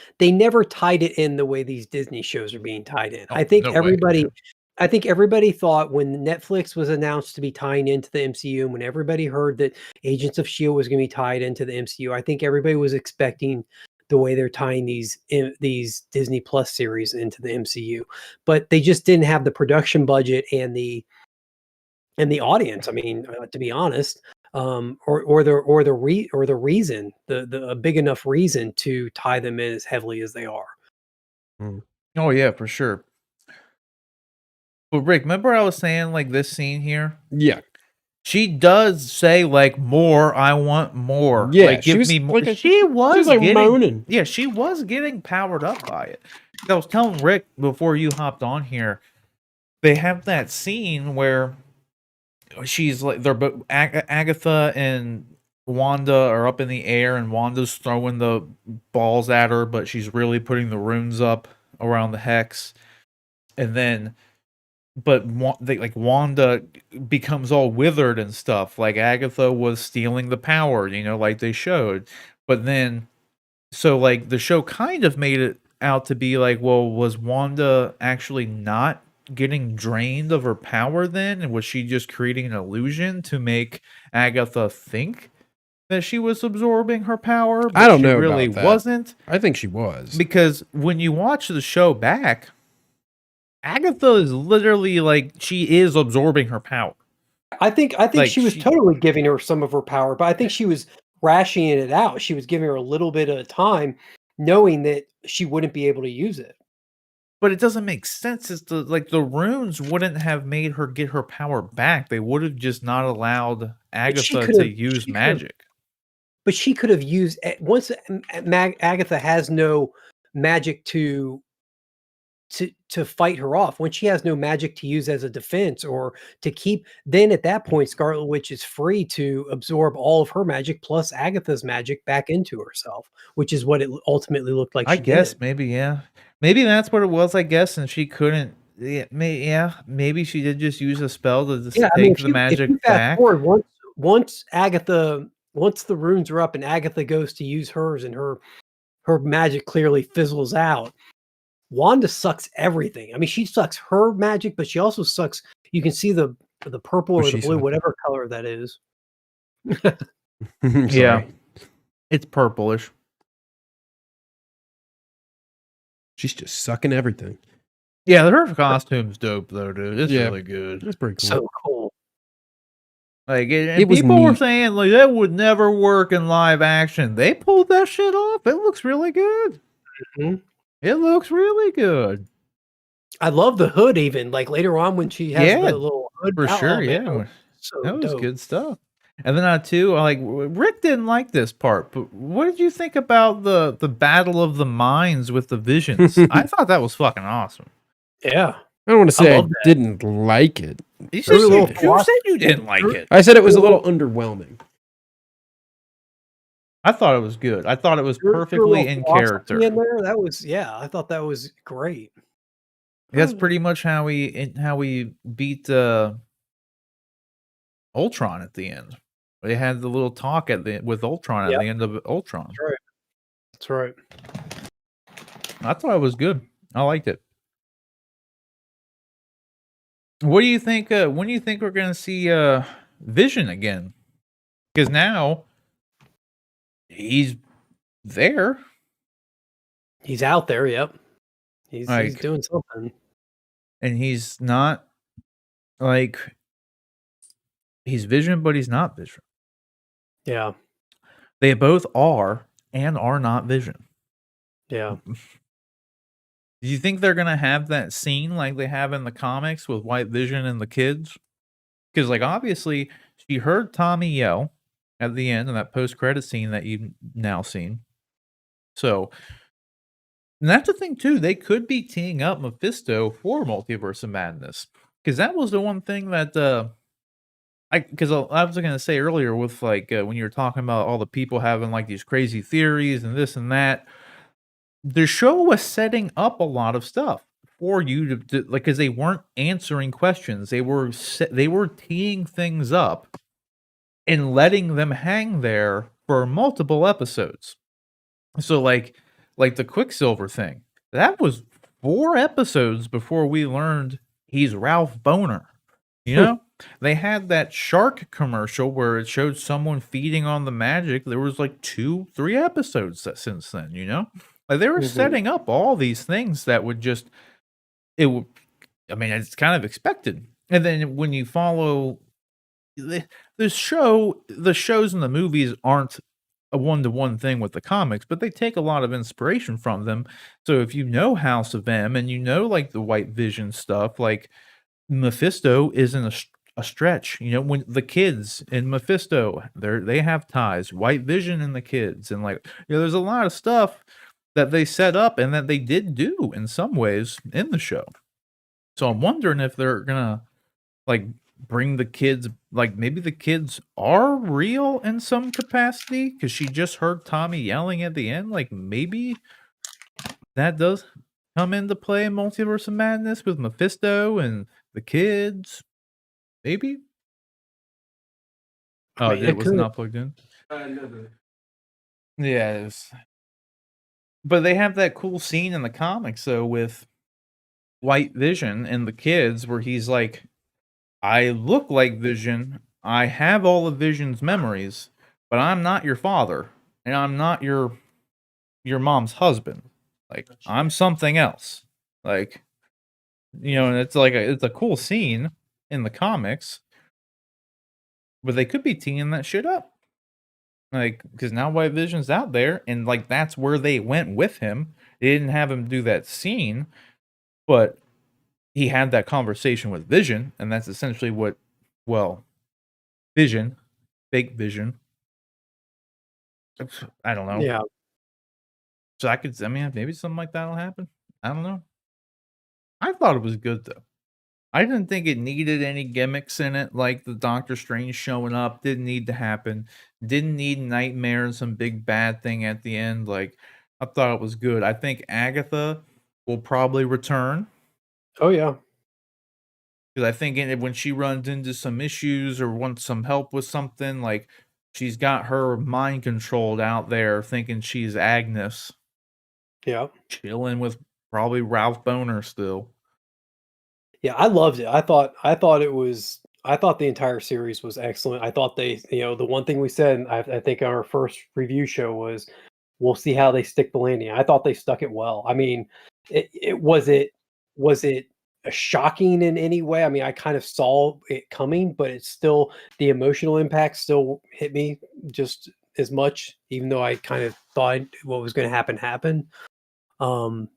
tied it in the way these Disney shows are being tied in. Oh, no way, yeah. I think everybody thought when Netflix was announced to be tying into the MCU, and when everybody heard that Agents of S.H.I.E.L.D. was gonna be tied into the MCU, I think everybody was expecting the way they're tying these Disney Plus series into the MCU. But they just didn't have the production budget and the audience. I mean, to be honest, or the reason, a big enough reason to tie them in as heavily as they are. Oh yeah, for sure. But Rick, remember I was saying like this scene here? Yeah. She does say like more. I want more. Yeah, like she give was me more. like She was like getting moaning. Yeah, she was getting powered up by it. I was telling Rick before you hopped on here. They have that scene where she's like they're both Agatha and Wanda are up in the air, and Wanda's throwing the balls at her, but she's really putting the runes up around the hex, and then. But like Wanda becomes all withered and stuff. Like Agatha was stealing the power, like they showed. But then, so like the show kind of made it out to be like, well, was Wanda actually not getting drained of her power then? And was she just creating an illusion to make Agatha think that she was absorbing her power? But I don't she know really about that. wasn't. I think she was. Because when you watch the show back, Agatha is literally like she is absorbing her power. I think Like, she was totally giving her some of her power, but I think she was rationing it out. She was giving her a little bit at a time, knowing that she wouldn't be able to use it. But it doesn't make sense. It's the runes wouldn't have made her get her power back. They would have just not allowed Agatha to use magic. But she could have used once Agatha has no magic to fight her off. When she has no magic to use as a defense or to keep, then at that point Scarlet Witch is free to absorb all of her magic plus Agatha's magic back into herself, which is what it ultimately looked like I she guess did. maybe, yeah. Maybe that's what it was, I guess, and she couldn't. Yeah, maybe she did just use a spell to just Yeah, I mean, take the if you magic fast back. forward, once the runes are up and Agatha goes to use hers and her magic clearly fizzles out, Wanda sucks everything. I mean, she sucks her magic, but she also sucks. You can see the purple or the blue, whatever color that is. Yeah, it's purplish. She's just sucking everything. Yeah, her costume's dope though, dude. It's really good. It's pretty cool. So cool. Like, and people were saying like that would never work in live action. They pulled that shit off. It looks really good. Mm-hmm. It looks really good. I love the hood even, like, later on when she has the little hood. For sure, Man, so that was dope. good stuff. And then too, like Rick didn't like this part, but what did you think about the battle of the minds with the visions? I thought that was fucking awesome. Yeah. I don't want to say I didn't like it. You said you didn't like it. I said it was a little underwhelming. I thought it was good. I thought it was perfectly in character. In there, that was I thought that was great. That's pretty much how we beat Ultron at the end. They had the little talk with Ultron at the end of Ultron. That's right. I thought it was good. I liked it. What do you think? When do you think we're going to see Vision again? Because now he's there. He's out there. Yep. He's doing something. And he's not like he's Vision, but he's not Vision. Yeah. They both are and are not Vision. Yeah. Do you think they're going to have that scene like they have in the comics with White Vision and the kids? Because, like, obviously, she heard Tommy yell at the end of that post-credit scene that you've now seen. So, and that's the thing, too. They could be teeing up Mephisto for Multiverse of Madness. Because that was the one thing that Because I was gonna say earlier with, like, when you were talking about all the people having, like, these crazy theories and this and that, the show was setting up a lot of stuff for you to like, because they weren't answering questions, they were teeing things up and letting them hang there for multiple episodes. So, like the Quicksilver thing, that was 4 episodes before we learned he's Ralph Boner, you know? They had that shark commercial where it showed someone feeding on the magic. There was, like, 2, 3 episodes since then, you know? Like, they were Mhm. setting up all these things that would just it would I mean, it's kind of expected. And then when you follow the shows and the movies aren't a one-to-one thing with the comics, but they take a lot of inspiration from them. So if you know House of M and you know, like, the White Vision stuff, like, Mephisto isn't a stretch, you know, when the kids in Mephisto, they have ties, White Vision and the kids, and, like, there's a lot of stuff that they set up and that they did do in some ways in the show. So I'm wondering if they're gonna, like, bring the kids like, maybe the kids are real in some capacity because she just heard Tommy yelling at the end, like, maybe that does come into play in Multiverse of Madness with Mephisto and the kids, maybe? I Oh, mean, it it was could. not plugged in? No. Yeah, but they have that cool scene in the comics, though, with White Vision and the kids where he's like, I look like Vision. I have all of Vision's memories, but I'm not your father, and I'm not your mom's husband. Like, I'm something else. Like, and it's a cool scene in the comics, but they could be teeing that shit up. Like, because now White Vision's out there, and, like, that's where they went with him. They didn't have him do that scene, but he had that conversation with Vision, and that's essentially what, well, Vision, fake Vision. I don't know. Yeah. So I mean, maybe something like that'll happen. I don't know. I thought it was good though. I didn't think it needed any gimmicks in it, like the Doctor Strange showing up. Didn't need to happen. Didn't need Nightmare and some big bad thing at the end. Like, I thought it was good. I think Agatha will probably return Oh yeah. because I think when she runs into some issues or wants some help with something, like she's got her mind controlled out there, thinking she's Agnes, Yeah. chilling with probably Ralph Boner still. Yeah, I loved it. I thought the entire series was excellent. I thought the one thing we said, I think on our first review show was, we'll see how they stick the landing. I thought they stuck it well. I mean, was it shocking in any way? I mean, I kind of saw it coming, but it's still, the emotional impact still hit me just as much, even though I kind of thought what was going to happen happened. Um,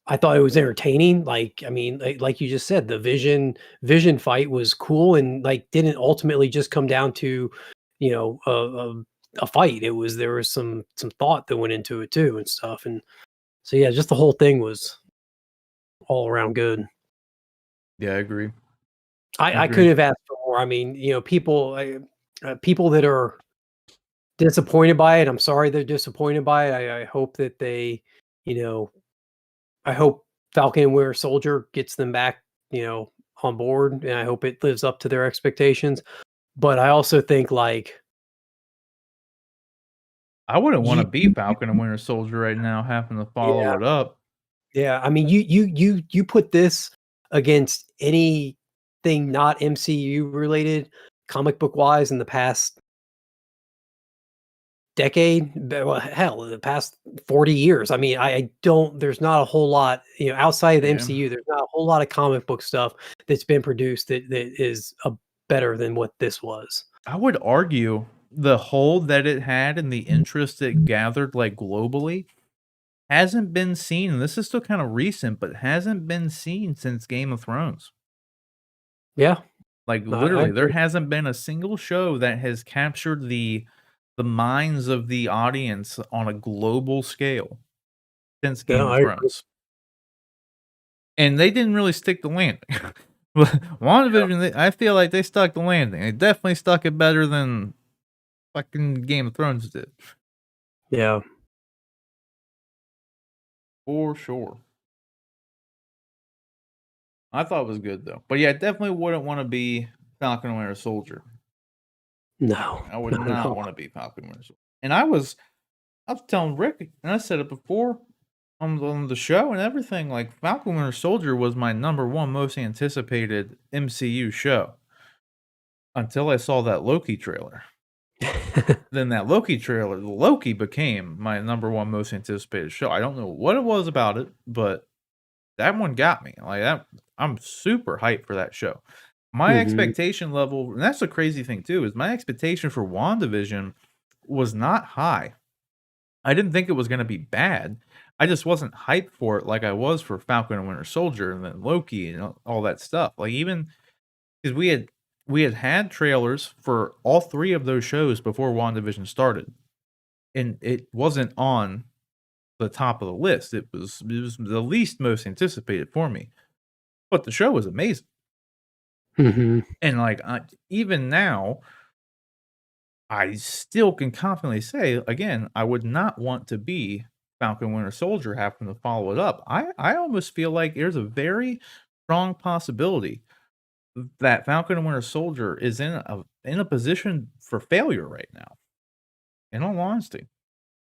I thought it was entertaining. Like, I mean, like you just said, the Vision fight was cool, and like didn't ultimately just come down to, you know, a fight. There was some thought that went into it too and stuff. And so yeah, just the whole thing was all around good. Yeah, I agree. I I agree. couldn't have asked for more. I mean, people that are disappointed by it, I'm sorry they're disappointed by it. I hope that you know, I hope Falcon and Winter Soldier gets them back, on board, and I hope it lives up to their expectations. But I also think like I wouldn't wanna be you Falcon and Winter Soldier right now having to follow yeah, it up. yeah. I mean, you put this against anything not MCU related, comic book wise, in the past decade, well, hell, the past 40 years. I mean, I don't, there's not a whole lot, outside of the Yeah. MCU, there's not a whole lot of comic book stuff that's been produced that is better than what this was. I would argue the hold that it had and the interest it gathered, like, globally hasn't been seen, and this is still kinda recent, but hasn't been seen since Game of Thrones. Yeah, Like, I literally, there agree. hasn't been a single show that has captured the minds of the audience on a global scale since Game No, of I agree. Thrones. And they didn't really stick the landing. WandaVision, I feel like they stuck the landing. They definitely stuck it better than fucking Game of Thrones did. Yeah. For sure. I thought it was good though. But yeah, I definitely wouldn't want to be Falcon and Winter Soldier. No. I would not at not all. want to be Falcon and Winter Soldier. And I was telling Rick, and I said it before on the show and everything, like Falcon and Winter Soldier was my number one most anticipated MCU show. Until I saw that Loki trailer. Then that Loki trailer, Loki became my number one most anticipated show. I don't know what it was about it, but that one got me. Like that, I'm super hyped for that show. My Mhm. expectation level, and that's the crazy thing too, is my expectation for WandaVision was not high. I didn't think it was going to be bad. I just wasn't hyped for it like I was for Falcon and Winter Soldier and then Loki and all that stuff. Like even because we had trailers for all three of those shows before WandaVision started, and it wasn't on the top of the list. It was the least most anticipated for me, but the show was amazing. Mhm. And like even now, I still can confidently say again, I would not want to be Falcon Winter Soldier having to follow it up. I almost feel like there's a very strong possibility that Falcon and Winter Soldier is in a position for failure right now. In all honesty,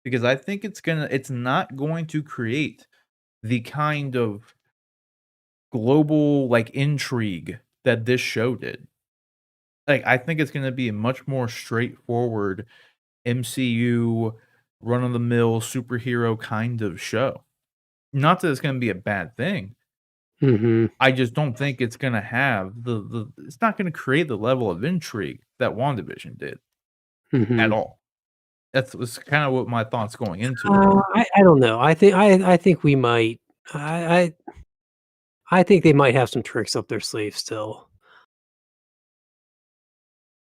because I think it's not going to create the kind of global like intrigue that this show did. Like I think it's going to be a much more straightforward MCU run of the mill superhero kind of show. Not that it's going to be a bad thing. Mhm. I just don't think it's going to have the it's not going to create the level of intrigue that WandaVision did at Mhm. all. That's kind of what my thoughts going into it. I don't know. I think we might. I I think they might have some tricks up their sleeve still.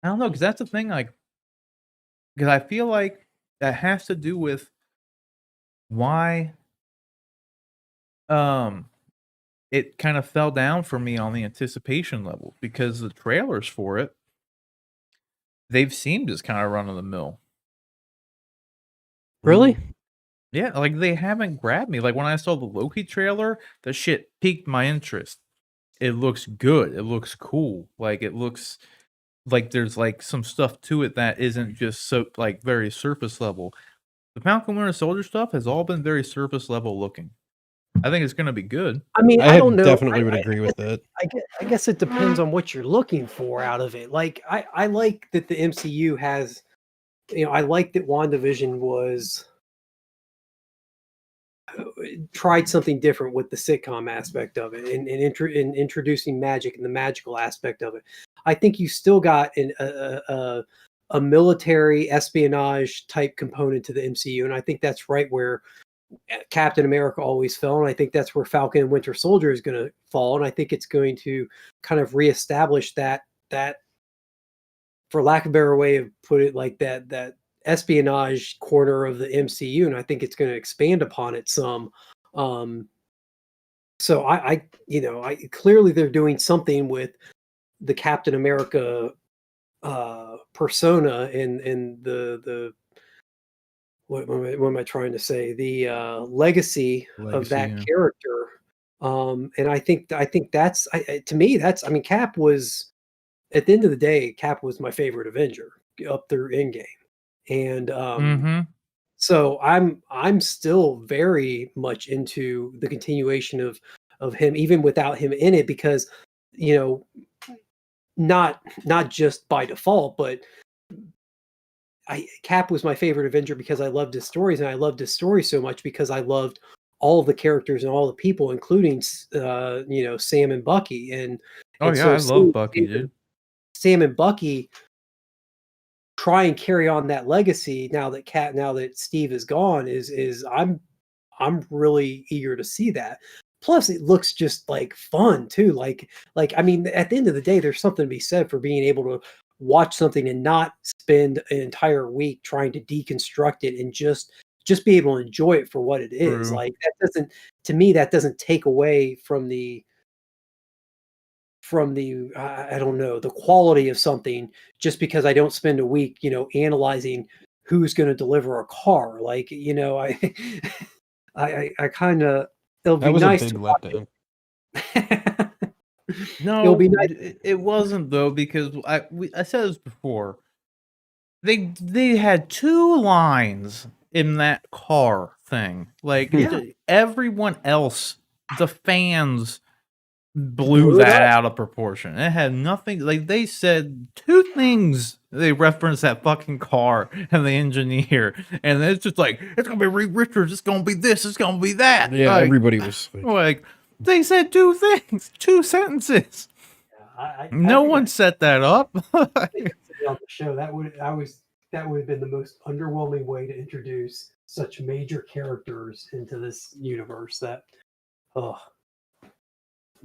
I don't know because that's the thing. Like, because I feel like that has to do with why um it kind of fell down for me on the anticipation level because the trailers for it they've seemed as kind of run of the mill. Really? Yeah, like they haven't grabbed me. Like when I saw the Loki trailer, the shit piqued my interest. It looks good. It looks cool. Like it looks like there's like some stuff to it that isn't just so like very surface level. The Falcon Winter Soldier stuff has all been very surface level looking. I think it's gonna be good. I mean, I I don't know. definitely would agree with that. I guess it depends on what you're looking for out of it. Like I like that the MCU has, I like that WandaVision was tried something different with the sitcom aspect of it and introducing magic and the magical aspect of it. I think you still got a military espionage type component to the MCU, and I think that's right where Captain America always fell, and I think that's where Falcon and Winter Soldier is going to fall, and I think it's going to kind of reestablish that, for lack of a better way of put it, like that espionage corner of the MCU, and I think it's going to expand upon it some. Um, so I clearly they're doing something with the Captain America persona and the what am I trying to say? The legacy of Legacy, that yeah. character. And I think that's to me that's, I mean, Cap was, at the end of the day, Cap was my favorite Avenger up through Endgame, and Mhm. so I'm still very much into the continuation of him, even without him in it, because you know not just by default, but Cap was my favorite Avenger because I loved his stories, and I loved his story so much because I loved all of the characters and all the people, including Sam and Bucky, Oh and yeah, so I love seeing Bucky, dude. Sam and Bucky try and carry on that legacy now that Steve is gone is I'm really eager to see that. Plus, it looks just like fun too. Like I mean, at the end of the day, there's something to be said for being able to watch something and not spend an entire week trying to deconstruct it and just be able to enjoy it for what it is. True. Like that doesn't, to me, that doesn't take away from from the I don't know, the quality of something just because I don't spend a week, analyzing who's going to deliver a car. Like, I I kind of it'll That be was a nice big to watch letdown. it. It'll be No, nice. it wasn't though because I said this before. They had 2 lines in that car thing. Like, Yeah, everyone else, the fans blew blew it that up. out of proportion. It had nothing like, they said 2 things. They referenced that fucking car and the engineer, and it's just like, "It's gonna be Reed Richards, it's gonna be this, it's gonna be that." Yeah, everybody was Like, they said 2 things, 2 sentences. Yeah, I No think one set that up. I think I said it on the show that would have been the most underwhelming way to introduce such major characters into this universe. That, oh,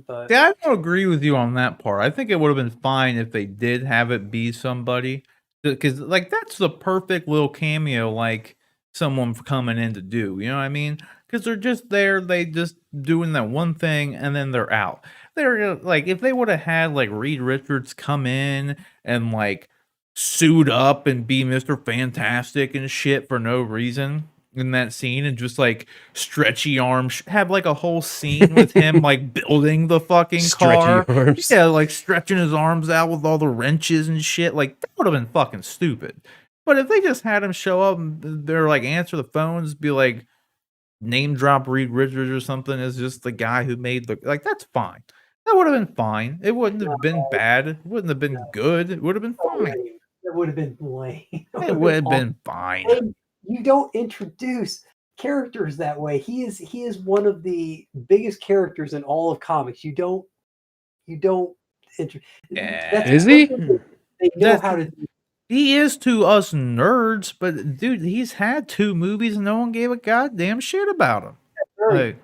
but Yeah, I don't agree with you on that part. I think it would have been fine if they did have it be somebody, because like that's the perfect little cameo, like someone coming in to do. You know what I mean? Because they're just there, they just doing that one thing, and then they're out. They're like, if they would have had like Reed Richards come in and like suit up and be Mister Fantastic and shit for no reason in that scene, and just like stretchy arms, have like a whole scene with him like building the fucking stretchy car. arms. Yeah, like stretching his arms out with all the wrenches and shit. Like that would have been fucking stupid. But if they just had him show up and they're like answer the phones, be like name drop Reed Richards or something as just the guy who made the, like, that's fine. That would have been fine. It wouldn't have been bad. It wouldn't have been good. It would have been fine. lame. It would have been lame. It would have been fine. And you don't introduce characters that way. He is one of the biggest characters in all of comics. You don't. Yeah. Is he? They know That's- how to do. He is to us nerds, but dude, he's had 2 movies and no one gave a goddamn shit about him. Very,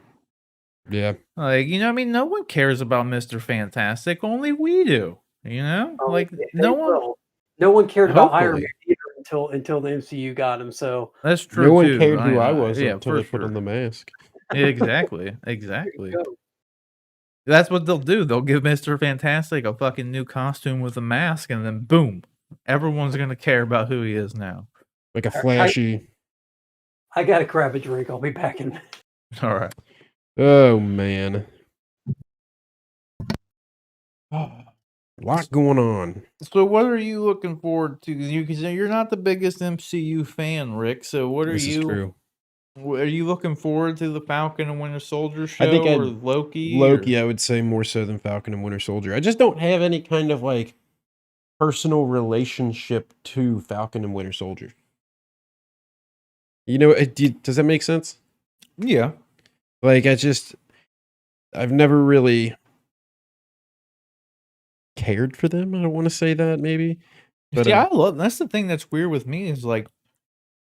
Yeah. Like, you know what I mean? No one cares about Mr. Fantastic. Only we do. You know? Like, they no one. will. No one cared about Iron Hopefully. Man either until the MCU got him. So That's true. No one too. cared who I was Yeah, until for they put sure. on the mask. Exactly. there Exactly. you go. That's what they'll do. They'll give Mr. Fantastic a fucking new costume with a mask, and then boom, everyone's gonna care about who he is now. Like a flashy. I gotta grab a drink. I'll be back in. All right. Oh man. Lot going on. So, what are you looking forward to? Because you're not the biggest MCU fan, Rick. So, what are This is you? true. Are you looking forward to the Falcon and Winter Soldier show, I think or Loki? Loki, I would say more so than Falcon and Winter Soldier. I just don't have any kind of like personal relationship to Falcon and Winter Soldier. You know, does that make sense? Yeah. Like, I've never really cared for them. I don't want to say that, maybe. But See, I love. That's the thing that's weird with me is like,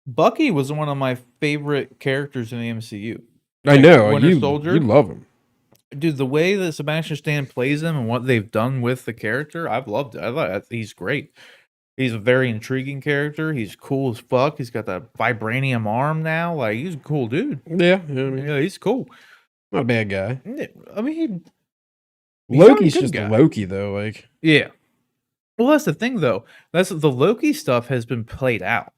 Bucky was one of my favorite characters in the MCU. I Like, know Winter Soldier? You love him. Dude, the way that Sebastian Stan plays him and what they've done with the character, I've loved it. I thought he's great. He's a very intriguing character. He's cool as fuck. He's got that vibranium arm now. Like, he's a cool dude. Yeah, I mean, Yeah, he's cool. not a bad guy. I mean, he's not a Loki's good just guy. Loki, though. Like, Yeah. Well, that's the thing, though. That's the Loki stuff has been played out.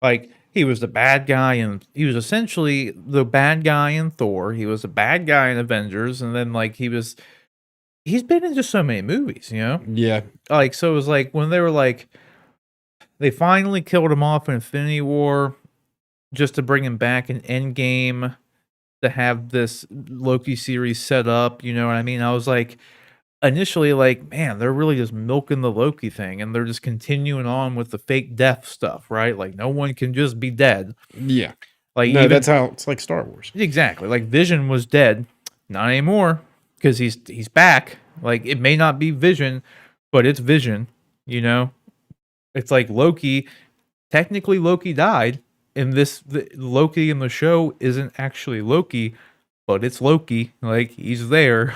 Like, he was the bad guy, and he was essentially the bad guy in Thor. He was a bad guy in Avengers, and then like he's been in just so many movies, you know? yeah, Like, so it was like when they were like, they finally killed him off in Infinity War just to bring him back in Endgame to have this Loki series set up, you know what I mean? I was like, initially like, man, they're really just milking the Loki thing, and they're just continuing on with the fake death stuff, right? Like, no one can just be dead. yeah. Like, No, even, that's how it's like Star Wars. exactly. Like, Vision was dead, not anymore, because he's back. Like, it may not be Vision, but it's Vision. You know, it's like Loki. Technically, Loki died. In this, Loki in the show isn't actually Loki, but it's Loki. Like, he's there.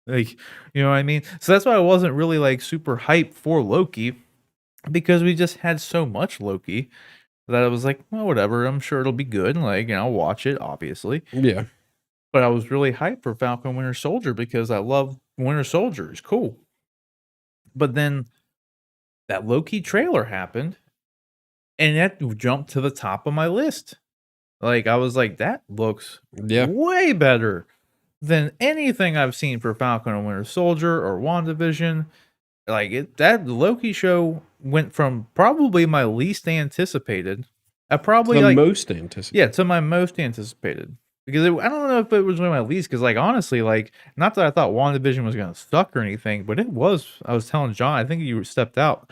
Like, you know what I mean? So that's why I wasn't really like super hyped for Loki, because we just had so much Loki that I was like, well, whatever. I'm sure it'll be good. Like, I'll watch it, obviously. Yeah, But I was really hyped for Falcon Winter Soldier because I love Winter Soldier. It's cool. But then that Loki trailer happened, and that jumped to the top of my list. Like, I was like, that looks way better than anything I've seen for Falcon and Winter Soldier or WandaVision. Like, that Loki show went from probably my least anticipated. Most anticipated. Yeah, to my most anticipated. Because I don't know if it was one of my least, because, like, honestly, like, not that I thought WandaVision was going to suck or anything, but it was. I was telling John, I think you stepped out.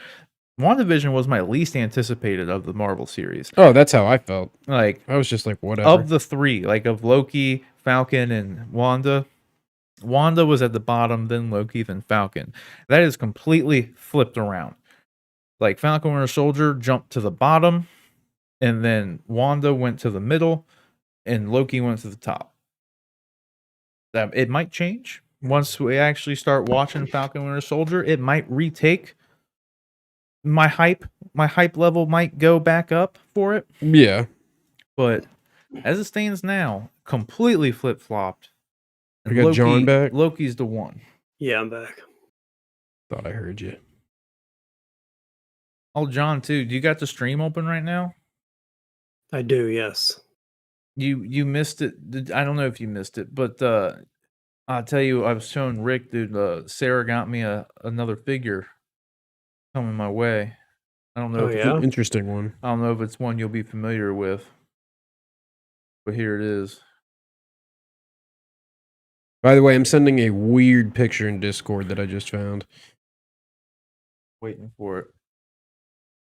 WandaVision was my least anticipated of the Marvel series. Oh, that's how I felt. Like, I was just like, whatever. Of the three, like, of Loki, Falcon, and Wanda was at the bottom, then Loki, then Falcon. That is completely flipped around. Like, Falcon Winter Soldier jumped to the bottom, and then Wanda went to the middle, and Loki went to the top. That it might change once we actually start watching Falcon Winter Soldier. It might retake my hype. My hype level might go back up for it. Yeah. But as it stands now, completely flip-flopped. We got John back? Loki's the one. Yeah, I'm back. Thought I heard you. Oh, John, too. Do you got the stream open right now? I do, yes. You missed it. I don't know if you missed it, but I'll tell you, I was showing Rick, dude. Sarah got me another figure coming my way. I don't know. Oh, yeah? Interesting one. I don't know if it's one you'll be familiar with, but here it is. By the way, I'm sending a weird picture in Discord that I just found. Waiting for it.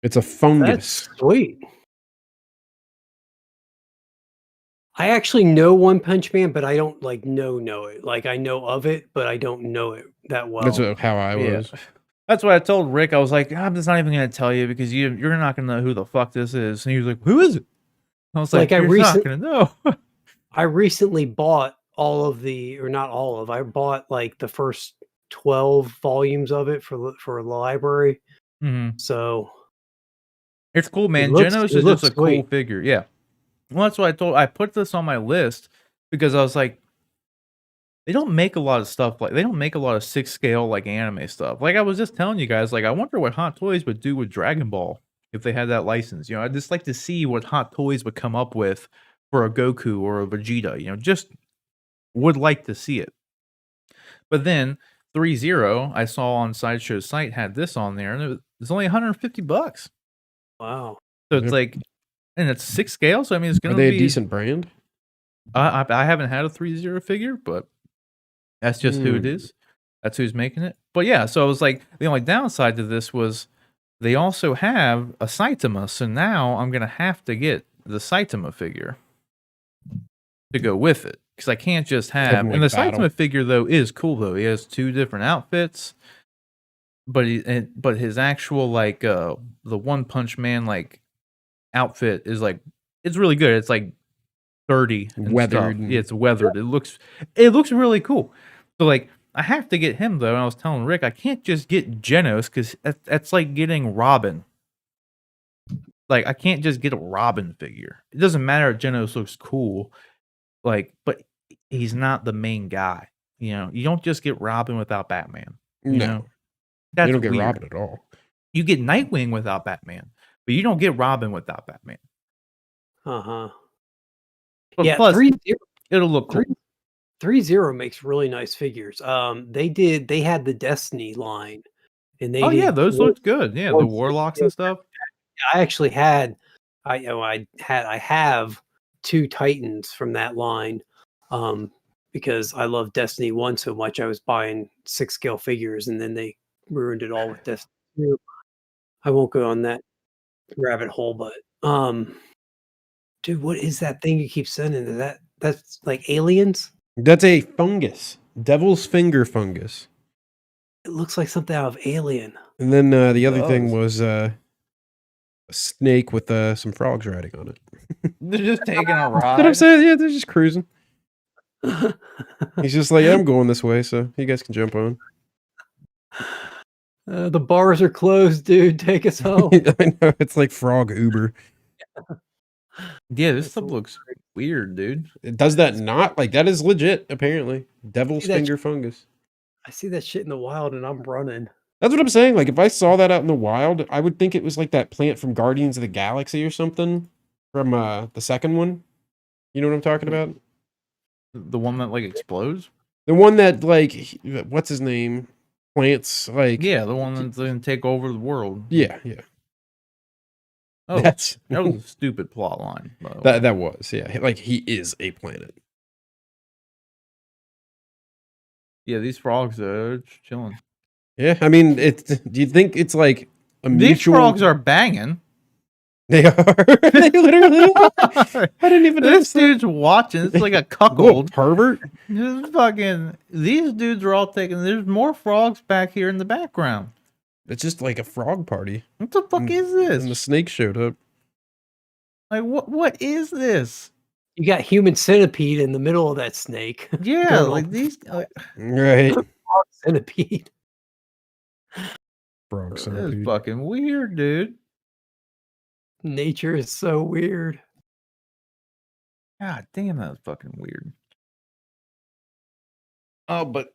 It's a fungus. That's sweet. I actually know One Punch Man, but I don't like know it. Like, I know of it, but I don't know it that well. That's how I was. Yeah. That's what I told Rick. I was like, I'm just not even going to tell you because you're not going to know who the fuck this is. And he was like, who is it? I was like, you're not going to know. I recently bought all of not all of, I bought like the first 12 volumes of it for the library. Mm-hmm. So it's cool, man. Genos is just a cool figure. Yeah. Well, that's what I put this on my list because I was like, they don't make a lot of stuff they don't make a lot of 6 scale like anime stuff. Like I was just telling you guys, like I wonder what Hot Toys would do with Dragon Ball if they had that license. You know, I'd just like to see what Hot Toys would come up with for a Goku or a Vegeta. You know, just would like to see it. But then 3-0, I saw on Sideshow's site had this on there, and it was only $150. Wow. So it's like, and it's 6 scale. So I mean, it's gonna be a decent brand. I haven't had a 3-0 figure, but that's just who it is. That's who's making it. But yeah, so I was like, the only downside to this was they also have a Saitama, so now I'm gonna have to get the Saitama figure to go with it because I can't just have. And the Saitama figure though is cool though. He has 2 different outfits, but his actual like the One Punch Man like outfit is like it's really good. It's like 30 weathered. Yeah, it's weathered. It looks really cool. So like I have to get him though. And I was telling Rick I can't just get Genos because that's like getting Robin. Like I can't just get a Robin figure. It doesn't matter if Genos looks cool, like, but he's not the main guy. You know, you don't just get Robin without Batman. You know, that's you don't get Robin at all. You get Nightwing without Batman, but you don't get Robin without Batman. But yeah, plus, it'll look cool. 3-0 makes really nice figures. They had the Destiny line, and those looked good. Yeah, the Warlocks and stuff. I actually had, I have 2 Titans from that line, because I love Destiny 1 so much. I was buying 6 scale figures, and then they ruined it all with Destiny 2. I won't go on that rabbit hole, but dude, what is that thing you keep sending? That's like aliens? That's a fungus. Devil's finger fungus. It looks like something out of Alien. And then the other thing was a snake with some frogs riding on it. They're just taking a ride. That's what I'm saying. Yeah, they're just cruising. He's just like, yeah, I'm going this way, so you guys can jump on. The bars are closed, dude. Take us home. I know, it's like Frog Uber. Yeah, this That's stuff a- looks weird, dude. It does that not? Like, that is legit, apparently. Devil's See that finger fungus. I see that shit in the wild and I'm running. That's what I'm saying. Like, if I saw that out in the wild, I would think it was like that plant from Guardians of the Galaxy or something from the second one. You know what I'm talking about? The one that like explodes. The one that, like, what's his name? Plants, like... Yeah, the one that's gonna take over the world. Yeah, yeah. Oh, That's... that was a stupid plot line. By the way. that was, yeah. Like, he is a planet. Yeah, these frogs are just chilling. Yeah, I mean, do you think it's like a These mutual... frogs are banging. They are. They literally are. I didn't even This notice that. dude's watching. It's like a Little cuckold. pervert. This fucking. These dudes are all taking. There's more frogs back here in the background. It's just like a frog party. What the fuck is And the this? snake showed up. Like what is this? You got human centipede in the middle of that snake. Yeah, Going like on these. Right. centipede. Frog This is centipede. fucking weird, dude. Nature is so weird. God damn, that was fucking weird. Oh, but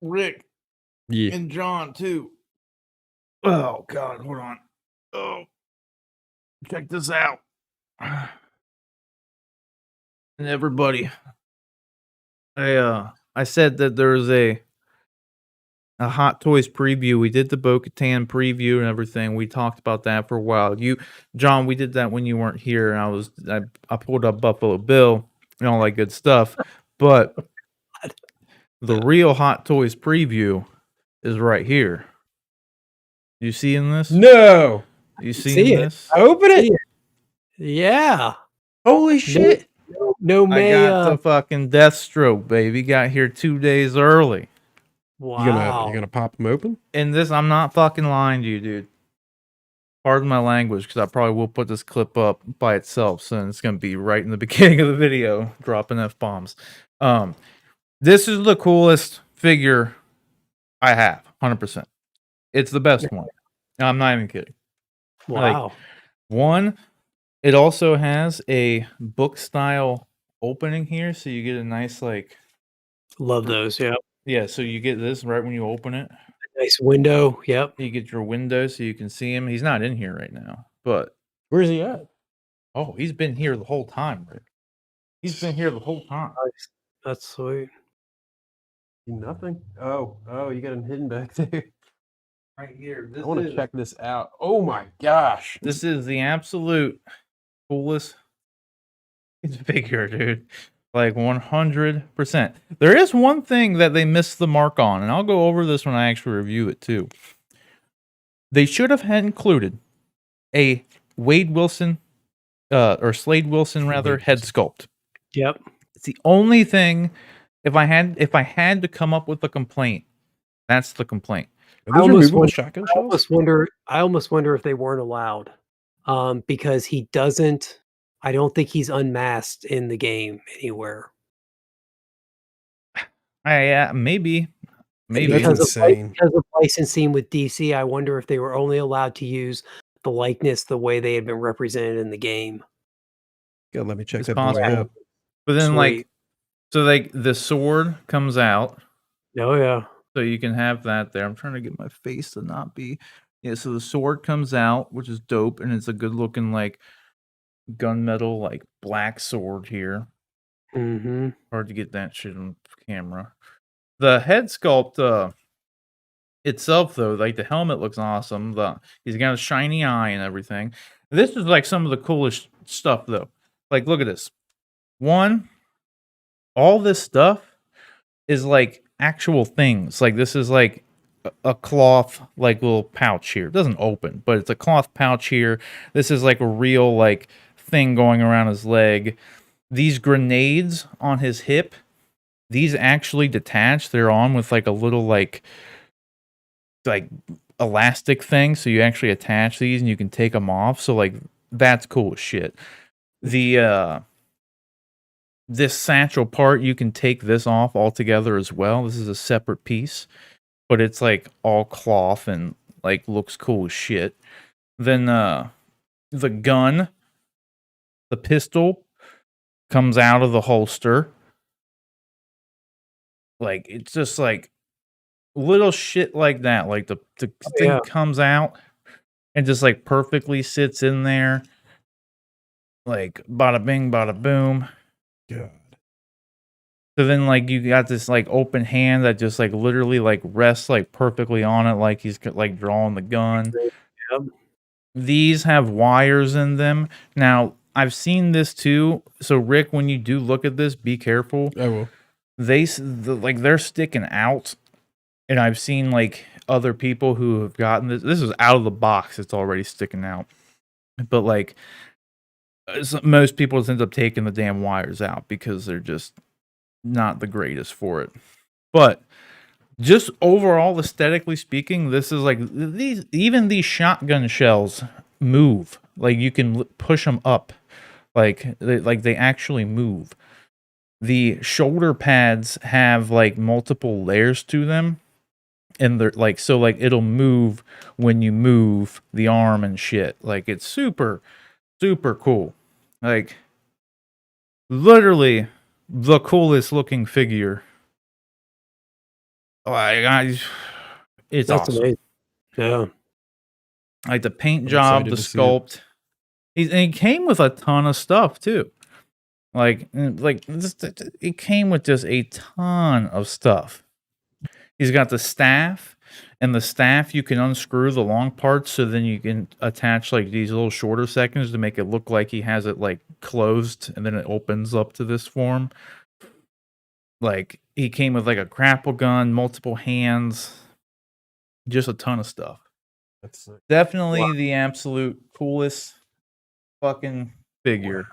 Rick Yeah. and John too. Oh God, hold on. Oh, check this out. And everybody, I said that there's a Hot Toys preview. We did the bo-katan preview and everything. We talked about that for a while. John, we did that when you weren't here, and I pulled up Buffalo Bill and all that good stuff. But the real Hot Toys preview is right here. You seeing this? No. You see seeing it. this? Open it. See Yeah. Holy shit. No I May. got the fucking Deathstroke, baby. Got here 2 days early. Wow. You gonna pop them open? And this, I'm not fucking lying to you, dude. Pardon my language, because I probably will put this clip up by itself, so it's gonna be right in the beginning of the video, dropping F-bombs. This is the coolest figure I have, 100%. It's the best one. I'm not even kidding. Wow. One, it also has a book style opening here, so you get a nice Love those. Yeah. yeah. So you get this right when you open it. Nice window. Yep. You get your window so you can see him. He's not in here right now, but Where's he at? oh, he's been here the whole time, Rick. He's been here the whole time. Nice. That's sweet. Nothing. Oh, you got him hidden back there. Right here. I want to check this out. Oh my gosh. This is the absolute coolest figure, dude. Like 100%. There is one thing that they missed the mark on, and I'll go over this when I actually review it too. They should have had included a Wade Wilson, or Slade Wilson rather, head sculpt. Yep. It's the only thing. If I had to come up with a complaint, that's the complaint. Are those removable shotgun I shells? almost wonder if they weren't allowed. Because he doesn't. I don't think he's unmasked in the game anywhere. Maybe. That's Because insane. because of licensing with DC, I wonder if they were only allowed to use the likeness the way they had been represented in the game. God, let me check It's that boy possible. out. But then, Sweet. so the sword comes out, Oh yeah. so you can have that there. I'm trying to get my face to not be. Yeah, so the sword comes out, which is dope, and it's a good looking gunmetal black sword here. Mm-hmm. Hard to get that shit on camera. The head sculpt itself, though, the helmet looks awesome. He's got a shiny eye and everything. This is some of the coolest stuff, though. Look at this. One, all this stuff is actual things. This is a cloth little pouch here. It doesn't open, but it's a cloth pouch here. This is a real thing going around his leg. These grenades on his hip, these actually detach. They're on with a little elastic thing, so you actually attach these and you can take them off. So that's cool as shit. The this satchel part, you can take this off altogether as well. This is a separate piece, but it's all cloth and looks cool as shit. Then the gun The pistol comes out of the holster. Like, it's just like little shit like that. Like the thing comes out and just like perfectly sits in there. Like bada bing, bada boom. God. So then like you got this like open hand that just like literally like rests like perfectly on it, like he's like drawing the gun. Yep. These have wires in them. Now, I've seen this too. So Rick, when you do look at this, be careful. I will. They're sticking out. And I've seen like other people who have gotten this. This is out of the box. It's already sticking out. But like most people end up taking the damn wires out because they're just not the greatest for it. But just overall, aesthetically speaking, this is like these shotgun shells move. Like you can push them up. Like they actually move. The shoulder pads have like multiple layers to them. And they're like, so like it'll move when you move the arm and shit. Like it's super, super cool. Like literally the coolest looking figure. Like it's That's awesome. amazing. Yeah. Like the paint job, the sculpt. And he came with a ton of stuff too. It came with just a ton of stuff. He's got the staff, and the staff you can unscrew the long parts, so then you can attach like these little shorter sections to make it look like he has it like closed, and then it opens up to this form. Like he came with like a grapple gun, multiple hands, just a ton of stuff. That's Definitely the absolute coolest fucking figure.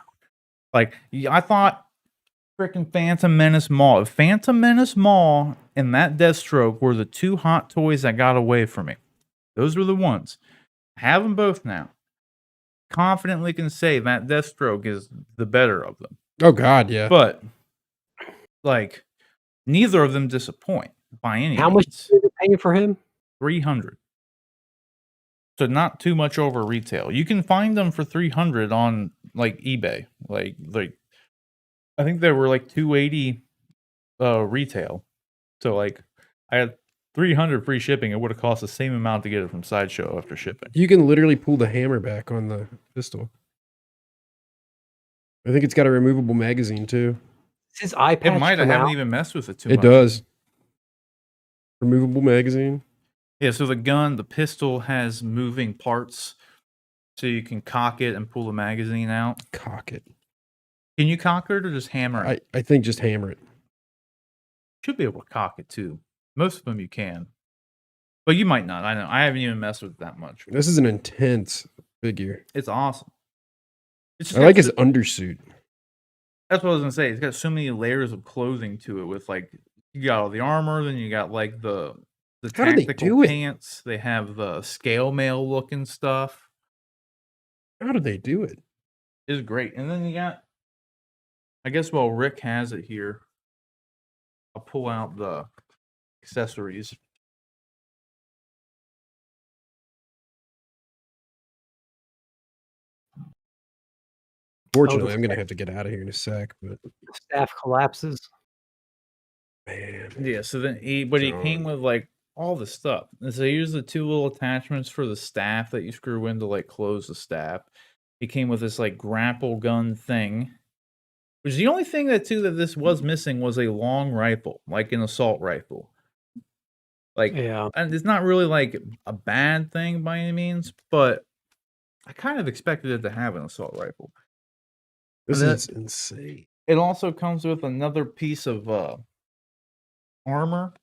Like I thought freaking Phantom Menace Maul. If Phantom Menace Maul and that Deathstroke were the two hot toys that got away from me. Those were the ones. I have them both now. Confidently can say that Deathstroke is the better of them. Oh God, yeah. But like neither of them disappoint by any means. How much are you paying for him? $300. So not too much over retail. You can find them for $300 on like eBay. Like I think they were like $280 retail. So like I had $300 free shipping. It would have cost the same amount to get it from Sideshow after shipping. You can literally pull the hammer back on the pistol. I think it's got a removable magazine too. His eye patch It might. I come haven't out? even messed with it too much. It does. Removable magazine. Yeah, so the gun, the pistol has moving parts. So you can cock it and pull the magazine out. Cock it. Can you cock it or just hammer it? I think just hammer it. Should be able to cock it too. Most of them you can. But you might not. I know. I haven't even messed with it that much. This is an intense figure. It's awesome. I like his undersuit. That's what I was gonna say. It's got so many layers of clothing to it. With like, you got all the armor, then you got like the How do they tactical do it? pants. They have the scale mail looking stuff. How do they do it? It's great. And then you got, I guess while Rick has it here, I'll pull out the accessories. Fortunately, I'm gonna have to get out of here in a sec, but The staff collapses. man. Yeah, so then he came with like all the stuff. And so here's the two little attachments for the staff that you screw in to like close the staff. He came with this like grapple gun thing, which is the only thing that this was missing was a long rifle, like an assault rifle. Like, Yeah. and it's not really like a bad thing by any means, but I kind of expected it to have an assault rifle. This is insane. It also comes with another piece of armor,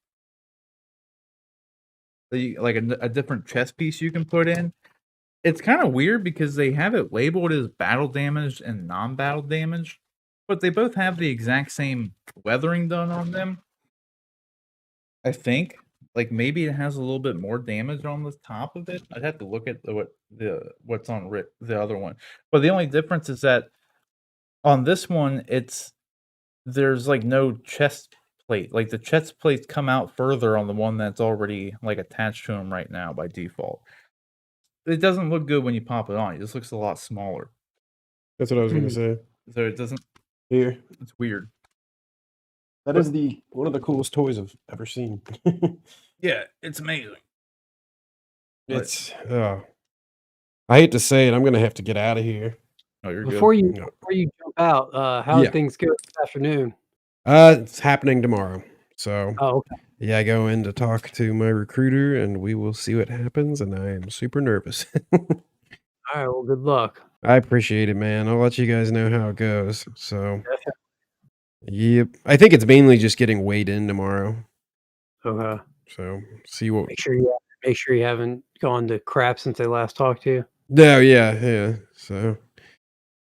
like a different chest piece you can put in. It's kind of weird because they have it labeled as battle damage and non-battle damage, but they both have the exact same weathering done on them. I think, like maybe it has a little bit more damage on the top of it. I'd have to look at what's on the other one. But the only difference is that on this one, there's like no chest plate. Like the chest plates come out further on the one that's already like attached to him right now by default. It doesn't look good when you pop it on. It just looks a lot smaller. That's what I was going to say. So it doesn't. Here, It's weird. that is one of the coolest toys I've ever seen. Yeah, it's amazing. It's. I hate to say it. I'm going to have to get out of here. Oh, you're Before good. you jump out, how did things go this afternoon? It's happening tomorrow. So. Oh, okay. Yeah, I go in to talk to my recruiter, and we will see what happens. And I am super nervous. All right. Well, good luck. I appreciate it, man. I'll let you guys know how it goes. So, yep. I think it's mainly just getting weighed in tomorrow. Okay. So, see what. Make sure you haven't gone to crap since they last talked to you. No, yeah. So,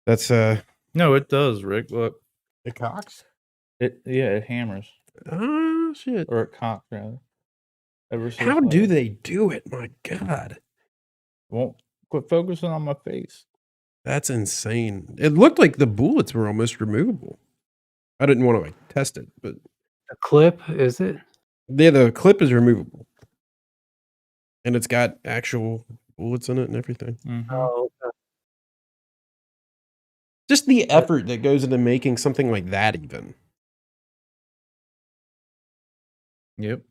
that's No, it does, Rick. Look, it cocks. it hammers. Oh shit! Or it cocks rather. How do they do it? My God! Won't quit focusing on my face. That's insane. It looked like the bullets were almost removable. I didn't want to test it, but A clip, is it? yeah, the clip is removable, and it's got actual bullets in it and everything. Mm-hmm. Oh, okay. Just the effort that goes into making something like that, even. Yep.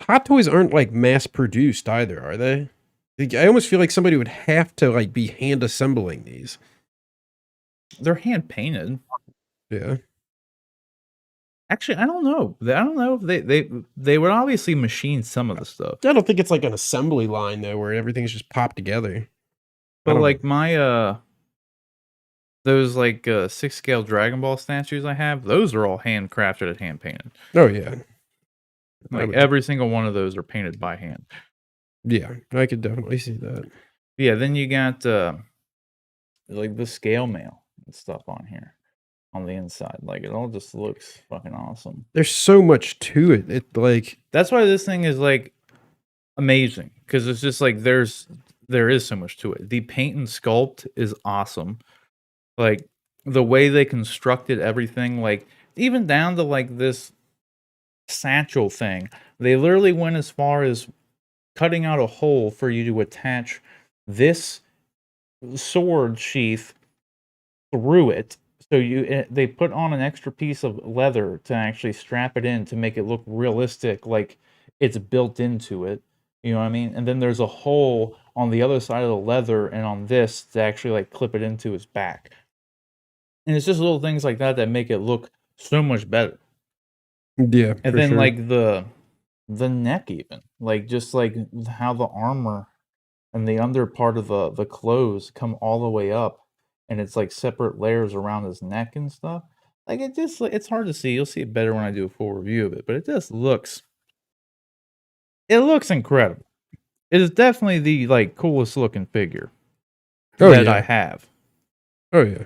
Hot Toys aren't like mass produced either, are they? I almost feel like somebody would have to like be hand assembling these. They're hand painted. Yeah. Actually, I don't know. I don't know if they would obviously machine some of the stuff. I don't think it's like an assembly line though, where everything's just popped together. But like my those like 6-scale Dragon Ball statues I have, those are all handcrafted and hand painted. Oh yeah. Like every single one of those are painted by hand. Yeah, I could definitely see that. Yeah, then you got like the scale mail and stuff on here on the inside. Like it all just looks fucking awesome. There's so much to it. It like that's why this thing is like amazing, because it's just like there is so much to it. The paint and sculpt is awesome. Like the way they constructed everything, like even down to like this satchel thing, they literally went as far as cutting out a hole for you to attach this sword sheath through it. So they put on an extra piece of leather to actually strap it in to make it look realistic, like it's built into it. You know what I mean? And then there's a hole on the other side of the leather and on this to actually like clip it into his back. And it's just little things like that that make it look so much better. Yeah. And then like the neck, even like just like how the armor and the under part of the clothes come all the way up, and it's like separate layers around his neck and stuff. Like it's hard to see. You'll see it better when I do a full review of it, but it just looks incredible. It is definitely the like coolest looking figure that I have. Oh yeah.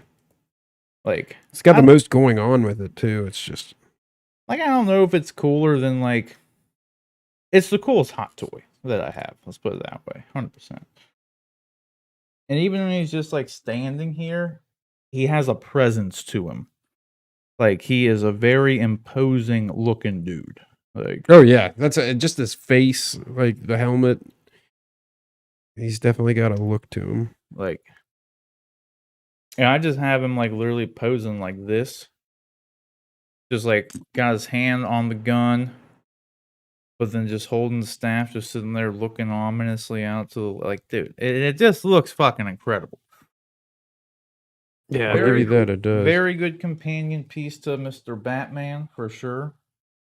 Like it's got the most going on with it too. It's just like I don't know if it's cooler than like it's the coolest hot toy that I have. Let's put it that way. 100%. And even when he's just like standing here, he has a presence to him. Like he is a very imposing looking dude. Like oh yeah, that's just his face, like the helmet. He's definitely got a look to him. Like, and I just have him like literally posing like this, just like got his hand on the gun, but then just holding the staff, just sitting there looking ominously out to the, like, dude, it just looks fucking incredible. Yeah, I'll give you that. It does. Very good companion piece to Mr. Batman for sure.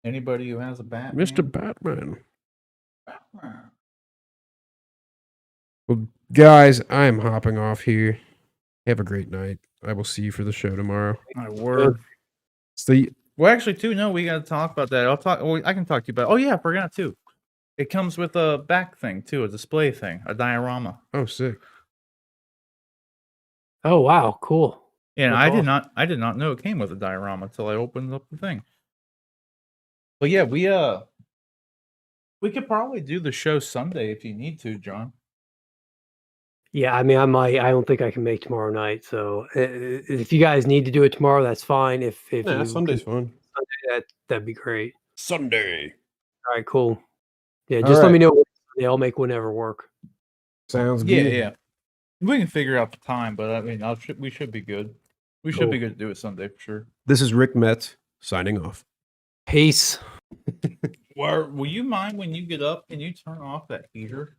Anybody who has a Batman, Mr. Batman. Well, guys, I am hopping off here. Have a great night. I will see you for the show tomorrow. My word. See. Well, actually, too, no, we got to talk about that. I can talk to you about it. Oh, yeah, I forgot, too. It comes with a back thing, too, a display thing, a diorama. Oh, sick. Oh, wow, cool. Yeah, I did not know it came with a diorama until I opened up the thing. But yeah, we could probably do the show Sunday if you need to, John. Yeah, I mean, I don't think I can make tomorrow night. So if you guys need to do it tomorrow, that's fine. If Sunday's fine. Sunday, that'd be great. Sunday. All right, cool. Yeah, just let me know. I'll make whenever work. Sounds good. Yeah. We can figure out the time, but I mean, we should be good. We should be Cool. good to do it Sunday for sure. This is Rick Metz signing off. Peace. Will you mind when you get up? Can you turn off that heater?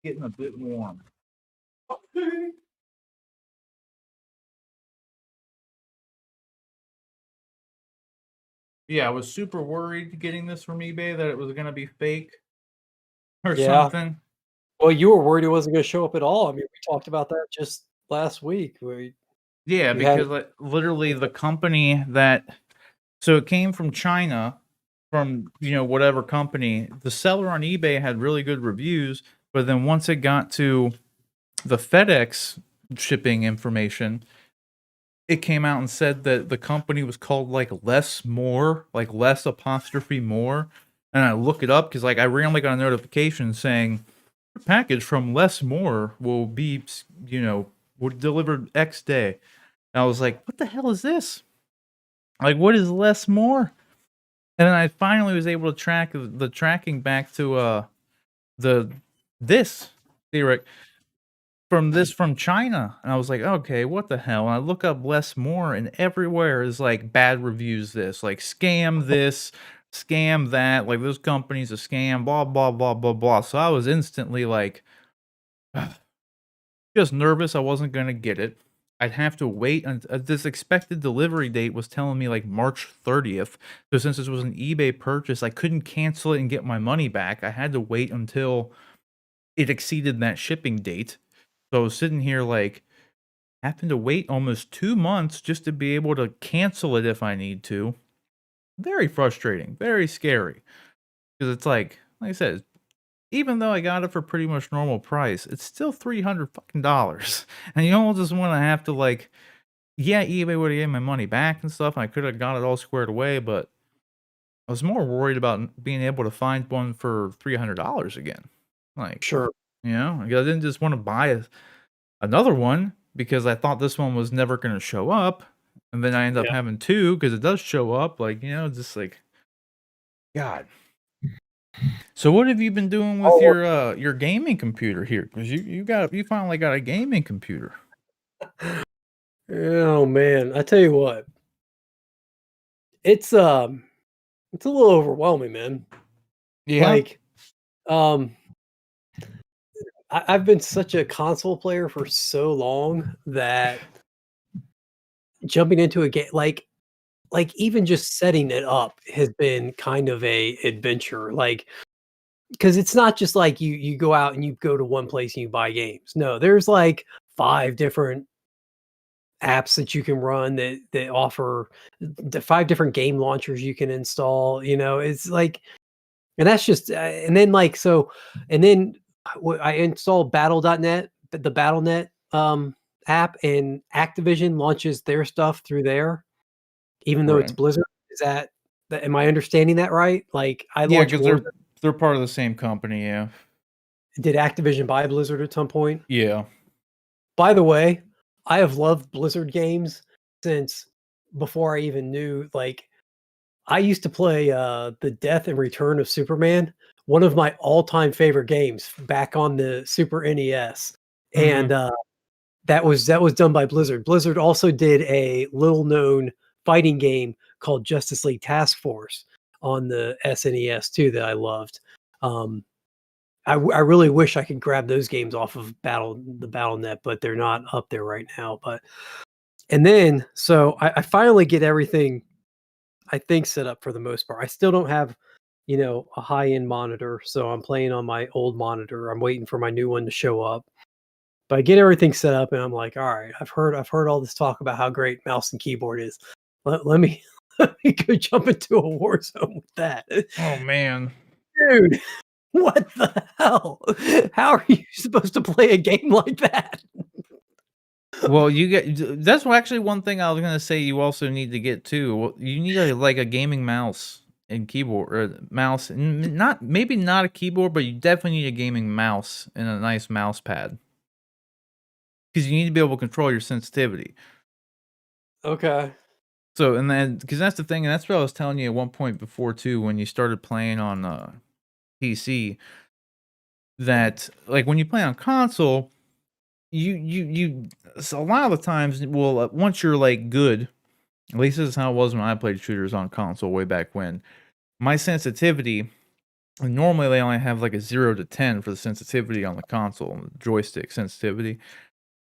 Getting a bit warm. Okay. Yeah, I was super worried getting this from eBay that it was going to be fake or something. Well, you were worried it wasn't going to show up at all. I mean, we talked about that just last week. Yeah, because like, literally the company so it came from China, from whatever company. The seller on eBay had really good reviews, but then once it got to the FedEx shipping information, it came out and said that the company was called like less more, like less apostrophe more. And I look it up because like I randomly got a notification saying your package from less more will be delivered X day. And I was like, what the hell is this? Like, what is less more? And then I finally was able to track the tracking back to this theoretic from China. And I was like, okay, what the hell? And I look up less more, and everywhere is like bad reviews, like scam this, scam that, like this company's a scam, blah blah blah blah blah. So I was instantly like just nervous I wasn't gonna get it. I'd have to wait until this expected delivery date was telling me like March 30th. So since this was an eBay purchase, I couldn't cancel it and get my money back. I had to wait until it exceeded that shipping date. So I was sitting here like having to wait almost 2 months just to be able to cancel it if I need to. Very frustrating, very scary. Because it's like I said, even though I got it for pretty much normal price, it's still $300 fucking dollars. And you almost just want to have to like, yeah, eBay would have given my money back and stuff, and I could have got it all squared away, but I was more worried about being able to find one for $300 again. Like, Sure. I didn't just want to buy another one because I thought this one was never going to show up, and then I end up having two because it does show up. Like, just like, God. So what have you been doing with your gaming computer here? Because you finally got a gaming computer. Oh man, I tell you what, it's a little overwhelming, man. Yeah. Like, I've been such a console player for so long that jumping into a game like even just setting it up has been kind of a adventure. Like, because it's not just like you go out and you go to one place and you buy games. No, there's like 5 different apps that you can run that offer the 5 different game launchers you can install. It's like, and that's just and then like so, and then I installed Battle.net, the Battle.net app, and Activision launches their stuff through there, even though it's Right. Blizzard. Is that am I understanding that right? Like I Yeah, launched because they're part of the same company. Yeah. Did Activision buy Blizzard at some point? Yeah. By the way, I have loved Blizzard games since before I even knew. Like, I used to play the Death and Return of Superman, one of my all-time favorite games back on the Super NES. And that was done by Blizzard. Blizzard also did a little-known fighting game called Justice League Task Force on the SNES too that I loved. I really wish I could grab those games off of the Battle.net, but they're not up there right now. But and then so I finally get everything I think set up for the most part. I still don't have a high-end monitor, so I'm playing on my old monitor. I'm waiting for my new one to show up. But I get everything set up and I'm like, all right, I've heard all this talk about how great mouse and keyboard is. Let me let me go jump into a Warzone with that. Oh man. Dude, what the hell? How are you supposed to play a game like that? Well, that's actually one thing I was gonna say. You also need to get too. Well, you need a gaming mouse and keyboard, or mouse, and maybe not a keyboard, but you definitely need a gaming mouse and a nice mouse pad because you need to be able to control your sensitivity. Okay. So, and then because that's the thing, and that's what I was telling you at one point before too, when you started playing on PC. that like when you play on console, you so a lot of the times, well, once you're like good, at least this is how it was when I played shooters on console way back when. My sensitivity, normally they only have like a 0 to 10 for the sensitivity on the console, the joystick sensitivity.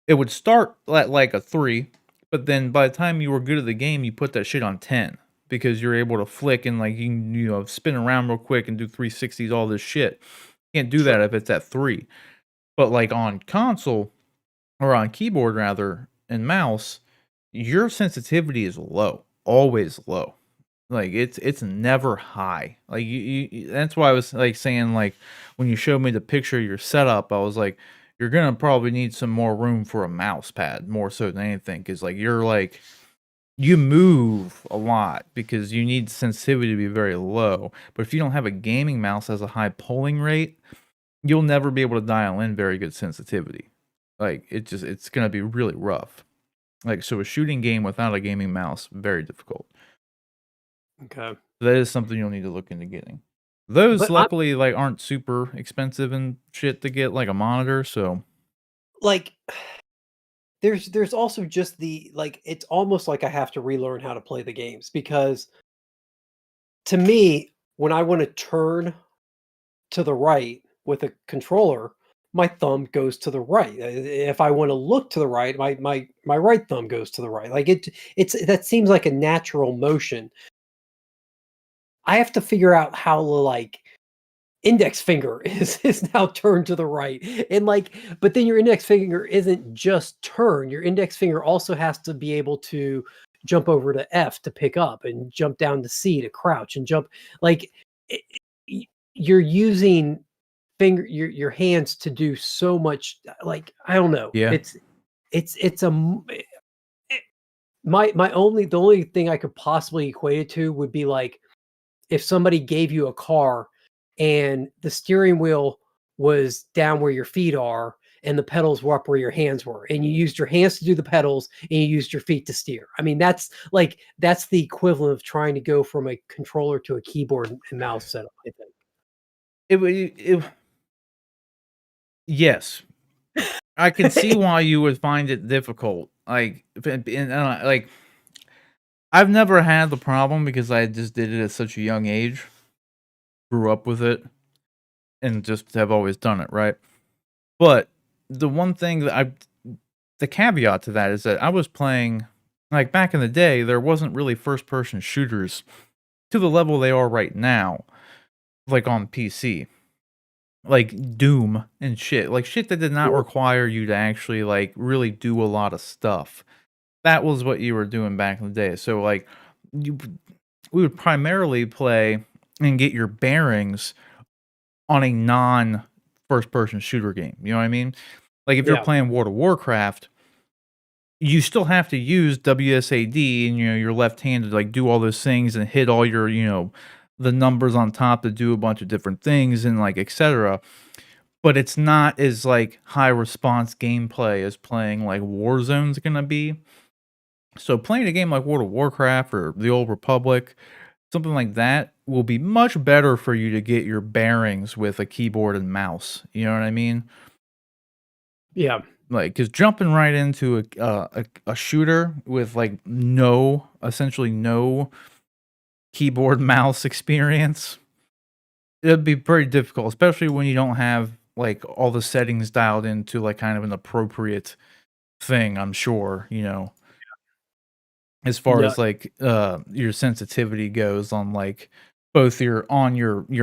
It would start at like a 3, but then by the time you were good at the game, you put that shit on 10 because you're able to flick and like you know spin around real quick and do 360s, all this shit. Can't do that if it's at 3. But like on console or on keyboard rather and mouse, your sensitivity is low, always low. Like it's never high. Like that's why I was like saying like when you showed me the picture of your setup, I was like, you're gonna probably need some more room for a mouse pad more so than anything, because like you move a lot because you need sensitivity to be very low. But if you don't have a gaming mouse that has a high polling rate, you'll never be able to dial in very good sensitivity. Like it's gonna be really rough. Like so a shooting game without a gaming mouse, very difficult. Okay. That is something you'll need to look into getting. Those But luckily like aren't super expensive and shit to get like a monitor, so like there's also just the like it's almost like I have to relearn how to play the games, because to me, when I want to turn to the right with a controller, my thumb goes to the right. If I want to look to the right, my right thumb goes to the right. Like it's that seems like a natural motion. I have to figure out how to like index finger is now turned to the right. And like, but then your index finger isn't just turn. Your index finger also has to be able to jump over to F to pick up and jump down to C to crouch and jump. Like you're using your hands to do so much. Like I don't know. yeah. It's the only thing I could possibly equate it to would be like if somebody gave you a car and the steering wheel was down where your feet are and the pedals were up where your hands were, and you used your hands to do the pedals and you used your feet to steer. I mean, that's the equivalent of trying to go from a controller to a keyboard and mouse setup, I think. Yes. I can see why you would find it difficult. Like, like, I've never had the problem because I just did it at such a young age, grew up with it, and just have always done it, right? But the one thing that the caveat to that is that I was playing, like back in the day, there wasn't really first person shooters to the level they are right now, like on PC. Like Doom and shit. Like shit that did not require you to actually like really do a lot of stuff. That was what you were doing back in the day. So like we would primarily play and get your bearings on a non first person shooter game. You know what I mean? Like if you're playing World of Warcraft, you still have to use WSAD and your left hand to like do all those things and hit all your, the numbers on top to do a bunch of different things and like etc. But it's not as like high response gameplay as playing like Warzone's gonna be. So playing a game like World of Warcraft or the Old Republic, something like that, will be much better for you to get your bearings with a keyboard and mouse. You know what I mean? Yeah. Like, because jumping right into a shooter with like essentially no keyboard mouse experience, it'd be pretty difficult, especially when you don't have like all the settings dialed into like kind of an appropriate thing, I'm sure, as far as like your sensitivity goes on like both your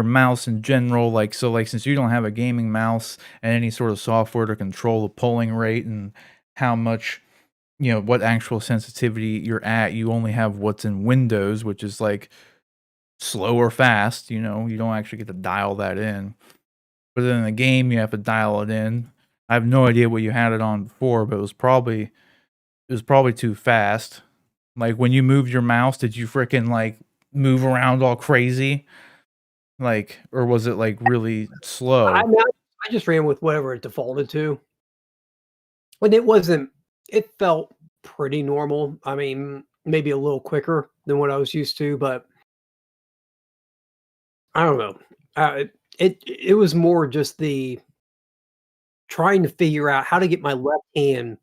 mouse in general. Like so like since you don't have a gaming mouse and any sort of software to control the polling rate and how much what actual sensitivity you're at, you only have what's in Windows, which is like slow or fast, you don't actually get to dial that in. But then in the game, you have to dial it in. I have no idea what you had it on before, but it was probably too fast. Like when you moved your mouse, did you freaking like move around all crazy? Like, or was it like really slow? I just ran with whatever it defaulted to. And it felt pretty normal. I mean, maybe a little quicker than what I was used to, but I don't know. It was more just the trying to figure out how to get my left hand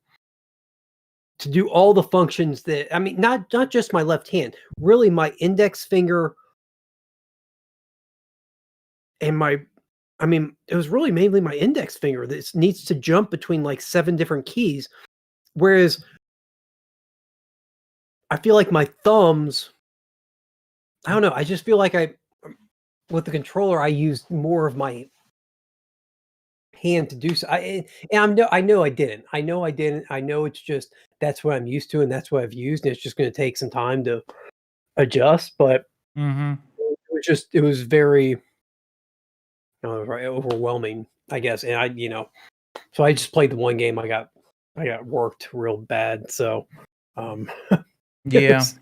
to do all the functions that, I mean, not just my left hand, really my index finger and it was really mainly my index finger that needs to jump between like 7 different keys. Whereas I feel like my thumbs, I don't know, I just feel like with the controller, I used more of my hand to do so. I know I didn't. I know it's just, that's what I'm used to and that's what I've used. And it's just going to take some time to adjust, but it was very overwhelming, I guess. And so I just played the one game. I got worked real bad. So, Yeah. it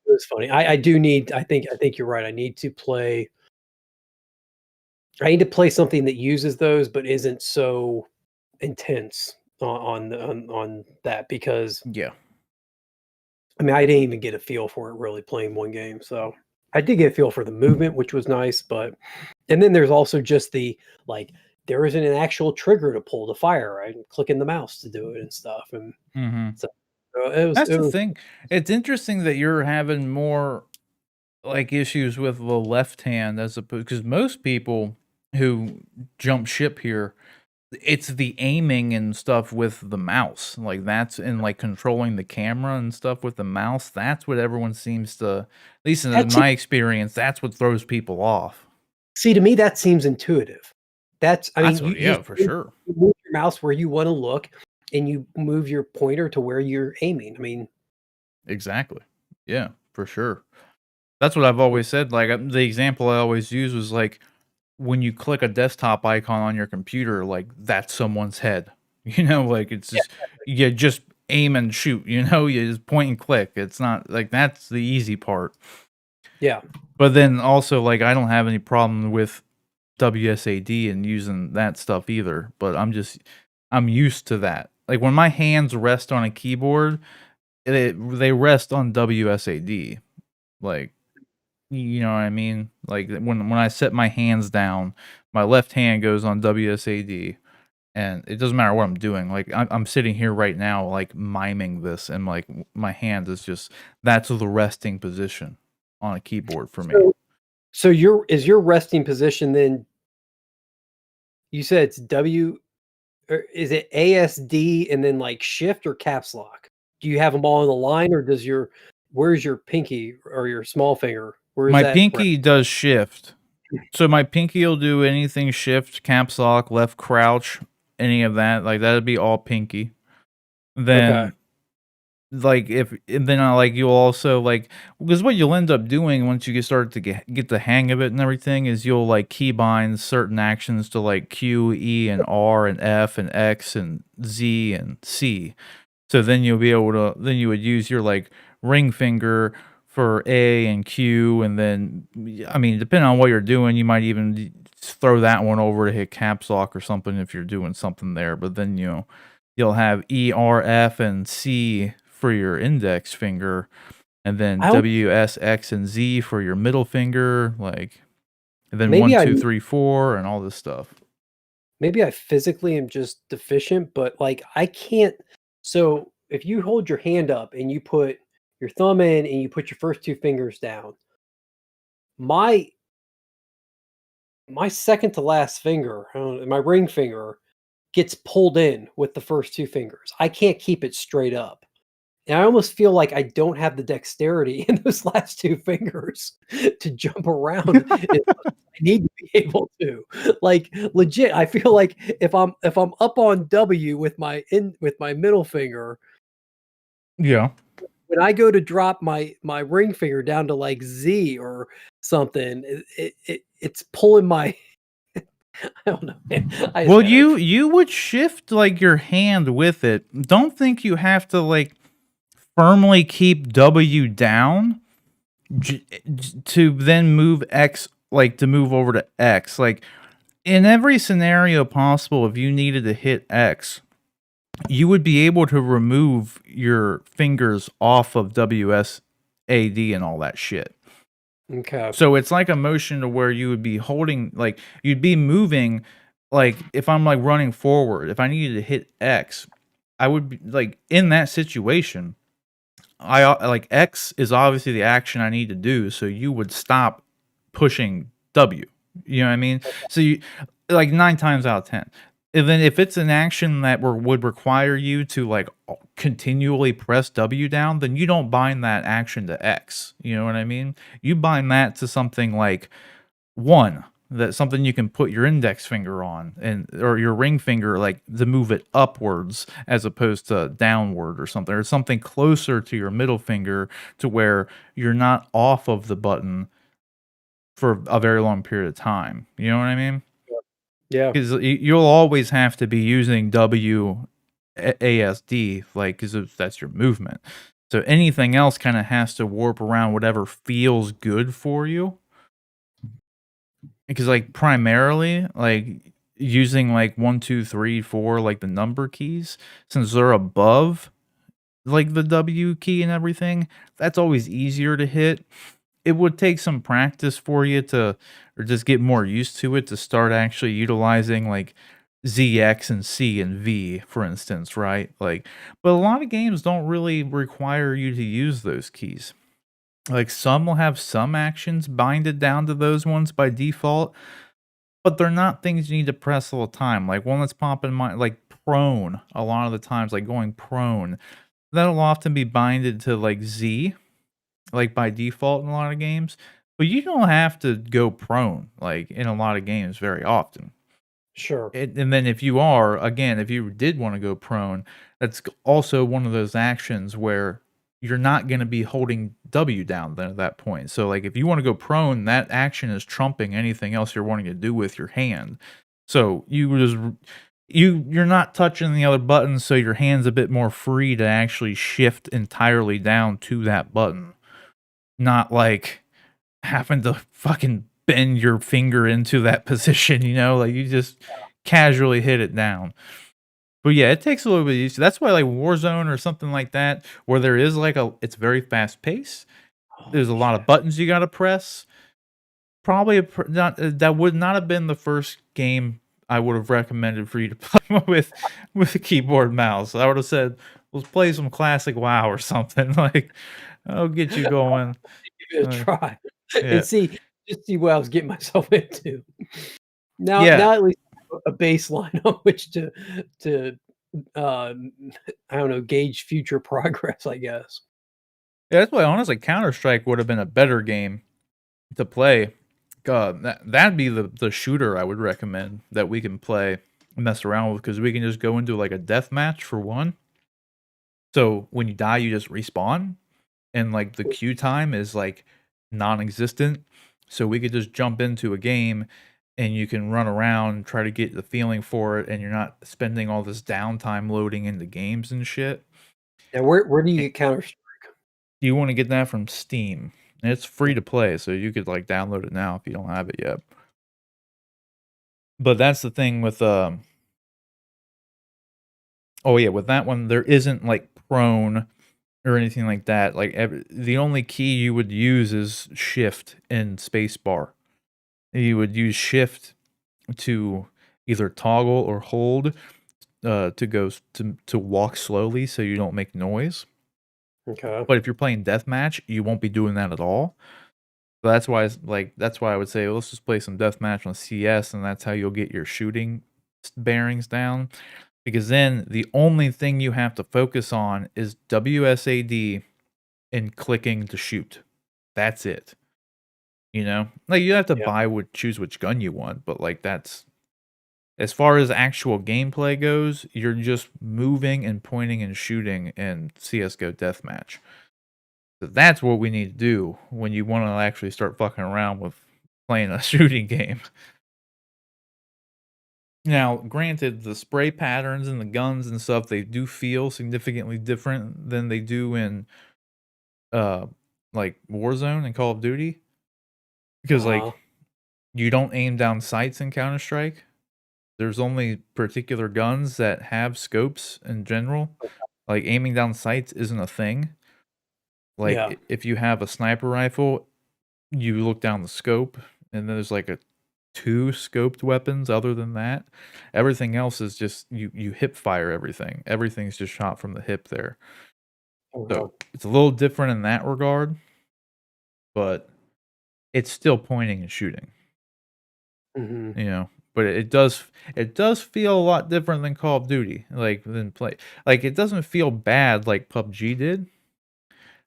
was funny. I think you're right. I need to play something that uses those, but isn't so intense on that, because Yeah. I mean, I didn't even get a feel for it really playing one game. So I did get a feel for the movement, which was nice, and then there's also just the, like, there isn't an actual trigger to pull the fire, right? And clicking the mouse to do it and stuff. And so That's the thing. It's interesting that you're having more like issues with the left hand as opposed, because most people who jump ship here, it's the aiming and stuff with the mouse. Like that's in like controlling the camera and stuff with the mouse. That's what everyone seems to, at least in my experience, that's what throws people off. See, to me, that seems intuitive. Yeah, for sure. You move your mouse where you want to look, and you move your pointer to where you're aiming. I mean, exactly. Yeah, for sure. That's what I've always said. Like the example I always use was like when you click a desktop icon on your computer, like that's someone's head. Like it's just you just aim and shoot. You just point and click. It's not like that's the easy part. Yeah. But then also like I don't have any problem with WSAD and using that stuff either. But I'm used to that. Like when my hands rest on a keyboard, they rest on WSAD. Like, you know what I mean? Like when I set my hands down, my left hand goes on WSAD, and it doesn't matter what I'm doing. Like I'm sitting here right now, like miming this, and like my hand is just, that's the resting position on a keyboard for me. So is your resting position then? You said it's W, or is it ASD and then like shift or caps lock? Do you have them all on the line, or where's your pinky or your small finger? My pinky does shift. So my pinky will do anything shift, caps lock, left crouch, any of that. Like that'd be all pinky. Then like you'll also like, because what you'll end up doing once you start to get the hang of it and everything is you'll like keybind certain actions to like Q, E, and R, and F, and X, and Z, and C. So then you'll be able to, then you would use your like ring finger for A and Q, and then, I mean, depending on what you're doing, you might even throw that one over to hit caps lock or something if you're doing something there. But then, you'll have E, R, F, and C for your index finger, and then W, S, X, and Z for your middle finger, like, and then 1, 2, 3, 4, and all this stuff. Maybe I physically am just deficient, but like I can't. So if you hold your hand up and you put your thumb in and you put your first 2 fingers down, my second to last finger, my ring finger, gets pulled in with the first 2 fingers. I can't keep it straight up. And I almost feel like I don't have the dexterity in those last 2 fingers to jump around. I need to be able to. Like legit, I feel like if I'm up on W with my middle finger, yeah, when I go to drop my ring finger down to like Z or something, it's pulling my I don't know, man. Well, you would shift like your hand with it. Don't think you have to like firmly keep W down to then move X, like to move over to X. Like in every scenario possible, if you needed to hit X, you would be able to remove your fingers off of WSAD and all that shit. Okay. So it's like a motion to where you would be holding, like you'd be moving like if I'm like running forward, if I needed to hit X, I would be like in that situation. I like X is obviously the action I need to do, so you would stop pushing W. You know what I mean? So you like 9 times out of 10. And then if it's an action that would require you to like continually press W down, then you don't bind that action to X. You know what I mean? You bind that to something like 1, that's something you can put your index finger on, and or your ring finger, like to move it upwards as opposed to downward or something closer to your middle finger to where you're not off of the button for a very long period of time. You know what I mean? Yeah. Because you'll always have to be using WASD, like, because that's your movement. So anything else kind of has to warp around whatever feels good for you. Because like primarily, like using like 1, 2, 3, 4, like the number keys, since they're above like the W key and everything, that's always easier to hit. It would take some practice for you to, or just get more used to it to start actually utilizing like ZX and C and V, for instance, right? Like, but a lot of games don't really require you to use those keys. Like some will have some actions binded down to those ones by default, but they're not things you need to press all the time. Like one that's popping in mind, like prone, a lot of the times, like going prone, that'll often be binded to like Z, like by default in a lot of games. But you don't have to go prone, like in a lot of games very often. Sure. And then if you are, again, if you did want to go prone, that's also one of those actions where you're not going to be holding W down then at that point. So like if you want to go prone, that action is trumping anything else you're wanting to do with your hand. So you're not touching the other buttons, so your hand's a bit more free to actually shift entirely down to that button. Not like having to fucking bend your finger into that position, you know, like you just casually hit it down. But yeah, it takes a little bit of use. That's why like Warzone or something like that, where there is like it's very fast paced. There's a lot of buttons you got to press. Probably that would not have been the first game I would have recommended for you to play with a keyboard and mouse. I would have said, let's play some classic WoW or something. Like, I'll get you going. Give it a try Yeah. and see what I was getting myself into. Now at least a baseline on which to I don't know, gauge future progress, I guess. Yeah, that's why honestly Counter-Strike would have been a better game to play. That'd be the shooter I would recommend that we can play and mess around with, because we can just go into like a death match for one. So when you die, you just respawn, and like the queue time is like non-existent. So we could just jump into a game and you can run around, try to get the feeling for it, and you're not spending all this downtime loading into games and shit. And where do you get Counter-Strike? You want to get that from Steam. And it's free to play, so you could like download it now if you don't have it yet. But that's the thing with oh yeah, with that one there isn't like prone or anything like that. Like the only key you would use is shift and spacebar. You would use shift to either toggle or hold to go to walk slowly so you don't make noise. Okay. But if you're playing deathmatch, you won't be doing that at all. So that's why I would say, well, let's just play some deathmatch on CS, and that's how you'll get your shooting bearings down. Because then the only thing you have to focus on is WSAD and clicking to shoot. That's it. You know, like you have to choose which gun you want, but like that's, as far as actual gameplay goes, you're just moving and pointing and shooting in CSGO Deathmatch. So that's what we need to do when you want to actually start fucking around with playing a shooting game. Now, granted, the spray patterns and the guns and stuff, they do feel significantly different than they do in like Warzone and Call of Duty. Because like you don't aim down sights in Counter-Strike. There's only particular guns that have scopes in general. Like aiming down sights isn't a thing. Like if you have a sniper rifle, you look down the scope and there's like a 2 scoped weapons other than that. Everything else is just you hip fire everything. Everything's just shot from the hip there. So, it's a little different in that regard, but it's still pointing and shooting. Mhm. You know, but it does feel a lot different than Call of Duty, like, it doesn't feel bad like PUBG did,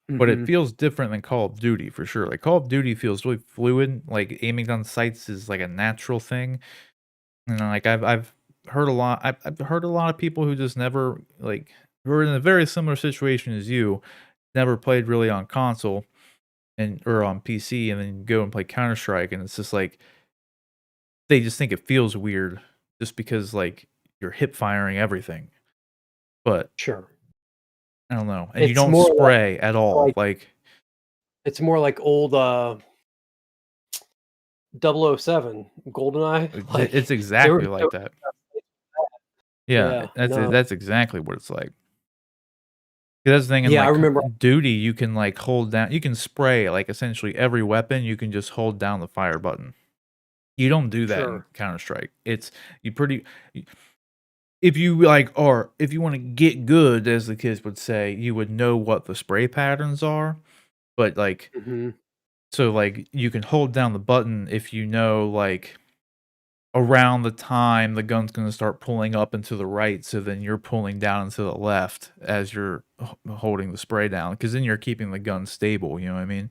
but it Mhm. feels different than Call of Duty for sure. Like, Call of Duty feels really fluid, like, aiming down sights is, like, a natural thing, and, like, I've heard a lot of people who just never, like, who are in a very similar situation as you, never played really on console or on PC, and then go and play Counter-Strike, and it's just like they just think it feels weird just because, like, you're hip firing everything, but Sure. I don't know, and you It's don't more spray at all, like like it's more like old 007 GoldenEye. it's Like exactly there like that. was Yeah, yeah, no. that's exactly what it's like. That's the thing in, Yeah, I like, remember Duty, you can, like, hold down you can spray, like, essentially every weapon, you can just hold down the fire button. You don't do that in sure. Counter-Strike. It's you pretty if you like or if you wanna get good, as the kids would say, you would know what the spray patterns are, but, like Mhm. so, like, you can hold down the button if you know, like, around the time the gun's gonna start pulling up and to the right, so then you're pulling down and to the left as you're holding the spray down, because then you're keeping the gun stable, you know what I mean?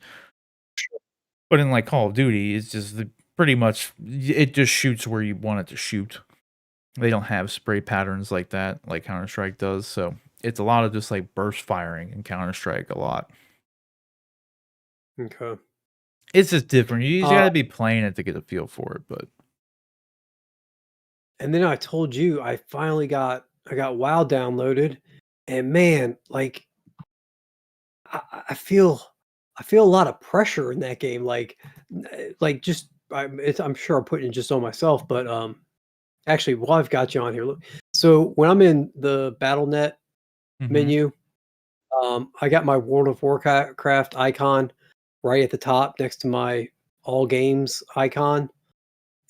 But in, like, Call of Duty, it's just pretty much it just shoots where you want it to shoot. They don't have spray patterns like that, like Counter-Strike does, so it's a lot of just, like, burst firing in Counter-Strike a lot. Okay. It's just different. You just Uh, gotta be playing it to get a feel for it, but and then I told you I got WoW downloaded, and man, like I feel I feel a lot of pressure in that game. Like just I'm sure I'm putting it just on myself, but actually, while I've got you on here, look. So when I'm in the BattleNet mhm. menu, I got my World of Warcraft icon right at the top next to my all games icon.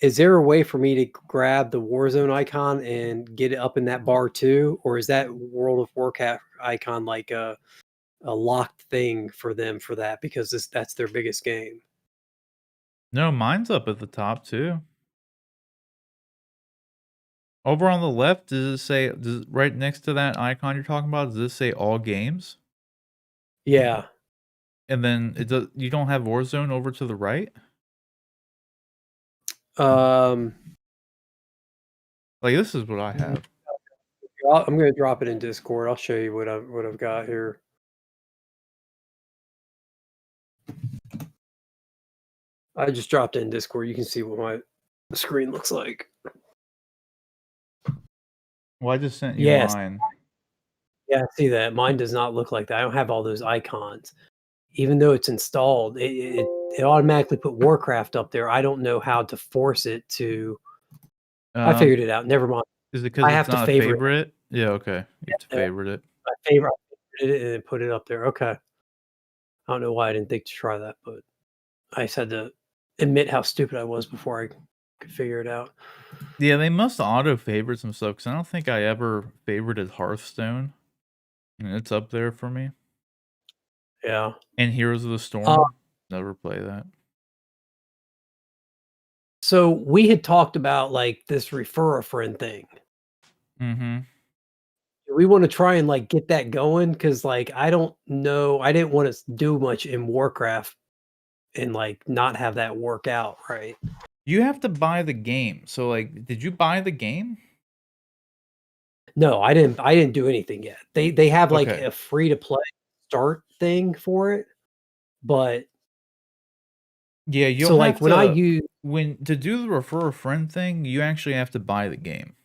Is there a way for me to grab the Warzone icon and get it up in that bar too? Or is that World of Warcraft icon like a locked thing for them for that because that's their biggest game? No, mine's up at the top too. Over on the left, right next to that icon you're talking about, does this say all games? Yeah. And then you don't have Warzone over to the right? Um, Like, this is what I mm, have. I'm gonna drop it in Discord. I'll show you what I've got here. I just dropped it in Discord. You can see what my screen looks like. Well, I just sent you Yes. mine. Yeah, I see that. Mine does not look like that. I don't have all those icons. Even though it's installed, it automatically put Warcraft up there. I don't know how to force it to. I Um, figured it out. Never mind. is it 'cause I it's have to not a favorite favorite? Yeah, okay. You have to it. favorite it. I favorited it and then put it up there. Okay. I don't know why I didn't think to try that, but I just had to admit how stupid I was before I could figure it out. Yeah, they must auto favorite some stuff, 'cause I don't think I ever favorited Hearthstone, and it's up there for me. Yeah. And Heroes of the Uh, Storm, never play that. so we had talked about like this refer a friend thing. Mhm. Do we want to try and like get that going? Cause like I don't know. I didn't want to do much in Warcraft and like not have that work out, right? You have to buy the game, so, like, did you buy the game? No, I didn't do anything yet. They have like Okay. a free to play start thing for it, but Yeah, you'll so like have when I to use to do the refer a friend thing, you actually have to buy the game.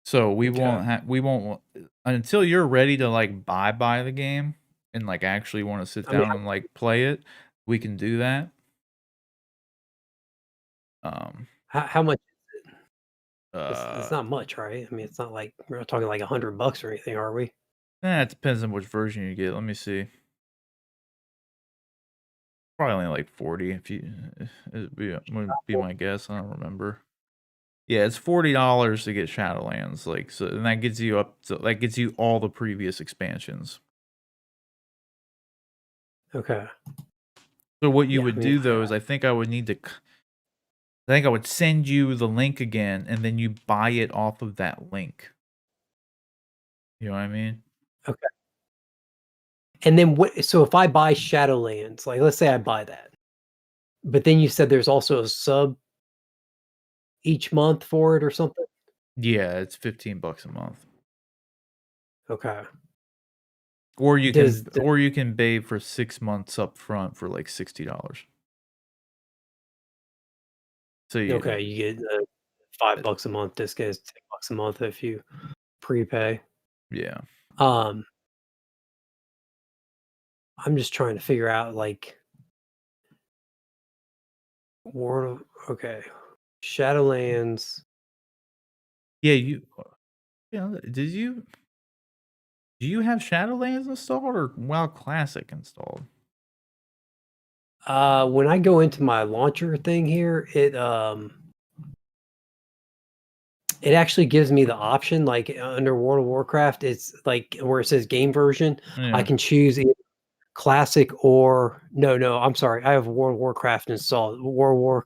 So, okay. we won't until you're ready to, like, buy the game and, like, actually wanna sit I mean, down and, like, play it, we can do that. Um, how much it's uh, not much, right? I mean, it's not like we're not talking like $100 or anything, are we? it depends on which version you get, let me see. Probably only like 40 if you would be my guess. I don't remember. Yeah, it's $40 to get Shadowlands, like, so, and that gets you all the previous expansions. Okay. So what you Yeah, I would mean, do though is I think I would send you the link again, and then you buy it off of that link. You know what I mean? Okay. And then what? So if I buy Shadowlands, like let's say I buy that, but then you said there's also a sub each month for it or something. Yeah, it's $15 a month. Okay. Or you Does can pay for 6 months up front for like $60. So you okay, you get $5 a month. This guy's $10 a month if you prepay. yeah. I'm just trying to figure out like okay, Shadowlands. Yeah, do you have Shadowlands installed or WoW Classic installed? When I go into my launcher thing here, it actually gives me the option, like under World of Warcraft, it's like where it says game version, I Yeah. can choose either classic or no, I'm sorry, I have World of Warcraft installed. World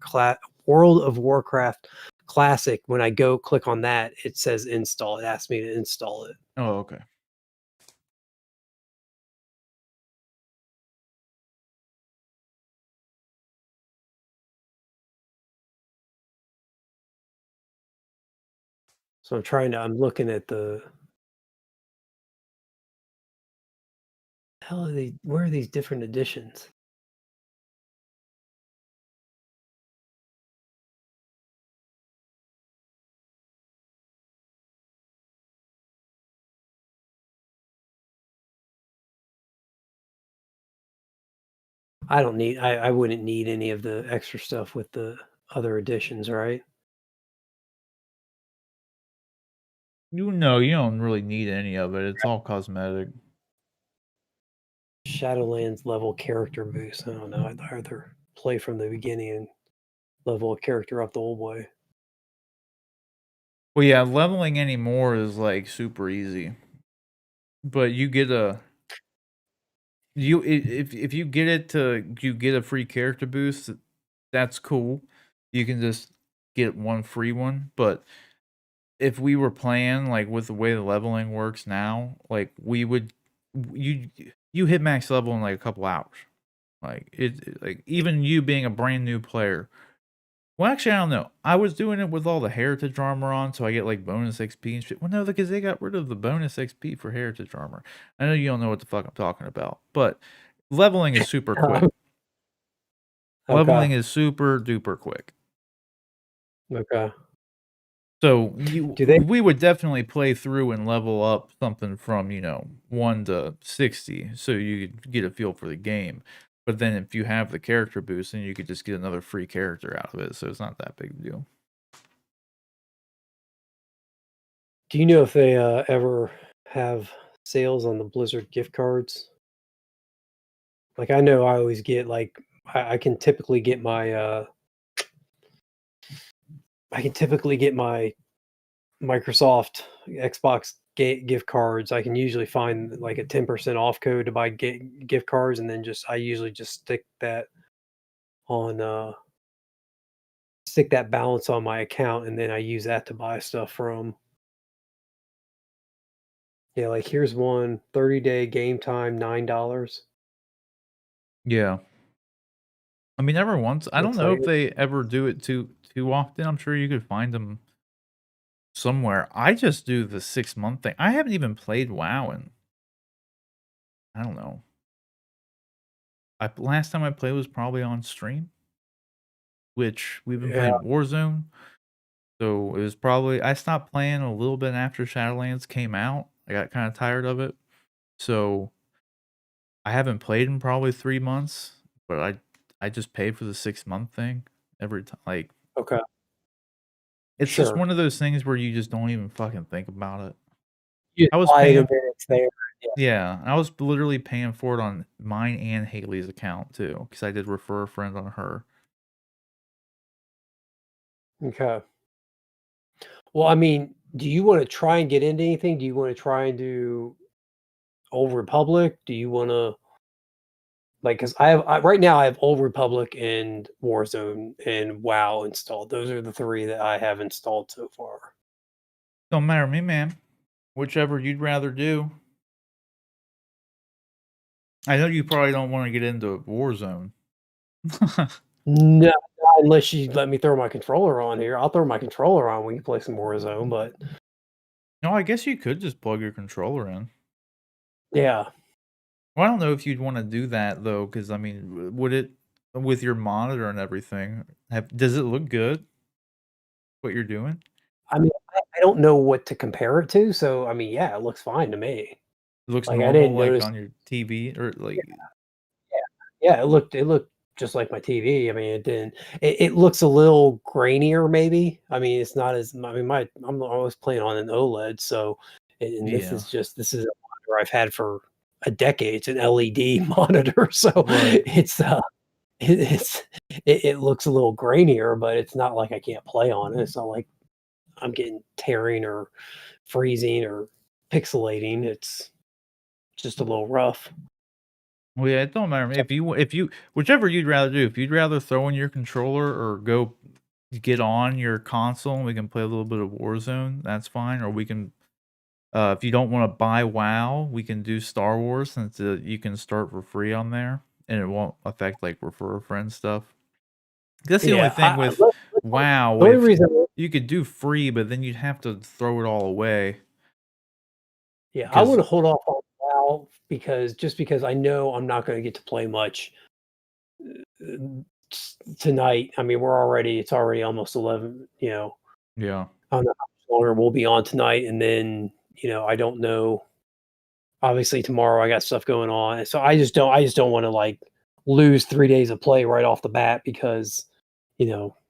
of Warcraft Classic. When I go click on that, it says install. It asks me to install it. Oh, okay. So I'm looking at the hell are they? Where are these different editions? I wouldn't need any of the extra stuff with the other editions, right? You don't really need any of it. It's all cosmetic. Shadowlands level character boost. I don't know. I'd rather play from the beginning and level a character up the old way. Well, yeah, leveling anymore is like super easy. But you get if you get you get a free character boost, that's cool. You can just get one free one, but if we were playing like with the way the leveling works now, like you hit max level in like a couple hours. Like like even you being a brand new player. Well, actually, I don't know. I was doing it with all the heritage armor on, so I get like bonus XP and shit. Well, no, because they got rid of the bonus XP for heritage armor. I know you don't know what the fuck I'm talking about, but leveling is super quick. Leveling Okay. is super duper quick. Okay. So Do they? we would definitely play through and level up something from 1 to 60, so you could get a feel for the game. But then if you have the character boost, then you could just get another free character out of it, so it's not that big a deal. Do you know if they ever have sales on the Blizzard gift cards? Like I know I always get like I can typically get my Microsoft Xbox gift cards. I can usually find like a 10% off code to buy gift cards, and then I usually just stick that balance on my account, and then I use that to buy stuff from. Yeah, like here's one 30-day game time, $9. Yeah. I mean, every once I don't Looks know like if they ever do it too often. I'm sure you could find them somewhere. I just do the 6-month thing. I haven't even played WoW in, I don't know. Last time I played was probably on stream, which we've been yeah, playing Warzone. So it was probably I stopped playing a little bit after Shadowlands came out. I got kind of tired of it. So I haven't played in probably 3 months, but I just paid for the 6-month thing every time. Like okay, it's just sure. one of those things where you just don't even fucking think about it. You I was buy it and paying then it's there. Yeah, I was literally paying for it on mine and Haley's account too, because I did refer a friend on her. Okay. Well, I mean, do you wanna try and get into anything? Do you wanna try and do Old Republic? Do you wanna like? Because right now, I have Old Republic and Warzone and WoW installed. Those are the 3 that I have installed so far. Don't matter to me, man. Whichever you'd rather do. I know you probably don't wanna get into Warzone. No, not unless you let me throw my controller on here. I'll throw my controller on, we can play some Warzone, but No, I guess you could just plug your controller in. yeah. Well, I don't know if you'd wanna do that though, because I mean, would it with your monitor and everything, does it look good, what you're doing? I mean, I don't know what to compare it to, so, I mean, yeah, it looks fine to me. It looks Like, I normal, didn't like, notice. on your TV or, like Yeah, it looked just like my TV. I mean, it didn't it looks a little grainier maybe. I mean, it's not as I mean, I'm always playing on an OLED, so and Yeah. this is a monitor I've had for a decade. It's an LED monitor, so Right. it's, it's it looks a little grainier, but it's not like I can't play on it. It's not like I'm getting tearing or freezing or pixelating. It's just a little rough. Well, yeah, it don't matter if you whichever you'd rather do, if you'd rather throw in your controller or go get on your console and we can play a little bit of Warzone, that's fine, or we can, if you don't wanna buy WoW, we can do Star Wars since, you can start for free on there, and it won't affect, like, refer a friend stuff. That's the only Yeah, thing with WoW, the only if reason you could do free, but then you'd have to throw it all away Yeah, I because wanna hold off on WoW because I know I'm not gonna get to play much, tonight. I mean, it's already almost 11, yeah. I don't know how much longer we'll be on tonight, and then, I don't know. Obviously, tomorrow I got stuff going on, so I just don't wanna, like, lose 3 days of play right off the bat because,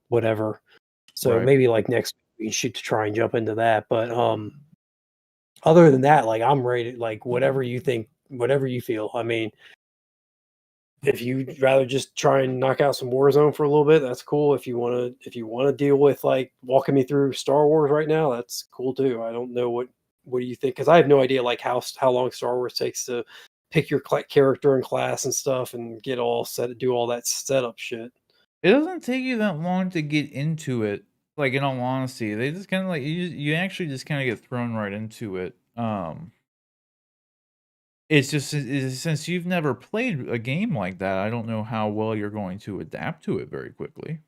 whatever. So Right. maybe, like, next week we should try and jump into that, but, other than that, like, I'm ready to like, whatever you think, whatever you feel. I mean, if you'd rather just try and knock out some Warzone for a little bit, that's cool. If you wanna deal with, like, walking me through Star Wars right now, that's cool too. I don't know what do you think? Because I have no idea, like, how long Star Wars takes to pick your character and class and stuff and get all set do all that setup shit. It doesn't take you that long to get into it, like, in all honesty. They just kinda, like you actually just kinda get thrown right into it. It's just since you've never played a game like that, I don't know how well you're going to adapt to it very quickly.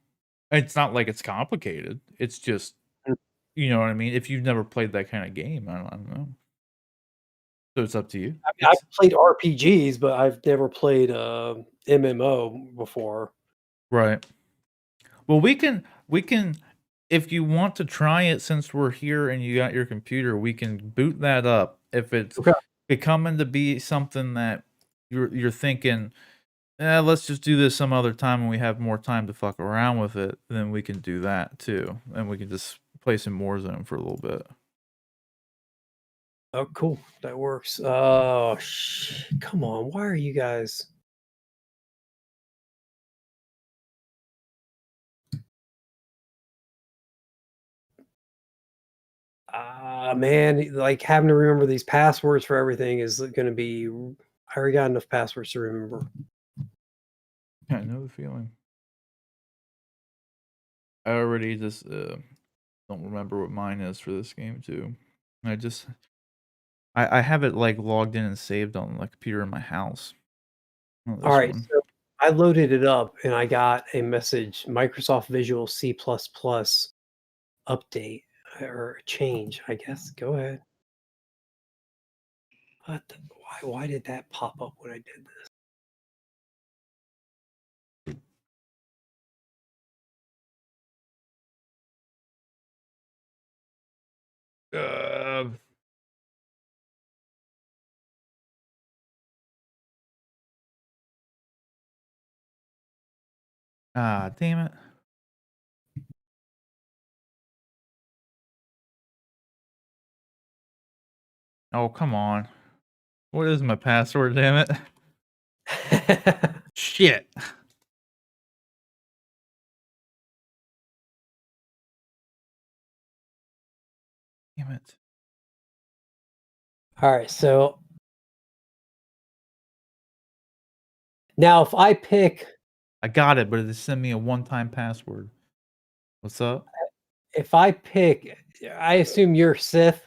It's not like it's complicated. It's just Mm. you know what I mean? If you've never played that kinda game, I don't know. So it's up to you. I mean, It's I've played RPGs, but I've never played, MMO before. right. Well, we can if you want to try it since we're here and you got your computer, we can boot that up. If it's Okay. becoming to be something that you're thinking, let's just do this some other time when we have more time to fuck around with it, then we can do that too. And we can just play some Warzone for a little bit. Oh, cool. That works. Oh, come on. Why are you guys? Ah, man, like having to remember these passwords for everything is going to be. I already got enough passwords to remember. I know the feeling. I already just don't remember what mine is for this game too. I just I have it like logged in and saved on the computer in my house. Not All this right, one. so I loaded it up and I got a message: Microsoft Visual C++ update or change. I guess. Go ahead. What? Why did that pop up when I did this? Uh, damn it. Oh, come on. What is my password, damn it? Shit. Damn it. All right, so now if I pick, I got it, but it sent me a one-time password. What's up? I assume you're Sith.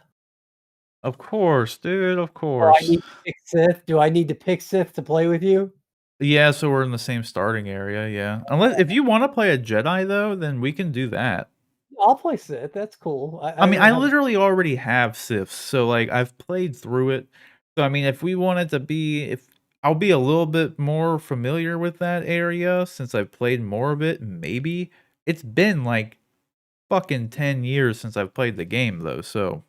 Of course, dude, of Oh, I course. need to pick Sith. Do I need to pick Sith to play with you? Yeah, so we're in the same starting area, yeah. Unless if you wanna play a Jedi, though, then we can do that. I'll play Sith. That's cool. I I mean, don't I have. literally already have Siths, so, like, I've played through it. So, I mean, if we wanted to be if I'll be a little bit more familiar with that area since I've played more of it, maybe. It's been, like, fucking 10 years since I've played the game, though, so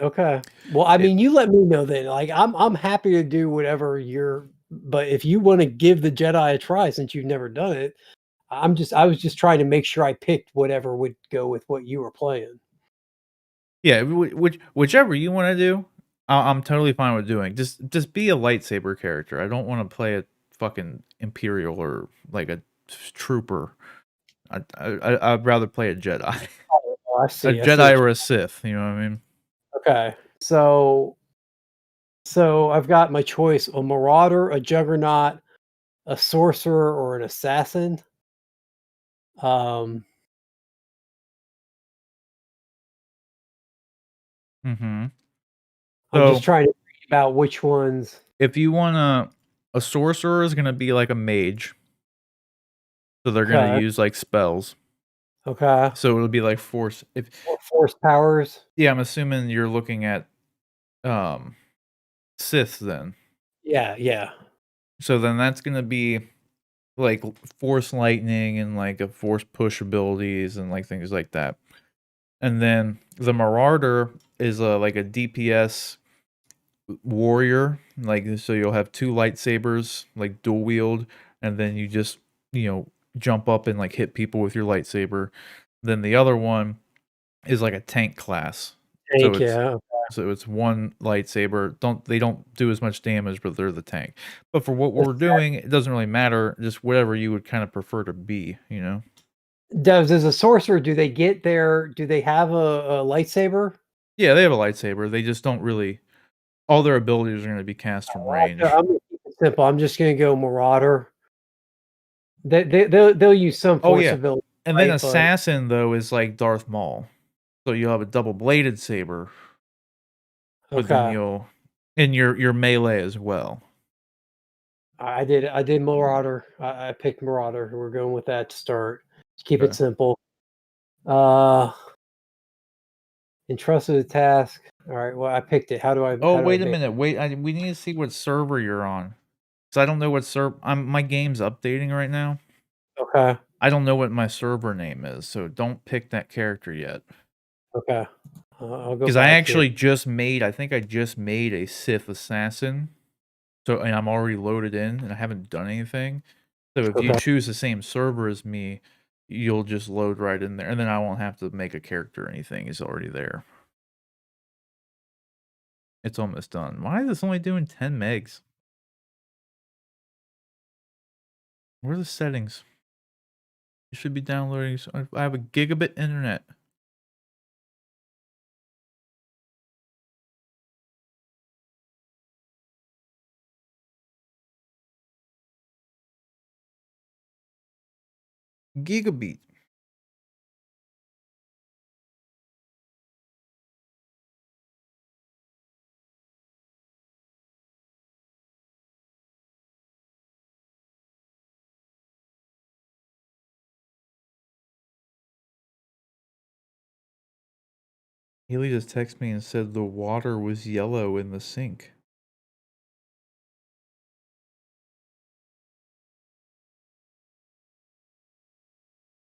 Okay. Well, I it mean, you let me know then. Like, I'm happy to do whatever you're. But if you want to give the Jedi a try, since you've never done it, I was just trying to make sure I picked whatever would go with what you were playing. yeah, whichever you wanna do, I'm totally fine with doing. Just be a lightsaber character. I don't wanna play a fucking Imperial or, like, a trooper. I'd rather play a Jedi. Oh, I A see. I see Jedi what or a Sith, you know what I mean? Okay. So I've got my choice: a marauder, a juggernaut, a sorcerer, or an assassin. Um, Mhm. I'm just So, trying to think about which ones. if you wanna a sorcerer is gonna be like a mage, so they're gonna Okay. use, like, spells. Okay. So it'll be like force if Or force powers. yeah, I'm assuming you're looking at, um, Siths then. Yeah. Yeah. So then that's gonna be, like, force lightning and, like, a force push abilities and, like, things like that. And then the Marauder is a like a DPS warrior, like, so you'll have 2 lightsabers, like, dual wield, and then you just, you know, jump up and, like, hit people with your lightsaber. Then the other one is like a tank class. So Thank it's you. so it's 1 lightsaber. They don't do as much damage, but they're the tank. But for what The we're doing, it doesn't really matter, just whatever you would kinda prefer to be, you know? Does a sorcerer, do they have a lightsaber? Yeah, they have a lightsaber, they just don't really all their abilities are gonna be cast from range. I'm gonna keep it simple. I'm just gonna go marauder. They'll use some Oh, force yeah. ability, And then right? But Assassin, though, is like Darth Maul. So you'll have a double-bladed saber, but then okay. you'll and your melee as well. I did marauder. I picked marauder. We're going with that to start. Keep it Okay. simple. Uh entrusted a task. All right, well I picked it. Oh, how do I wait a make minute, wait, we need to see what server you're on. 'Cause I don't know what my game's updating right now. Okay. I don't know what my server name is, so don't pick that character yet. Okay. I'll go Because I back here. actually I think I just made a Sith assassin. So and I'm already loaded in and I haven't done anything. So if you Okay. choose the same server as me, you'll just load right in there, and then I won't have to make a character or anything. It's already there. It's almost done. Why is this only doing 10 megs? Where are the settings? You should be downloading. I have a gigabit internet. Gigabit. Haley just texted me and said the water was yellow in the sink.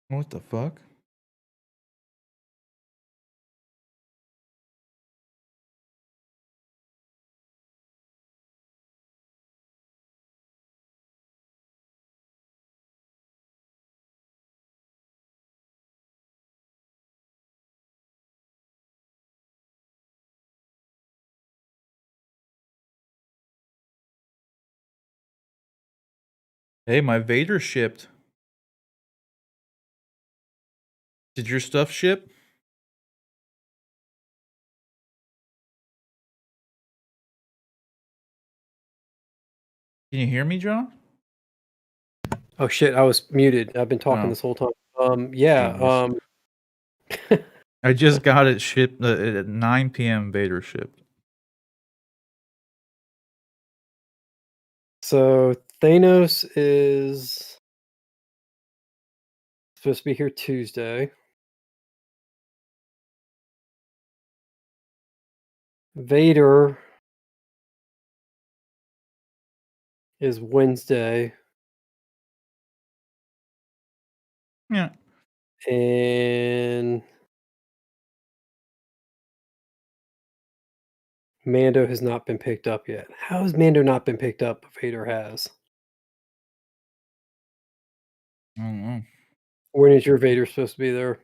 What the fuck? Hey, my Vader shipped. Did your stuff ship? Can you hear me, John? Oh shit, I was muted. I've been talking Oh. this whole time. Yeah. I just got it shipped at 9 p.m. Vader shipped. So Thanos is supposed to be here Tuesday. Vader is Wednesday. Yeah. And Mando has not been picked up yet. How has Mando not been picked up if Vader has? I don't know. When is your Vader supposed to be there?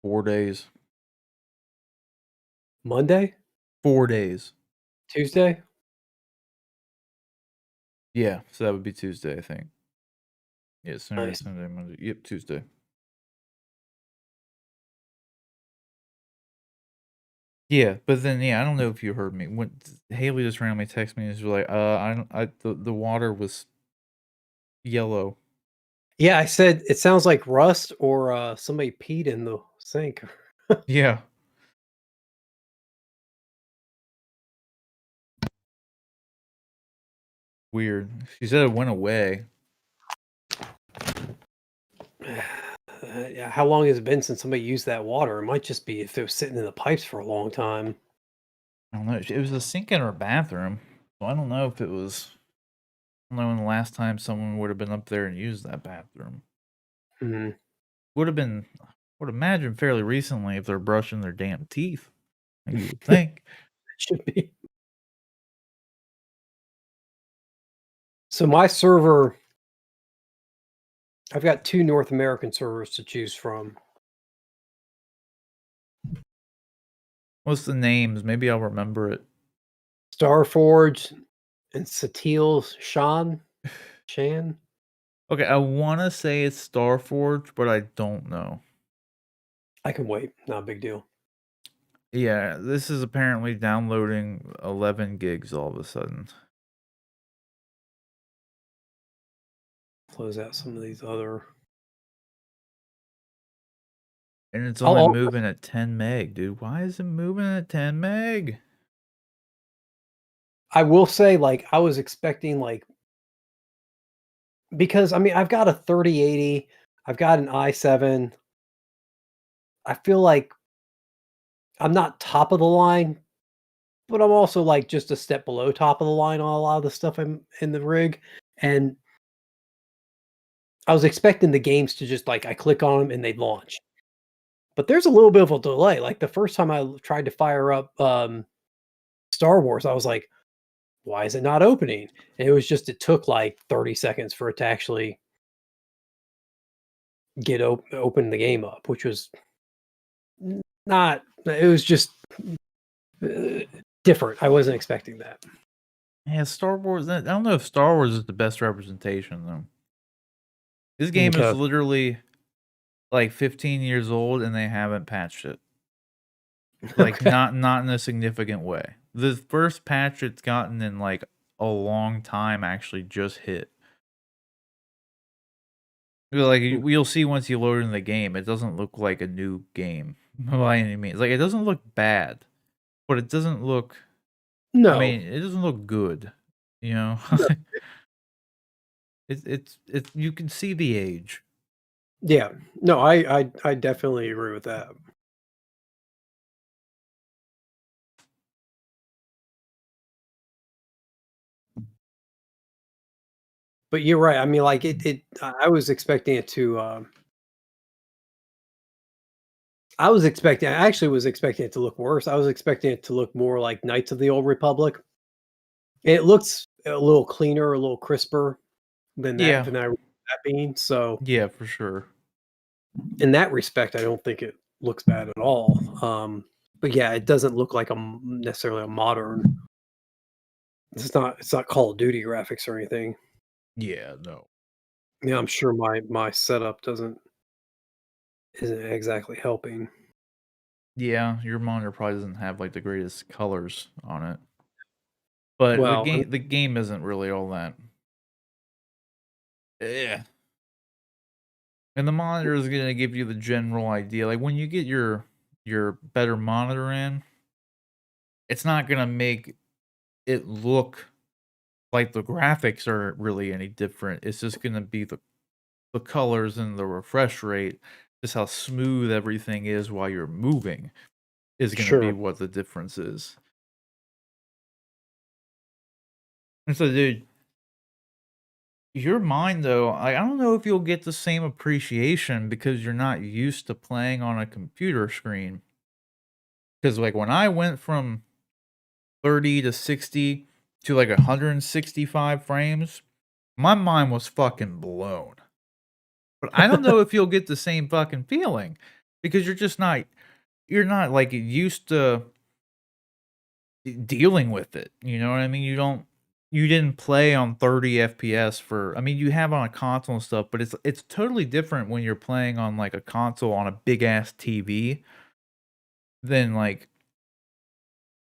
4 days. Monday? 4 days. Tuesday? Yeah, so that would be Tuesday, I think. Yeah, Saturday, Nice. Sunday, Monday. Yep, Tuesday. Yeah, but then I don't know if you heard me when Haley just randomly texted me and she was like, the water was yellow. Yeah, I said it sounds like rust or somebody peed in the sink. Yeah. Weird. She said it went away. Yeah, how long has it been since somebody used that water? It might just be if it was sitting in the pipes for a long time. I don't know. It was a sink in her bathroom. So I don't know if it was. I don't know when the last time someone would have been up there and used that bathroom. Mhm. Would have been, would imagine fairly recently if they're brushing their damn teeth. You would think. It should be. So my server, I've got 2 North American servers to choose from. What's the names? Maybe I'll remember it. Starforge and Satil Shan. Okay, I want to say it's Starforge, but I don't know. I can wait. Not a big deal. Yeah, this is apparently downloading 11 gigs all of a sudden. Close out some of these other. And it's only moving at 10 meg, dude. Why is it moving at 10 meg? I will say, like, I was expecting, like, because I mean, I've got a 3080, I've got an i7. I feel like I'm not top of the line, but I'm also like just a step below top of the line on a lot of the stuff I'm in the rig. And I was expecting the games to just like I click on them and they launch. But there's a little bit of a delay. Like the first time I tried to fire up Star Wars, I was like, why is it not opening? And it took like 30 seconds for it to actually get open the game up, which was not, it was just different. I wasn't expecting that. Yeah, Star Wars. I don't know if Star Wars is the best representation, though. This game is literally like 15 years old and they haven't patched it. Like, not in a significant way. The first patch it's gotten in like a long time actually just hit. Like, you'll see once you load in the game, it doesn't look like a new game by any means. Like, it doesn't look bad, but it doesn't look. No, I mean, it doesn't look good. You know, no. it's you can see the age. Yeah, no, I definitely agree with that. But you're right. I mean, like I was expecting it to. I actually was expecting it to look worse. I was expecting it to look more like Knights of the Old Republic. It looks a little cleaner, a little crisper than that. Yeah. Than that being so. Yeah, for sure. In that respect, I don't think it looks bad at all. But yeah, it doesn't look like necessarily a modern. It's not Call of Duty graphics or anything. Yeah, no. Yeah, I'm sure my setup isn't exactly helping. Yeah, your monitor probably doesn't have, like, the greatest colors on it. But Well, I'm the game isn't really all that. Yeah. And the monitor is gonna give you the general idea. Like, when you get your better monitor in, it's not gonna make it look like the graphics are really any different. It's just gonna be the colors and the refresh rate, just how smooth everything is while you're moving is gonna be sure. what the difference is. And so, dude, your mind though, I don't know if you'll get the same appreciation because you're not used to playing on a computer screen. Because like when I went from 30 to 60 to like 165 frames, my mind was fucking blown. But I don't know if you'll get the same fucking feeling because you're not like used to dealing with it. You know what I mean? You didn't play on 30 FPS for I mean you have on a console and stuff, but it's totally different when you're playing on like a console on a big ass TV than like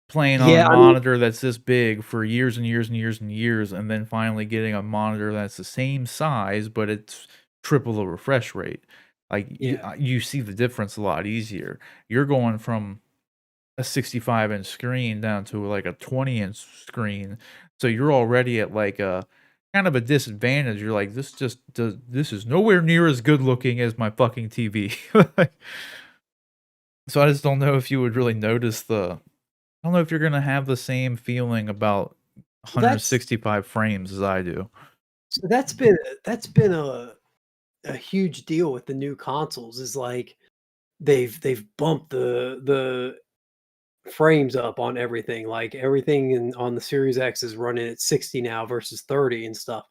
playing on a Yeah, I mean, monitor that's this big for years and years and years and years, and then finally getting a monitor that's the same size, but it's triple the refresh rate. Like, yeah. you see the difference a lot easier. You're going from a 65-inch screen down to, like, a 20-inch screen, so you're already at, like, a kind of a disadvantage. You're like, this is nowhere near as good looking as my fucking TV." Like, so I just don't know if you would really notice I don't know if you're gonna have the same feeling about Well, that's 165 frames as I do. so that's been a huge deal with the new consoles is like they've bumped the frames up on everything. Like everything on the Series X is running at 60 now versus 30 and stuff.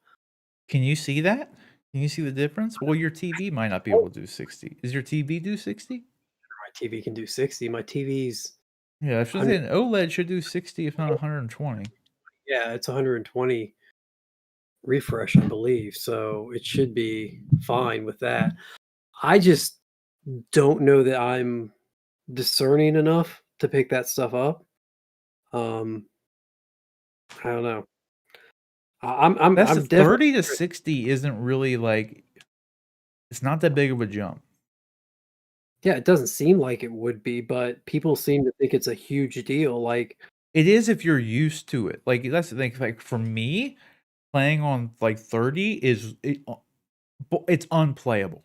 Can you see that? Can you see the difference? Well, your TV might not be Oh, able to do 60. Is your TV do 60? my TV can do 60. My TV's Yeah, I should say 100. an OLED should do 60 if not 120. Yeah, it's 120 refresh, I believe. So it should be fine with that. I just don't know that I'm discerning enough to pick that stuff up. Um, I don't know. That's the I'm definitely 30 to 60 isn't really like it's not that big of a jump. yeah, it doesn't seem like it would be, but people seem to think it's a huge deal. Like, It is if you're used to it. Like that's the thing. Like for me, playing on like 30 it's unplayable.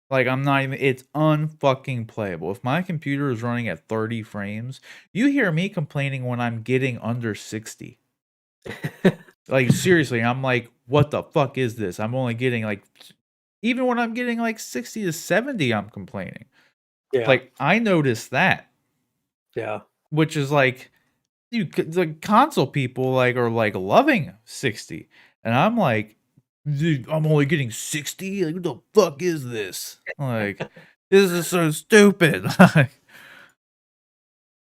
Like, I'm not even it's unfucking playable. If my computer is running at 30 frames, you hear me complaining when I'm getting under 60. Like, seriously, I'm like, "What the fuck is this?" I'm only getting, like even when I'm getting, like, 60 to 70, I'm complaining. yeah, Like, I noticed that, yeah. which is like, the console people, like, are, like, loving 60, and I'm like, "Dude, I'm only getting 60? Like, what the fuck is this?" Like, "This is so stupid." Like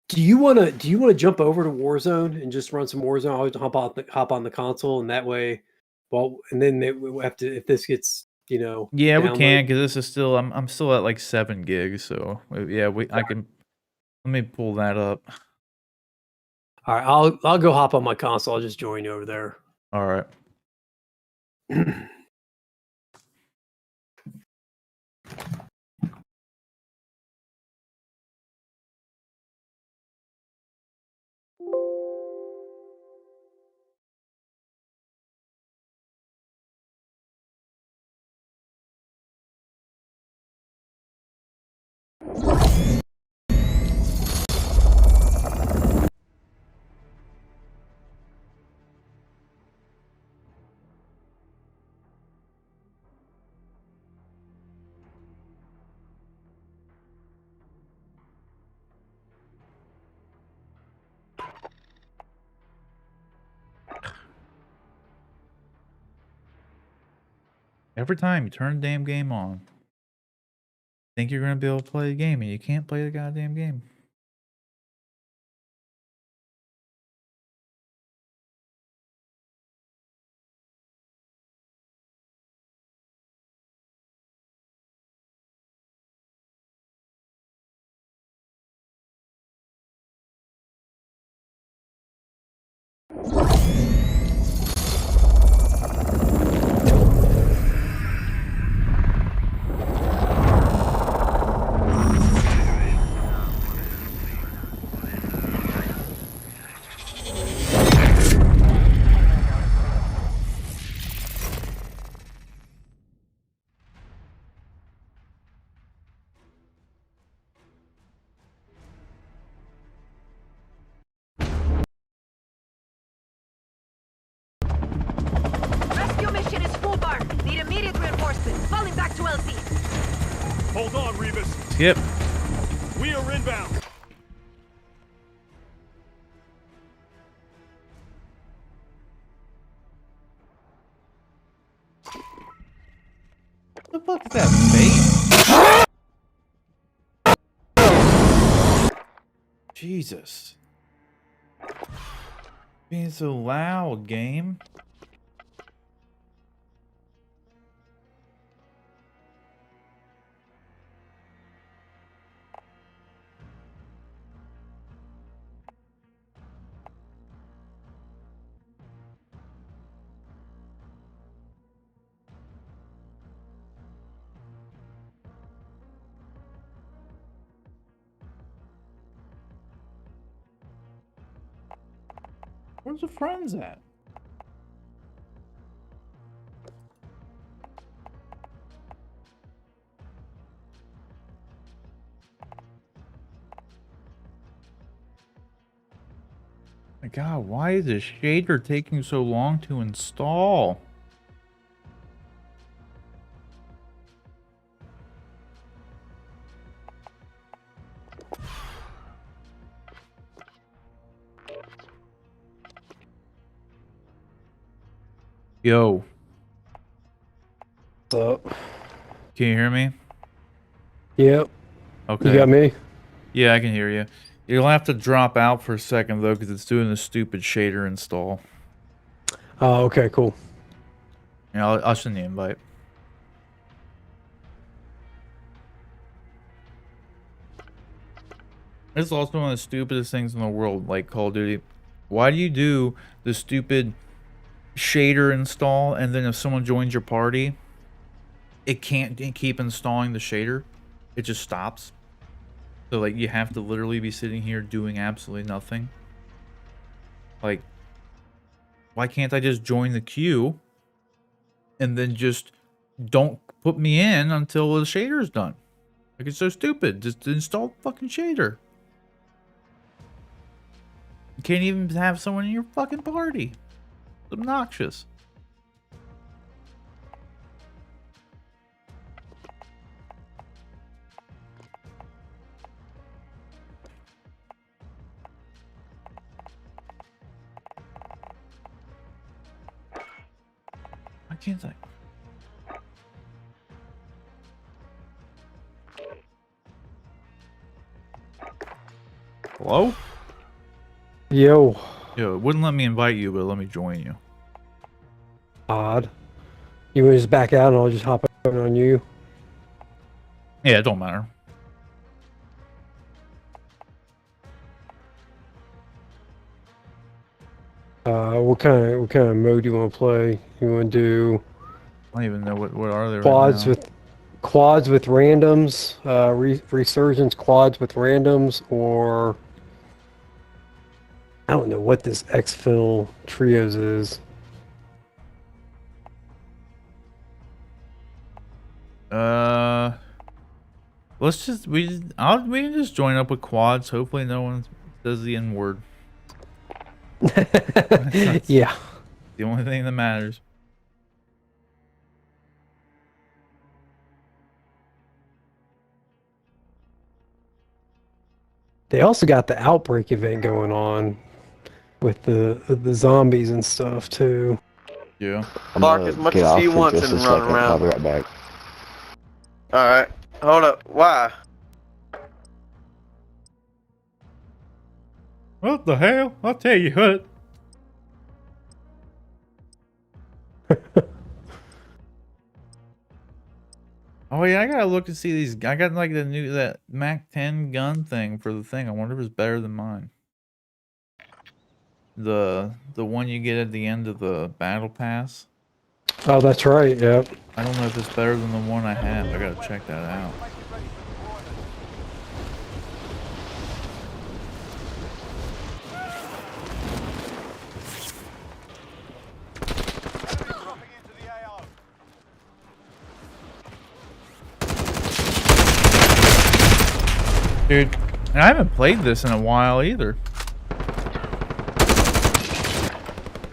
Do you wanna jump over to Warzone and just run some Warzone? I'll hop on the console, and that way, well, and then we have to if this gets yeah, we downloaded. can because this is still I'm still at, like, 7 gigs, so, yeah, we I can let me pull that up. All right, I'll go hop on my console. I'll just join you over there. Alright. Every time you turn the damn game on, think you're gonna be able to play the game, and you can't play the goddamn game. Rescue mission is full bar. Need immediate reinforcements. Falling back to LZ. Hold on, Revis. Skip. We are inbound. What the fuck is that bait? Jesus. Being so loud, game. Where's the friends at? My God, why is this shader taking so long to install? Yo, What's up? can you hear me? Yep. Okay. You got me? Yeah, I can hear you. You'll have to drop out for a second though, because it's doing the stupid shader install. Oh, okay, cool. Yeah, I'll send the invite. It's also one of the stupidest things in the world, like Call of Duty. Why do you do the stupid shader install, and then if someone joins your party, it can't keep installing the shader? It just stops. So like you have to literally be sitting here doing absolutely nothing. Like, why can't I just join the queue and then just don't put me in until the shader's done? Like, it's so stupid. Just install the fucking shader. You can't even have someone in your fucking party. It's obnoxious. Why can't I? Hello? Yo. Yo, it wouldn't let me invite you, but let me join you. Odd. You want to just back out and I'll just hop on you? Yeah, it don't matter. What kind of mode do you want to play? You want to do I don't even know what are they quads right now. quads with randoms, resurgence quads with randoms, or I don't know what this exfil trios is. Let's just we can just join up with quads. Hopefully no one says the N word. Yeah. The only thing that matters. They also got the outbreak event going on with the zombies and stuff too. Yeah. Bark as much as he wants and run around. I'll be right back. Alright. Hold up. Why? What the hell? I'll tell you what. Oh yeah, I gotta look and see these. I got like that Mac 10 gun thing for the thing. I wonder if it's better than mine. The one you get at the end of the battle pass. Oh, that's right. Yeah. I don't know if it's better than the one I have. I gotta check that out. Dude, and I haven't played this in a while either.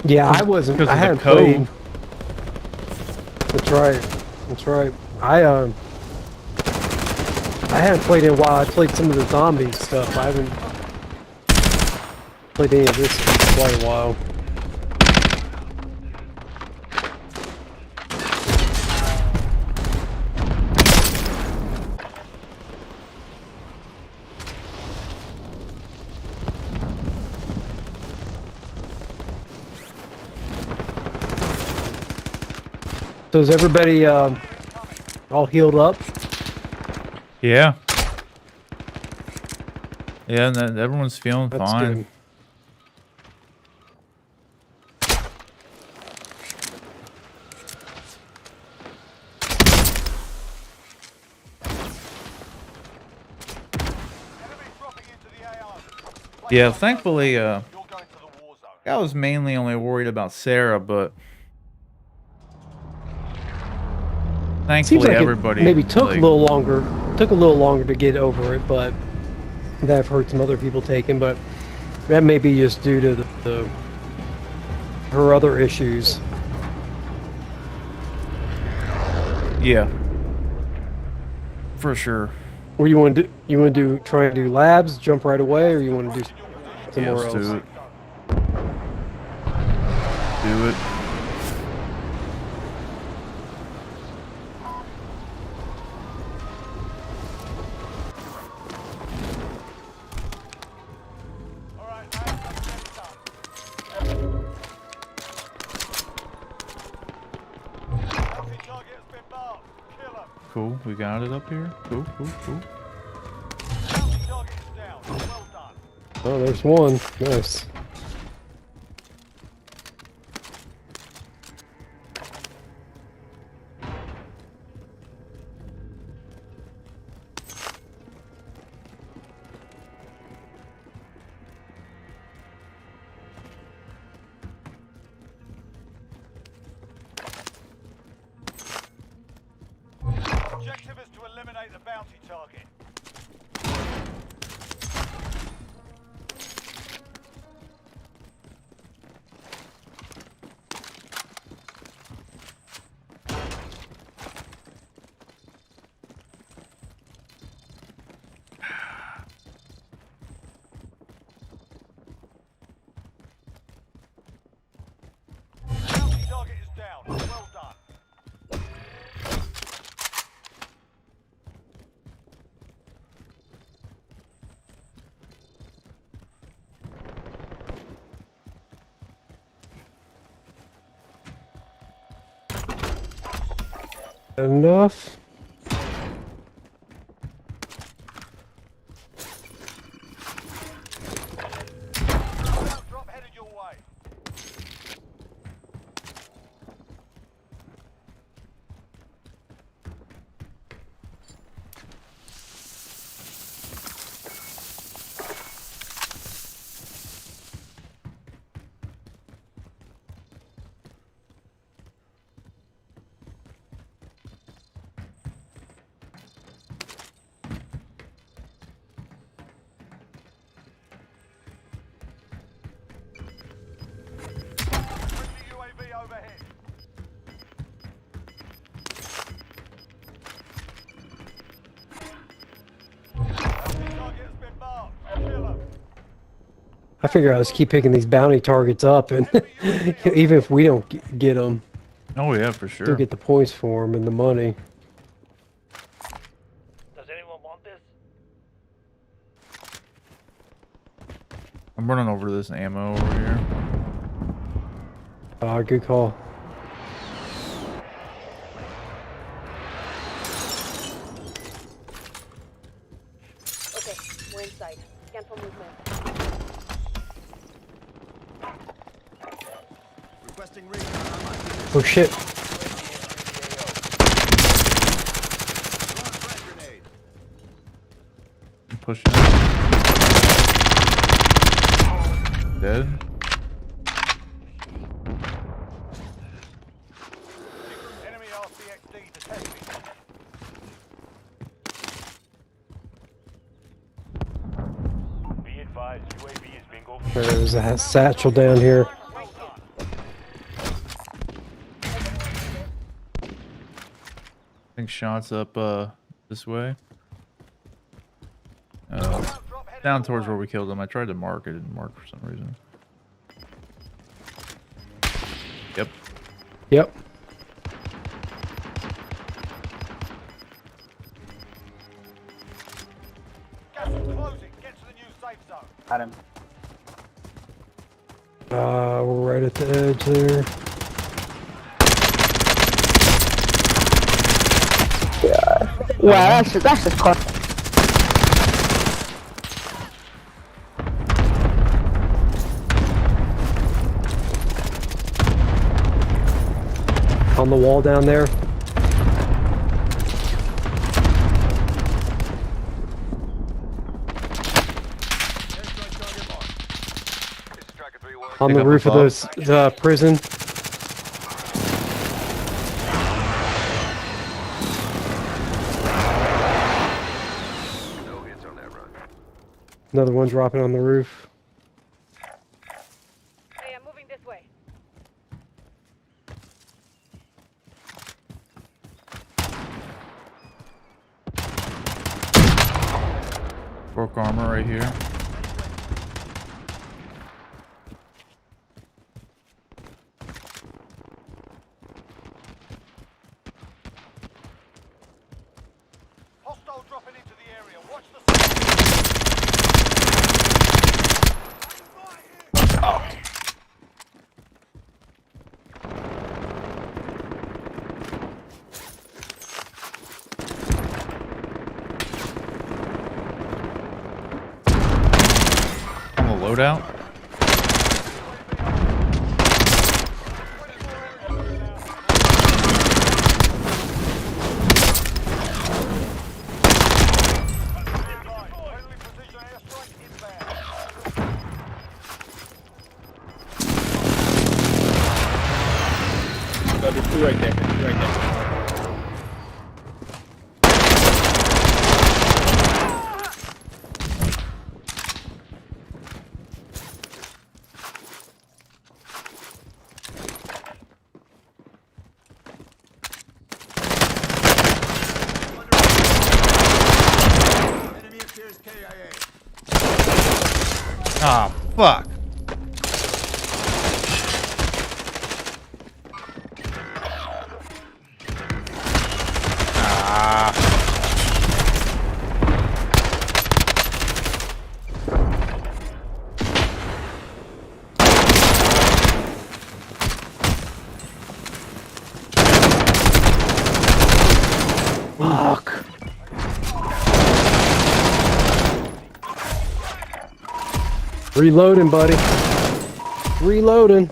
Yeah, I wasn't. I hadn't played. That's right. That's right. I hadn't played in a while. I played some of the zombie stuff. I haven't played any of this in quite a while. So is everybody all healed up? Yeah. Yeah, and everyone's feeling That's fine. good. Yeah, thankfully, I was mainly only worried about Sarah, but Seems thankfully like everybody it maybe took like, a little longer. Took a little longer to get over it, but that I've heard some other people taking. But that may be just due to her other issues. Yeah, for sure. What do you want to do? You want to try and do labs, jump right away, or you want to do somewhere Let's else? do it. Do it. Cool, we got it up here. Cool, cool, cool. Oh, there's one. Nice. Objective is to eliminate the bounty target. Bounty target is down. Well done. Enough. Drop headed your way. Friendly UAV overhead. Bounty target has been marked. Kill 'em. I figure I'll just keep picking these bounty targets up, and even if we don't get them, Oh yeah, for sure. still get the points for them and the money. Does anyone want this? I'm running over this ammo over here. Good call. Okay, we're inside. Scan for movement. Oh shit. I'm pushing. Dead. Enemy RCXD detected. Be advised, UAV is bingo. There's a satchel down here. I think shots up this way. Down towards where we killed them. I tried to mark it, didn't mark for some reason. Yep. Yep. Gas is closing. Get to the new safe zone. Got him. We're right at the edge there. Wow, that's just close. On the wall down there. On Pick the up roof of above. the prison. Another one dropping on the roof. Hey, I'm moving this way. Broke armor right here. Hostile dropping into the area. Watch the On the loadout. friendly precision airstrike inbound. There's two right there. Two right there. Ah, fuck. Ah. Fuck. Reloading, buddy. Reloading.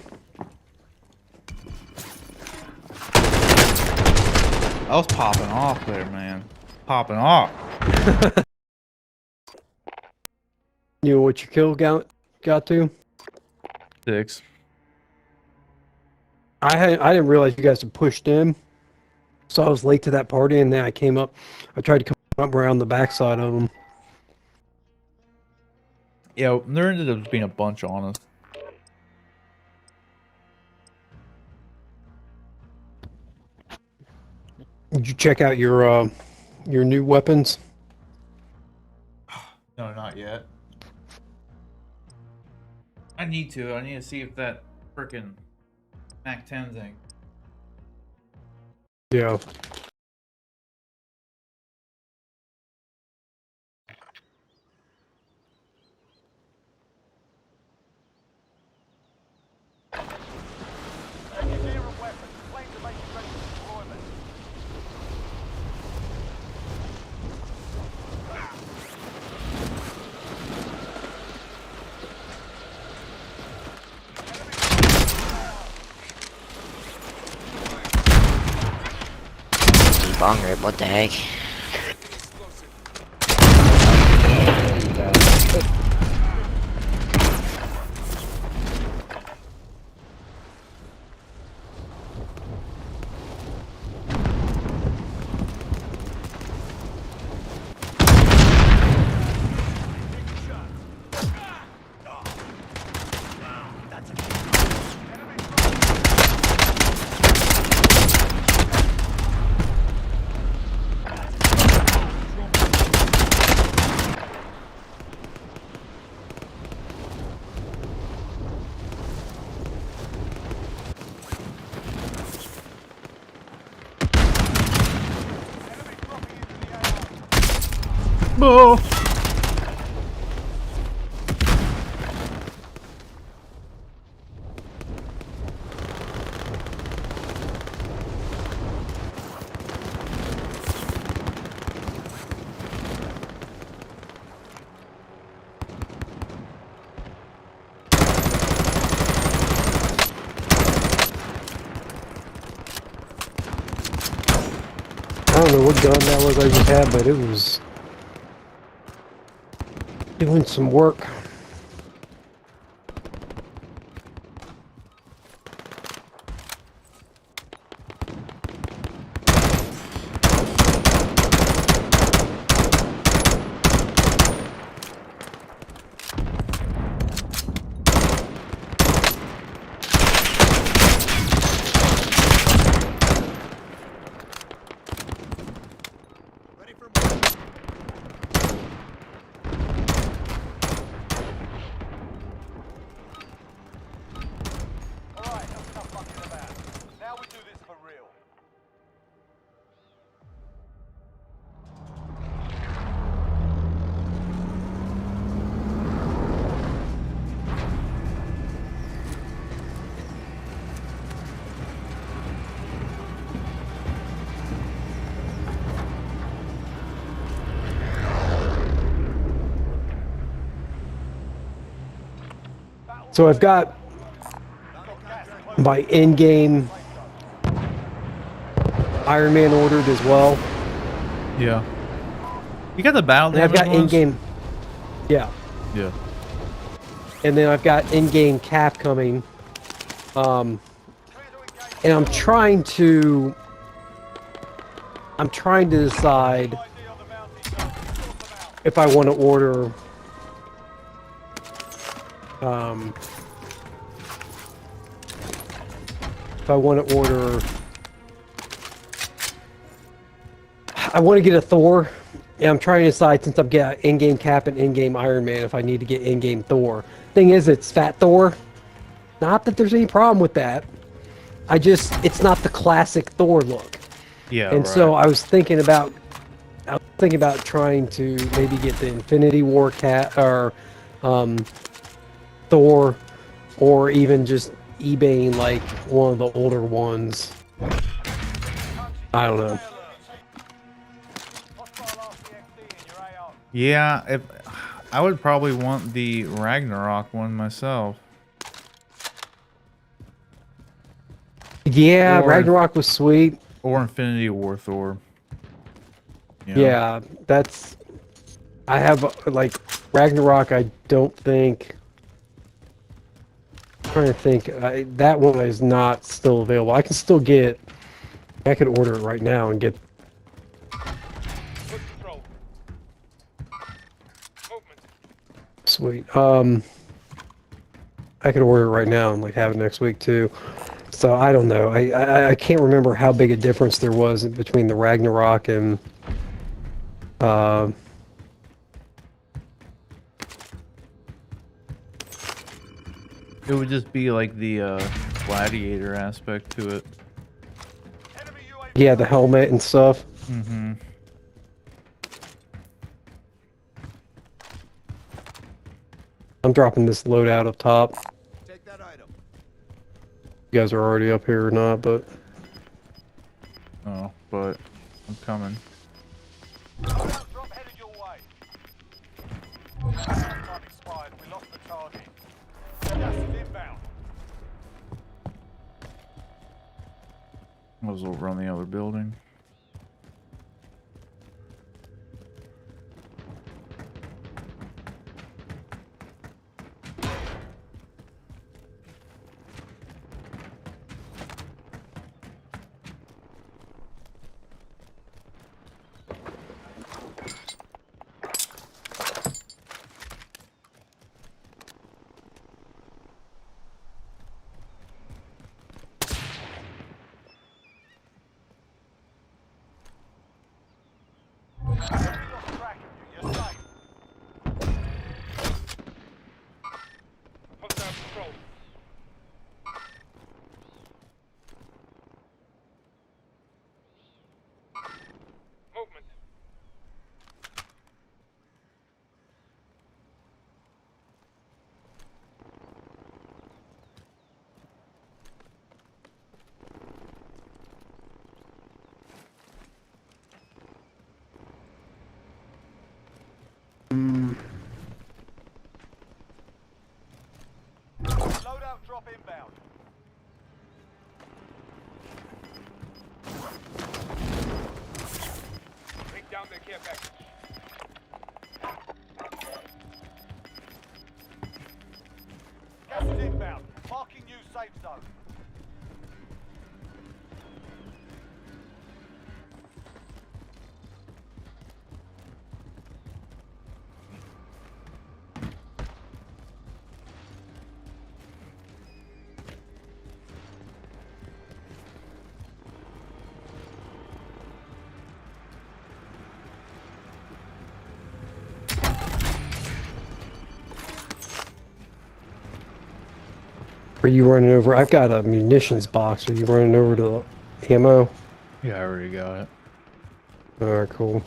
I was popping off there, man. Popping off. You know what your kill got to? 6. I didn't realize you guys had pushed in, so I was late to that party, and then I came up. I tried to come up around the backside of them. Yeah, there ended up being a bunch on us. Did you check out your new weapons? No, not yet. I need to. I need to see if that frickin' Mac 10 thing. Yeah. Take your gear and weapons. Planes are making ready for deployment. bong rip, what the heck? Oh. I don't know what gun that was I just had, but it was doing some work. Alright, that's enough fucking about. Now we do this for real. So I've got my in-game Iron Man ordered as well. Yeah. You got the battle And I've damage got ones? in-game, yeah. Yeah. And then I've got in-game cap coming. And I'm trying to decide if I want to order I want to get a Thor, and I'm trying to decide, since I've got in-game Cap and in-game Iron Man, if I need to get in-game Thor. Thing is, it's Fat Thor. Not that there's any problem with that. It's not the classic Thor look. Yeah. And so I was thinking about trying to maybe get the Infinity War Cat or Thor, or even just eBaying like one of the older ones. I don't know. Yeah, if I would probably want the Ragnarok one myself. Yeah, Or- Ragnarok was sweet. Or Infinity War Thor. You know? Yeah, that's... I have, like, Ragnarok, I don't think... I'm trying to think. That one is not still available. I can still get... I could order it right now and get... Sweet. I could order it right now and, like, have it next week, too. So, I don't know. I can't remember how big a difference there was between the Ragnarok and... It would just be like the gladiator aspect to it. yeah, the helmet and stuff. Mm-hmm. I'm dropping this loadout up top. Take that item. You guys are already up here or not, but... Oh, but I'm coming. Drop headed your way. Time expired. We lost the target. Gas is inbound. I was over on the other building. safe zone. Are you running over? I've got a munitions box. Are you running over to the ammo? Yeah, I already got it. Alright, cool.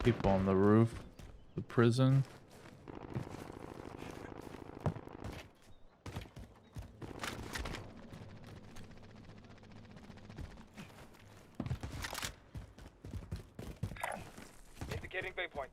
People on the roof, the prison. Indicating waypoint.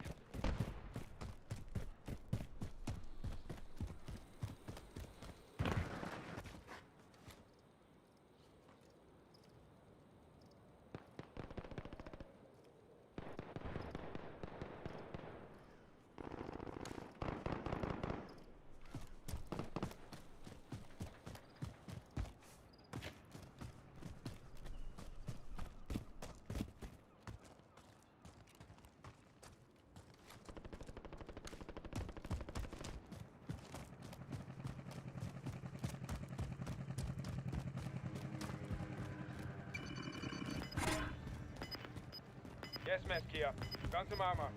Yes, ma'am, Kia. Found some armor.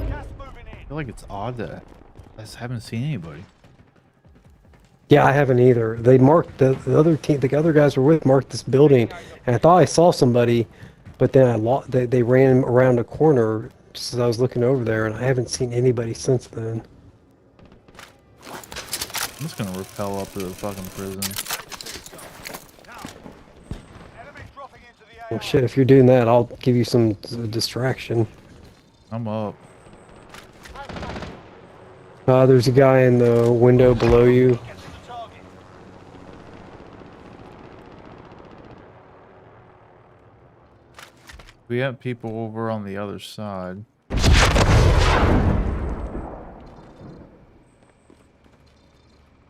Gas moving in. I feel like it's odd that I just haven't seen anybody. Yeah, I haven't either. They marked the other team. The other guys were with marked this building, and I thought I saw somebody, but then they ran around a corner just as I was looking over there, and I haven't seen anybody since then. I'm just gonna rappel up to the fucking prison. Enemy dropping into the Well, AR. shit, if you're doing that, I'll give you some distraction. I'm up. There's a guy in the window below you. Get to the target. We have people over on the other side.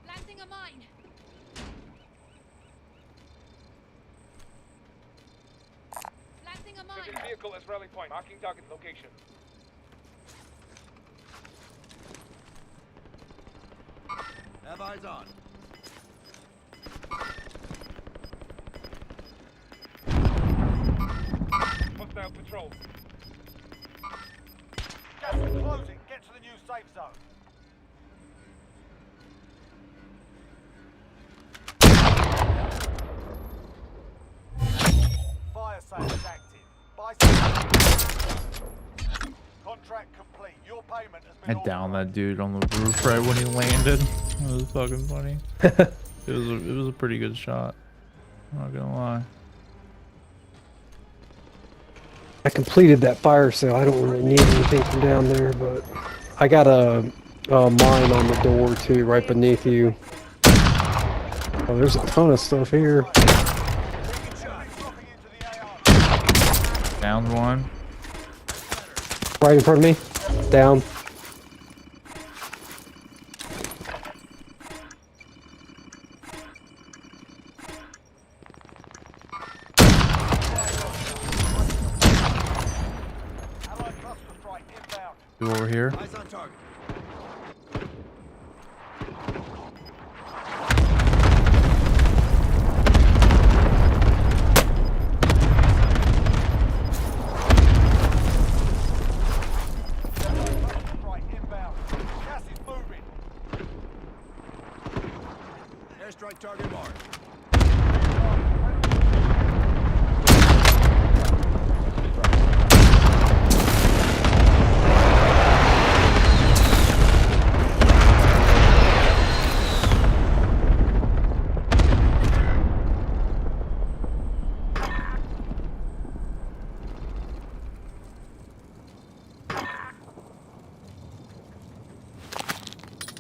Planting a mine. Planting a mine. Vehicle as rally point. Marking target location. Have eyes on. Hostile patrol. Gas is closing. Get to the new safe zone. Fire sales active. Buy contract complete. Your payment has been I downed authorized. that dude on the roof right when he landed. That was fucking funny. It was a pretty good shot. I'm not gonna lie. I completed that fire sale. I don't really need anything from down there, but I got a mine on the door too, right beneath you. Oh, there's a ton of stuff here. Downed one. Right in front of me. Down. Two over here. Eyes on target. Right, inbound. Gas is moving. Airstrike target marked.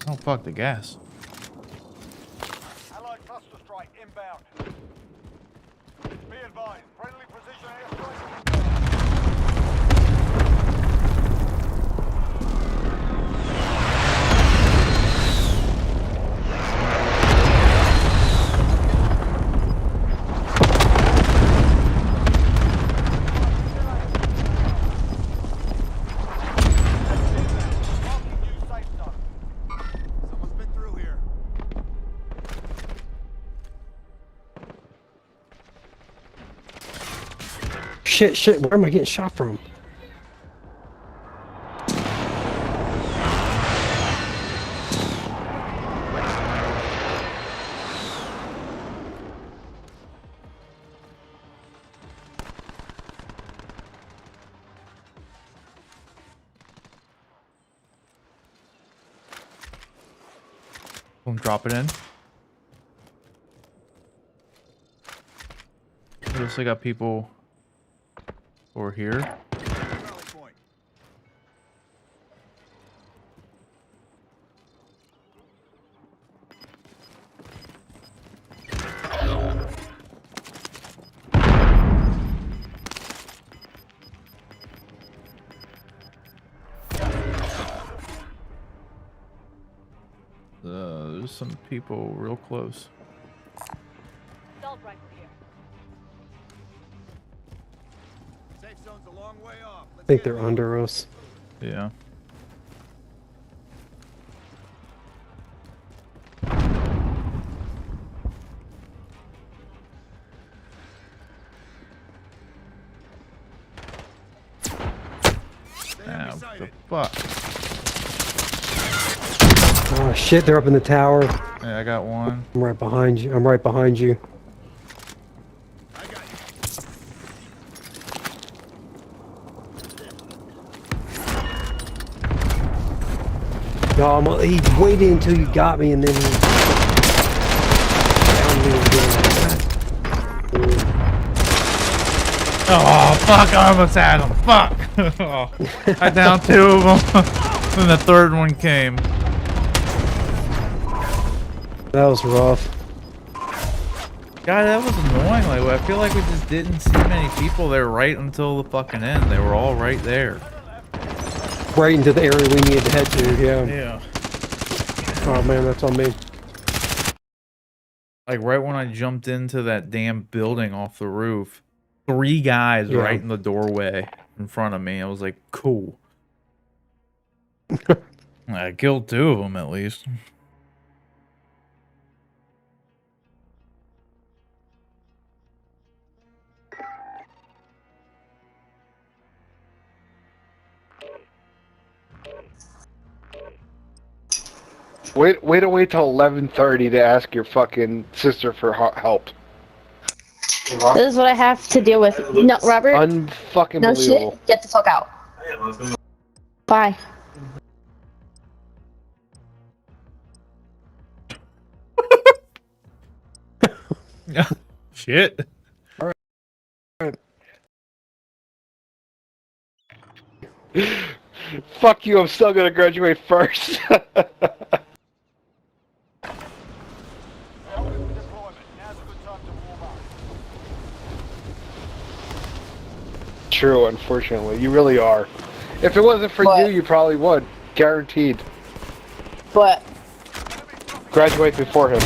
Oh fuck the gas. Allied cluster strike inbound. Be advised, friendly precision airstrike. Someone's been through here. Shit, where am I getting shot from? Boom, drop it in. Looks like I got people over here. Rally point. There's some people real close. Safe zone's a long way off. I think they're under us. Yeah. Ow, the fuck? Oh shit, they're up in the tower. Yeah, I got one. I'm right behind you. I'm right behind you. I got you. No, he waited until you got me and then he found me again. Oh, fuck, I almost had him. Fuck. Oh, I downed 2 of them. Then the third one came. That was rough. God, that was annoying. Like, I feel like we just didn't see many people there right until the fucking end. They were all right there. Right into the area we needed to head to, yeah. Yeah. Oh man, that's on me. Like, right when I jumped into that damn building off the roof, 3 guys right in the doorway in front of me. I was like, cool. I killed 2 of them at least. Wait till 11:30 to ask your fucking sister for help. This is what I have to deal with. No, Robert. Unfucking No believable. shit. Get the fuck out. Bye. Shit. Fuck you, I'm still gonna graduate first. True, unfortunately. You really are. If it wasn't for you, you probably would. Guaranteed. But graduate before him.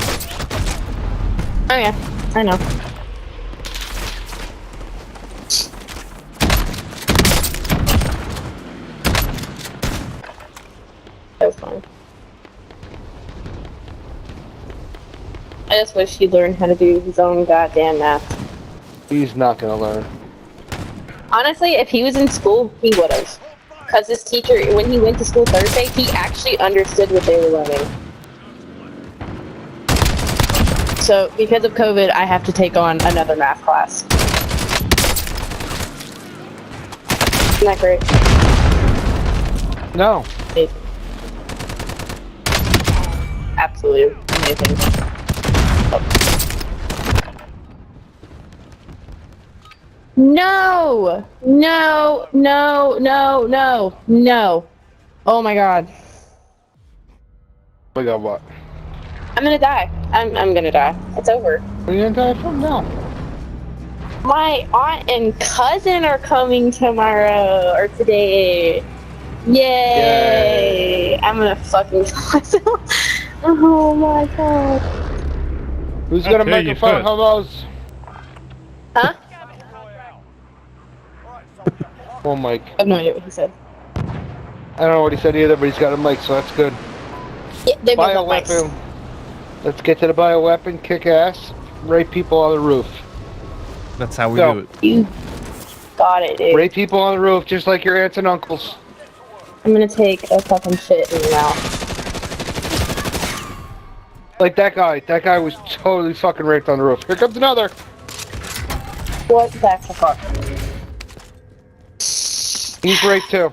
Oh yeah, I know. That was fine. I just wish he'd learn how to do his own goddamn math. He's not gonna learn. Honestly, if he was in school, he would have. Because his teacher, when he went to school Thursday, he actually understood what they were learning. So, because of COVID, I have to take on another math class. Isn't that great? No. Amazing. Absolutely amazing. No! No! No! No! No! No! Oh my god. We got what? I'm gonna die. I'm gonna die. It's over. Are you gonna die from now? My aunt and cousin are coming tomorrow or today. Yay! I'm gonna fucking kill myself. Oh my god. Who's I gonna tell make you a fun could. homos? Huh? Oh, Mike. I have no idea what he said. I don't know what he said either, but he's got a mic, so that's good. Yeah, they both have mics. Bioweapon. Let's get to the bioweapon, kick ass, rape people on the roof. That's how we Go. do it. You got it, dude. Rape people on the roof, just like your aunts and uncles. I'm gonna take a fucking shit in your mouth. Like that guy. That guy was totally fucking raped on the roof. Here comes another. What the fuck? He's raped too.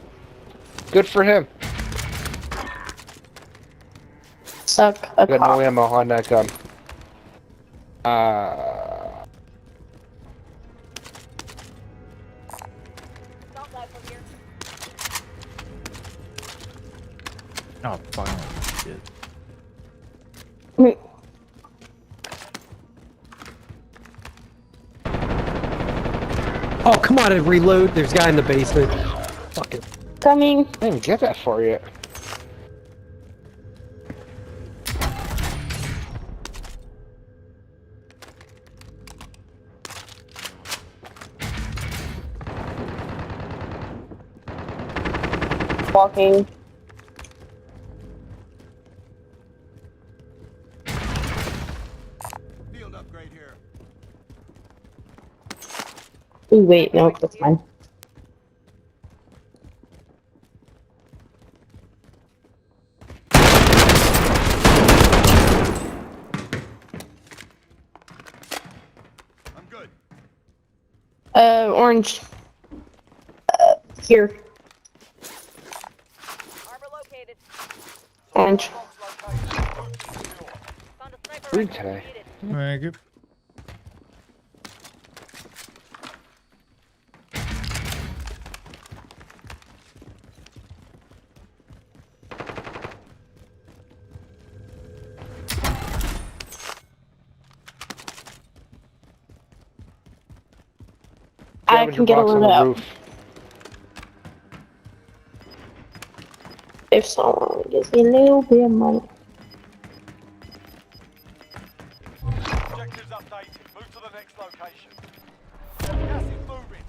Good for him. Suck a Got no cock. ammo on that gun. Oh, fucking shit. Oh, come on and reload. There's a guy in the basement. Fuck it. Coming. I didn't even get that far yet. Walking. Field upgrade here. Ooh, wait, no, that's mine. I'm good. Orange. Here. Armor located. Orange. Found a sniper Green rifle. today. Needed. Thank you. I can get a box on load the out. roof. If someone gives me a little bit of money. Objectives updated. Move to the next location. Gas is moving.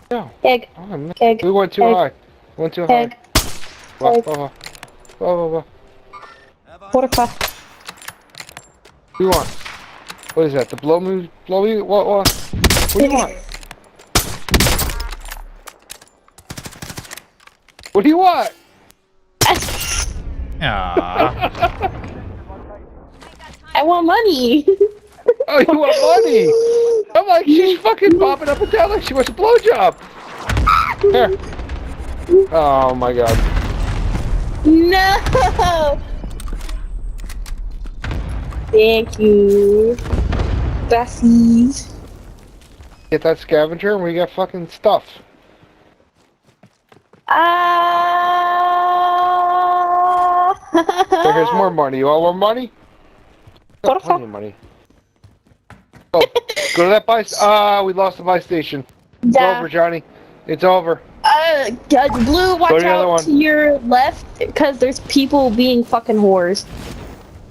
No. Keg. Oh, man. Keg. We went too Keg. high. Went too Keg. high. Whoa, Keg. whoa, whoa, whoa, whoa. Quarter cup. What do you want? What is that? The blow me? Blow me? What? What do you want? What do you want? Ah. I want money. Oh, you want money? I'm like, she's fucking bopping up and down like she wants a blowjob. Here. Oh my god. No. Thank you. Gracias. Get that scavenger and we got fucking stuff. So here's more money. You want more money? Got plenty of money. Oh, go to that buy. We lost the buy station. It's Yeah. over, Johnny. It's over. Blue, watch Go to the other out one. to your left, because there's people being fucking whores.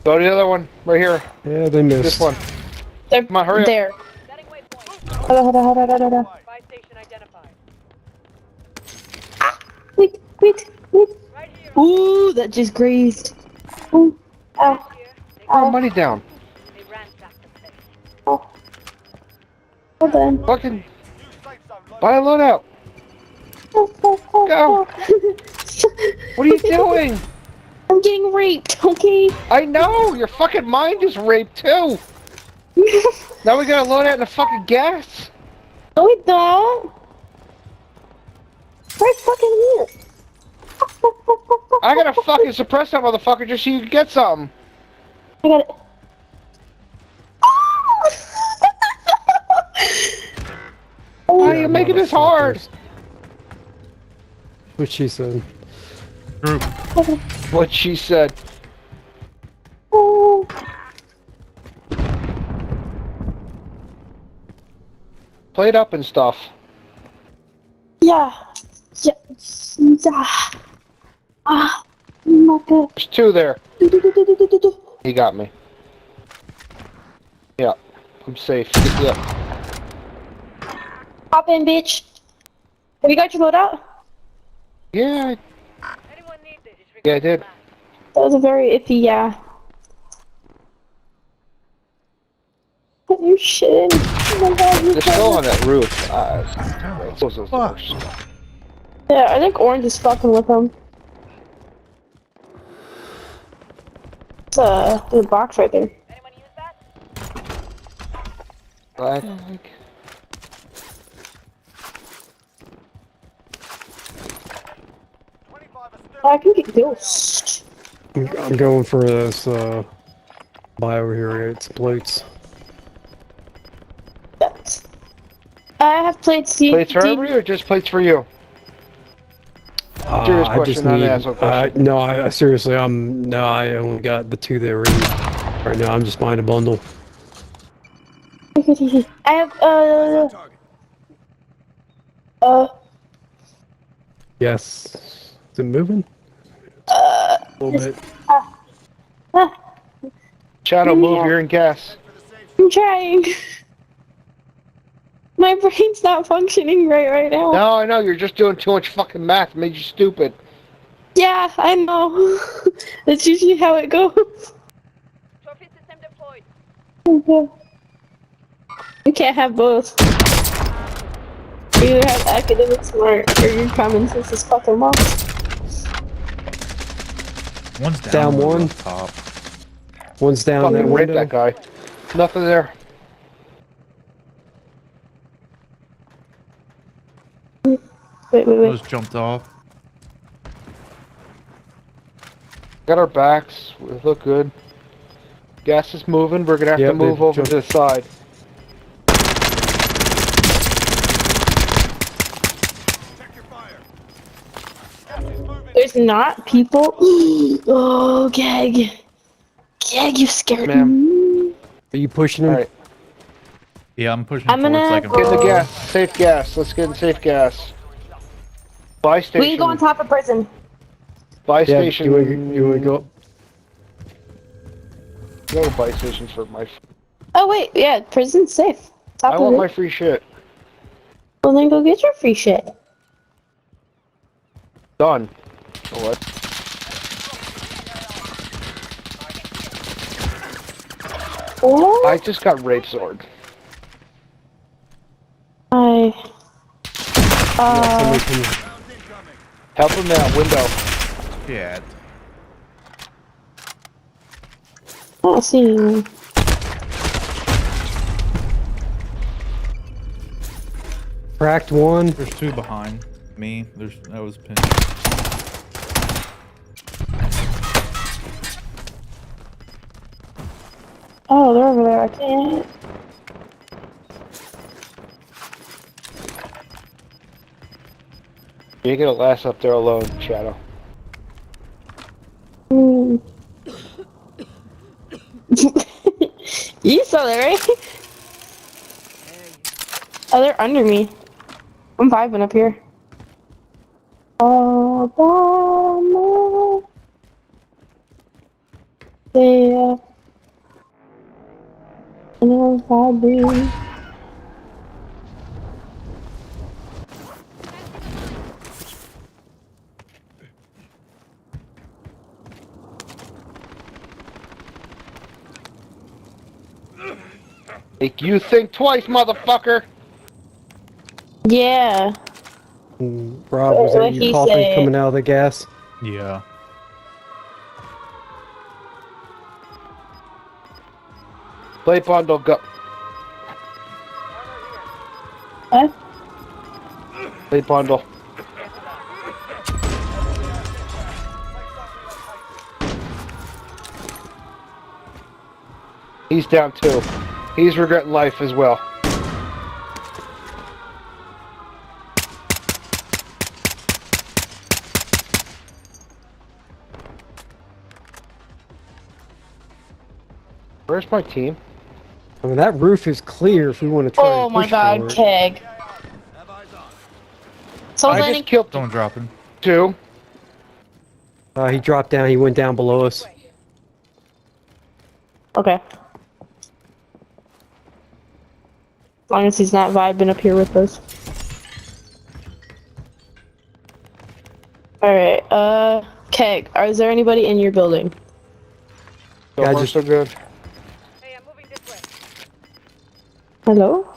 Go to the other one, right here. Yeah, they missed. This one. They're Come on, hurry up. there. Setting waypoint. Hold on. Buy station identified. Wait. Right here. Ooh, that just grazed. Ooh. Ow. Here. They, Put money down. they ransacked the place. Oh. Hold on. Fucking New safe zone located. buy a loadout. Go. What are you doing? I'm getting raped, okay? I know. Your fucking mind is raped too. Now we gotta load out in the fucking gas. No, we don't. Right fucking here. I gotta fucking suppress that motherfucker just so you can get something. I got it. Why are you making this hard? What she said. What she said. Plate up and stuff. Yeah. Yeah. Yeah. Ah. My God. There's 2 there. He got me. Yeah. I'm safe. Yeah. Hop in, bitch. Have you got your load out? Yeah. Yeah, I did. That was a very iffy, yeah. You shitting. Oh my God, you They're still on that roof. Those are the worst. Yeah, I think Orange is fucking with them. There's a box right there. I don't like. I can get Ghost. I'm going for this buy over here. It's plates. I have plates. Plates for everybody or just plates for you? Serious I question, just not an need. asshole question. No, I seriously, I only got the 2 that were in. Right now, I'm just buying a bundle. I have Yes. Is it moving? A little bit. Shadow, move, you're in gas. I'm trying. My brain's not functioning right now. No, I know, you're just doing too much fucking math. It made you stupid. Yeah, I know. That's usually how it goes. Trophy system deployed. Okay. You can't have both. You either have academic smart or your common sense is fucking lost. One's Down on one. the top. One's down that Fucking rape window. that guy. Nothing there. Wait. Those jumped off. Got our backs. We look good. Gas is moving. We're gonna have to Yep, move they over to the side. There's not people. Oh, Gag. Gag, you scared me. Are you pushing him? Alright. Yeah, I'm pushing I'm towards gonna second Get in the floor. gas. Safe gas. Let's get in safe gas. Buy station. We can go on top of prison. Buy Yeah, station. you wanna go up? Go to buy station for my. Oh, wait. Yeah, prison's safe. Top I of want it. my free shit. Well, then go get your free shit. Done. Or what? What? I just got rape sword. Somebody can... Help him out. Window. Yeah. I don't see anyone. Cracked one. There's 2 behind me. That was pinned. Oh, they're over there. I can't. You're gonna last up there alone, Shadow. You saw that, right? Oh, they're under me. I'm vibing up here. Obama. Yeah. And I'm vibing. Make you think twice, motherfucker! Yeah. Rob, was that What you he coughing said. coming out of the gas? Yeah. Plate bundle, go. What? Plate bundle. He's down too. He's regretting life as well. Where's my team? I mean, that roof is clear if we want to try Oh and my push god, for it. keg. Someone's I landing. just killed Someone dropping. 2. He dropped down. He went down below us. Okay. As long as he's not vibing up here with us. Alright, Keg, is there anybody in your building? So Yeah, far, just- so good. Hey, I'm moving this way. Hello?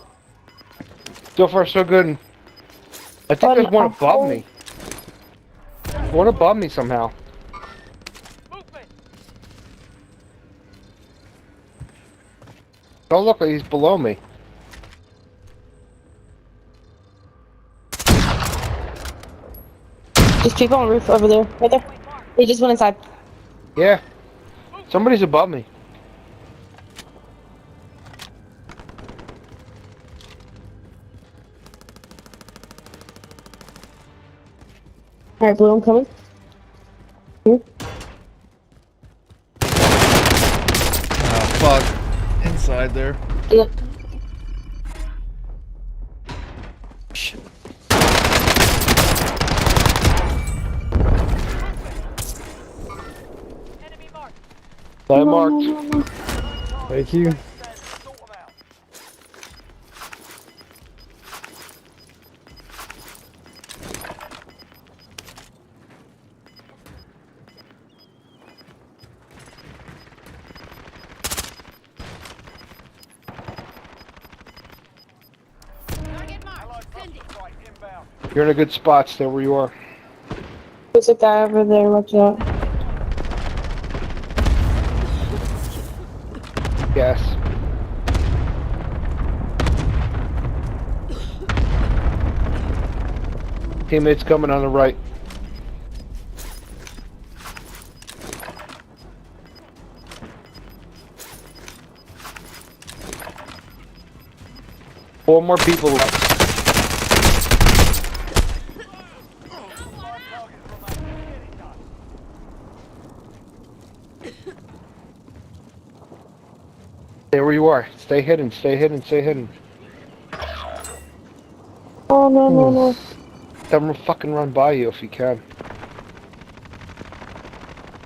So far, so good. I think there's one above me. One above me somehow. Movement. Don't look like he's below me. There's people on the roof over there. Right there. They just went inside. Yeah. Somebody's above me. Alright, Blue, I'm coming. Here. Oh, fuck. Inside there. Yep. Shit. Enemy marked. Landmarked. Thank you. Sort them out. Target marked. Allied Send it. cluster strike inbound. You're in a good spot. Stay where you are. There's a guy over there, watch out. Yes. Teammates coming on the right. Four more people left. Stay where you are. Stay hidden, stay hidden, stay hidden. Oh no, no, no. Have them fucking run by you if you can.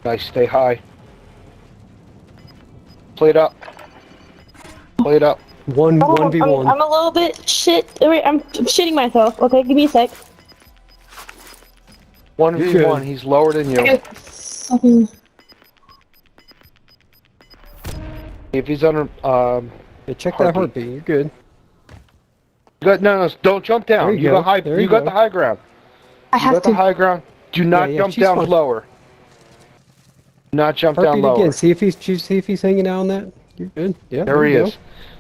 Nice, stay high. Play it up. Play it up. One v one. I'm a little bit shit. Wait, I'm shitting myself. Okay, give me a sec. 1v1, he's lower than you. Fucking. If he's under, Yeah, check that Heartbeat. heartbeat. You're good. no, don't jump down. There you You go. got high. There You you got go. the high ground. I You have got the to. high ground. Do not yeah, jump she's down fine. lower. Do not jump down Heartbeat lower. again. See if he's hanging out on that. You're good. Yeah. There he you is.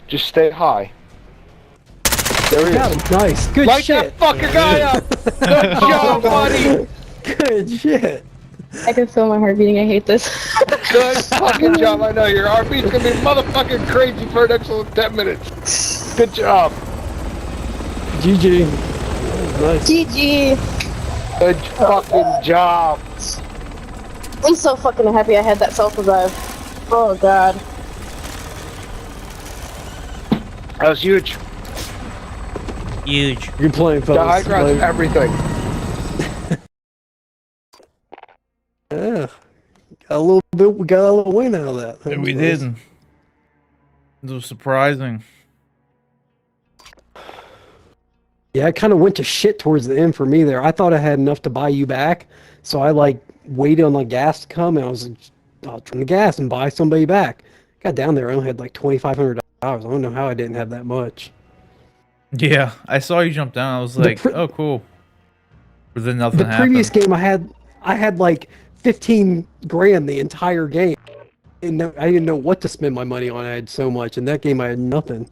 Just stay high. There he Got is. him. Nice. Good Light shit. that fucking guy up. Good job, buddy. Good shit. I can feel my heart beating. I hate this. Good fucking job. I know your heartbeat's gonna be motherfucking crazy for an excellent 10 minutes. Good job. GG. Nice. GG. Good fucking job. I'm so fucking happy I had that self-revive. Oh god. That was huge. Huge. You're playing, The high fellas. ground's everything. Yeah. Got a little bit. We got a little win out of that. Yeah, That we was nice. did. It was surprising. Yeah, it kind of went to shit towards the end for me there. I thought I had enough to buy you back, so I like waited on the gas to come, and I was like, I'll turn the gas and buy somebody back. Got down there, I only had like $2,500. I don't know how I didn't have that much. Yeah, I saw you jump down. I was The like, pre- oh, cool. But then nothing The happened. previous game, I had like 15 grand the entire game, and I didn't know what to spend my money on. I had so much, and that game I had nothing.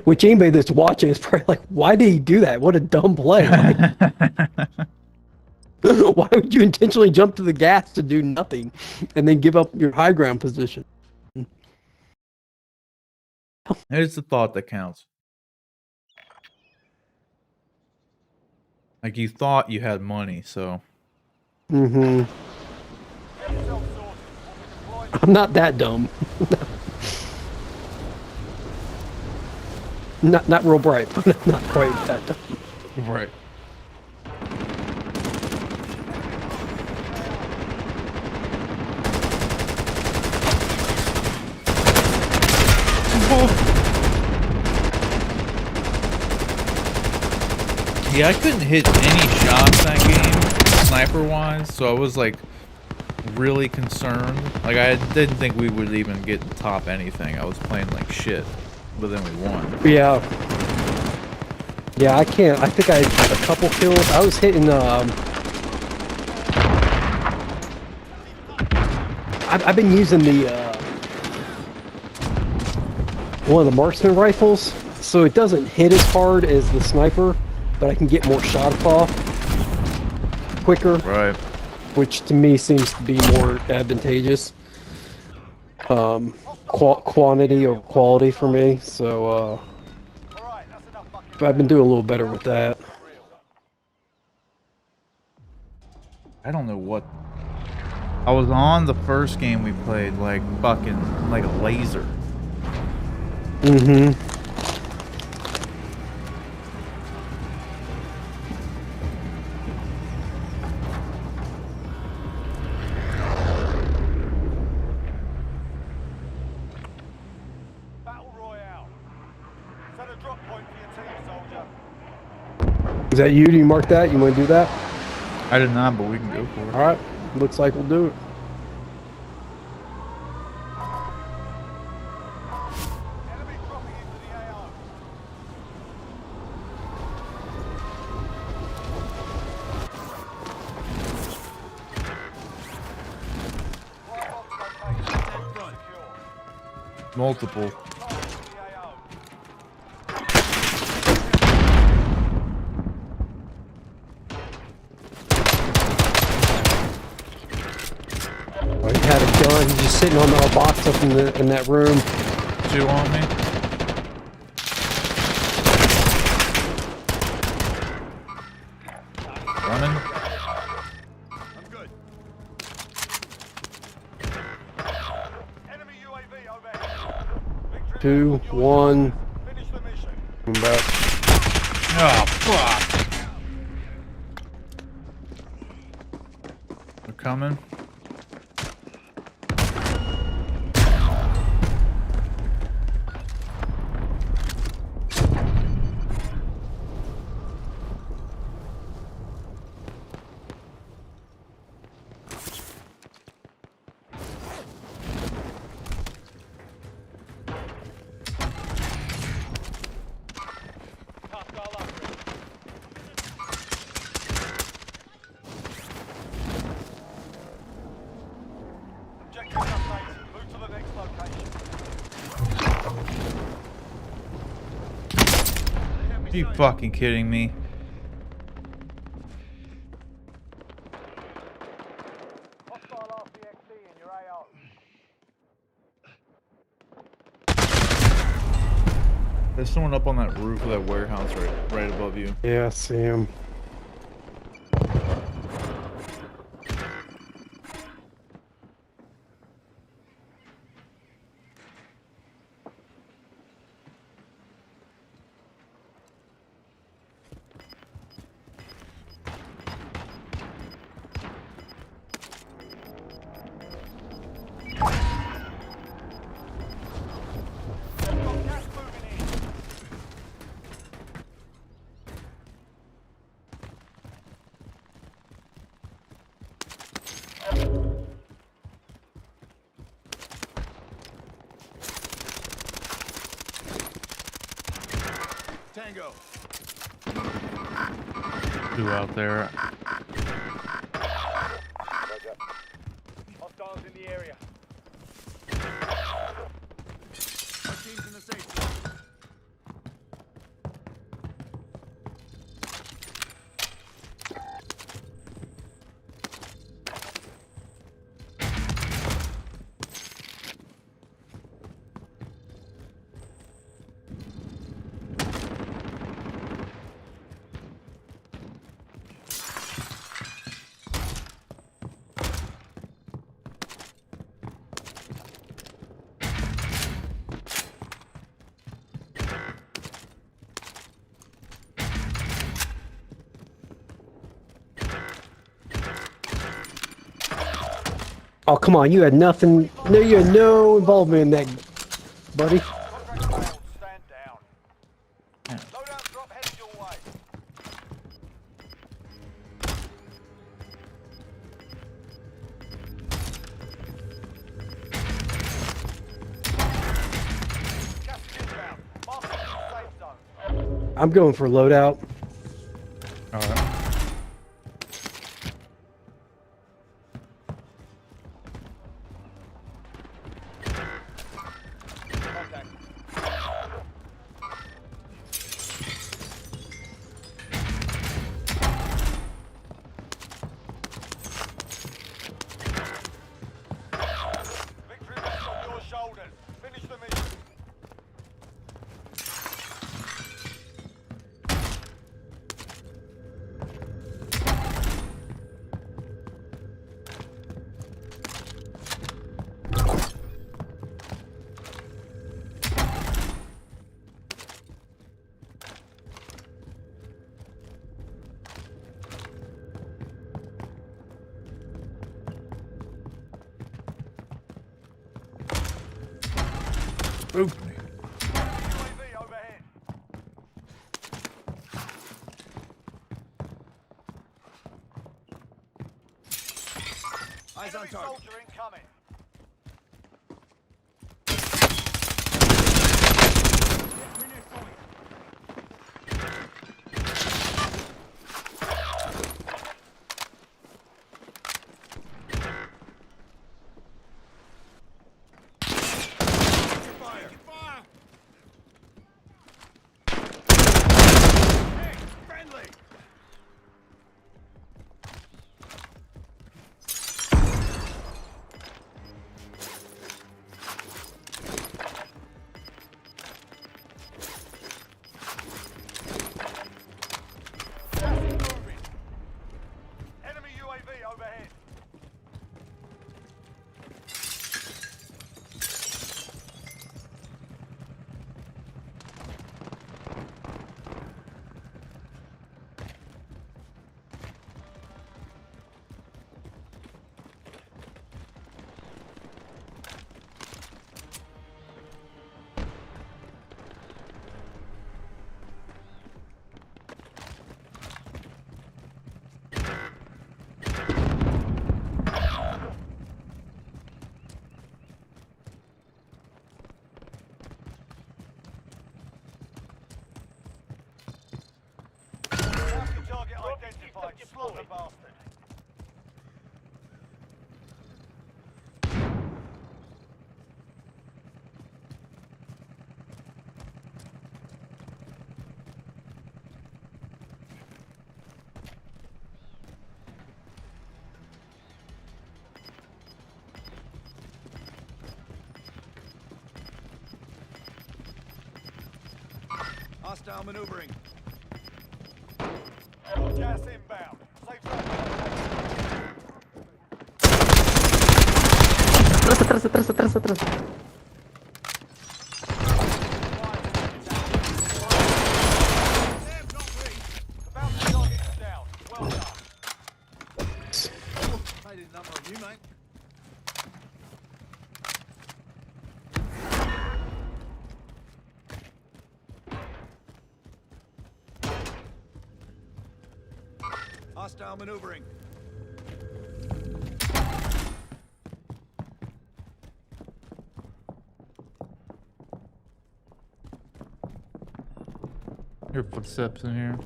Which anybody that's watching is probably like, why did he do that? What a dumb play. Like, why would you intentionally jump to the gas to do nothing and then give up your high ground position? It's the thought that counts. Like, you thought you had money, so. Mm-hmm. I'm not that dumb. Not real bright, but not quite that dumb. Right. Yeah, I couldn't hit any shots that game, sniper-wise, so I was like really concerned. Like I didn't think we would even get top anything. I was playing like shit, but then we won. Yeah. Yeah, I can't. I think I had a couple kills. I was hitting. I've been using the one of the marksman rifles, so it doesn't hit as hard as the sniper, but I can get more shots off quicker. Right. Which to me seems to be more advantageous. Quantity or quality for me. So I've been doing a little better with that. I don't know what. I was on the first game we played like fucking like a laser. Mm-hmm. Battle Royale. Set a drop point for your team, soldier. Is that you? Do you mark that? You want to do that? I did not, but we can go for it. All right. Looks like we'll do it. Enemy dropping into the AO. Multiple. Oh, he had a gun. He's just sitting on our box up in that room. 2 on me. Running. I'm good. Enemy UAV overhead. Victory 2, 1. Finish the mission. Come back. Oh fuck. They're coming. Hostile upgrade. Objective updated. Move to the next location. Are you fucking kidding me? Hostile RCXD in your AO. There's someone up on that roof of that warehouse right above you. Yeah, I see him. Gas moving in. Tango. 2 out there. Hostiles in the area. Our team's in the safe zone. Oh, come on, you had nothing. No, you had no involvement in that, buddy. Contract failed. Stand down. Yeah. Loadout drop headed your way. Gas is inbound. Mark the safe zone. I'm going for loadout. All right. Contact. Victory rests on your shoulders. Finish the mission. Oop. UAV overhead. Eyes on target. Soldier incoming. Friendly. Gas is moving. Enemy UAV overhead. Target identified. Slot the bastard. Hostile maneuvering. Gas inbound. Safe zone. Atrás. The bounty target is down. Well done. Made a number of you, mate. Hostile maneuvering. Hear footsteps in here.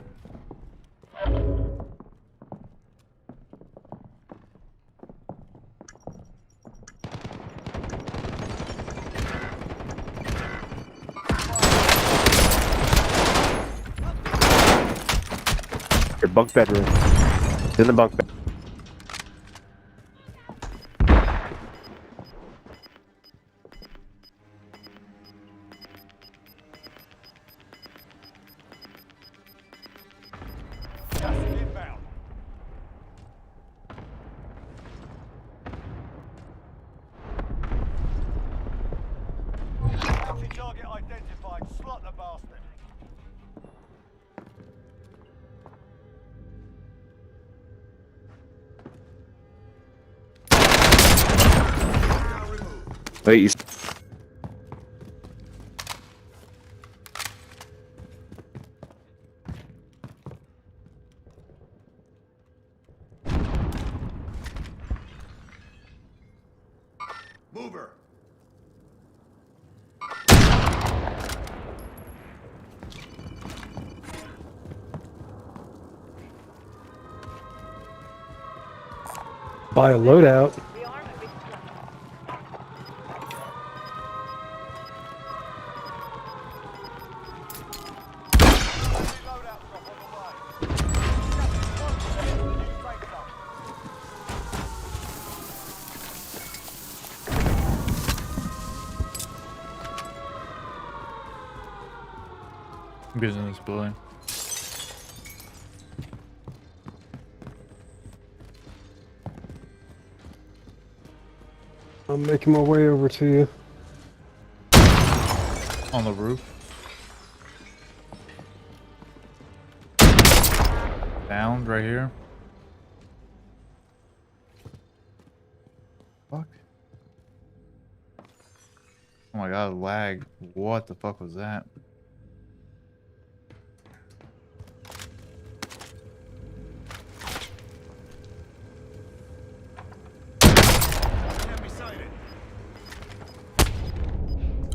Your bunk bedroom. It's in the bunk bed. Gas is inbound. Bounty target identified. Slot the bastard. Wait, you... Mover. Buy a loadout. Business building. I'm making my way over to you. On the roof. Downed right here. Fuck. Oh my god, lag. What the fuck was that?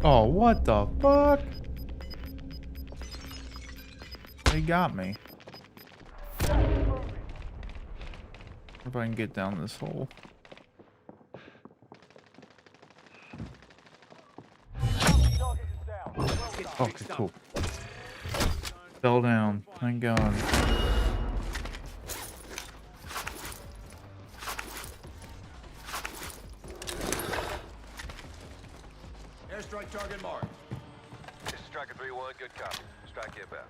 Oh, what the fuck? They got me. If I can get down this hole. Okay, cool. Fell down. Thank God. Airstrike target marked. This is Striker 3-1, good copy. Strike inbound.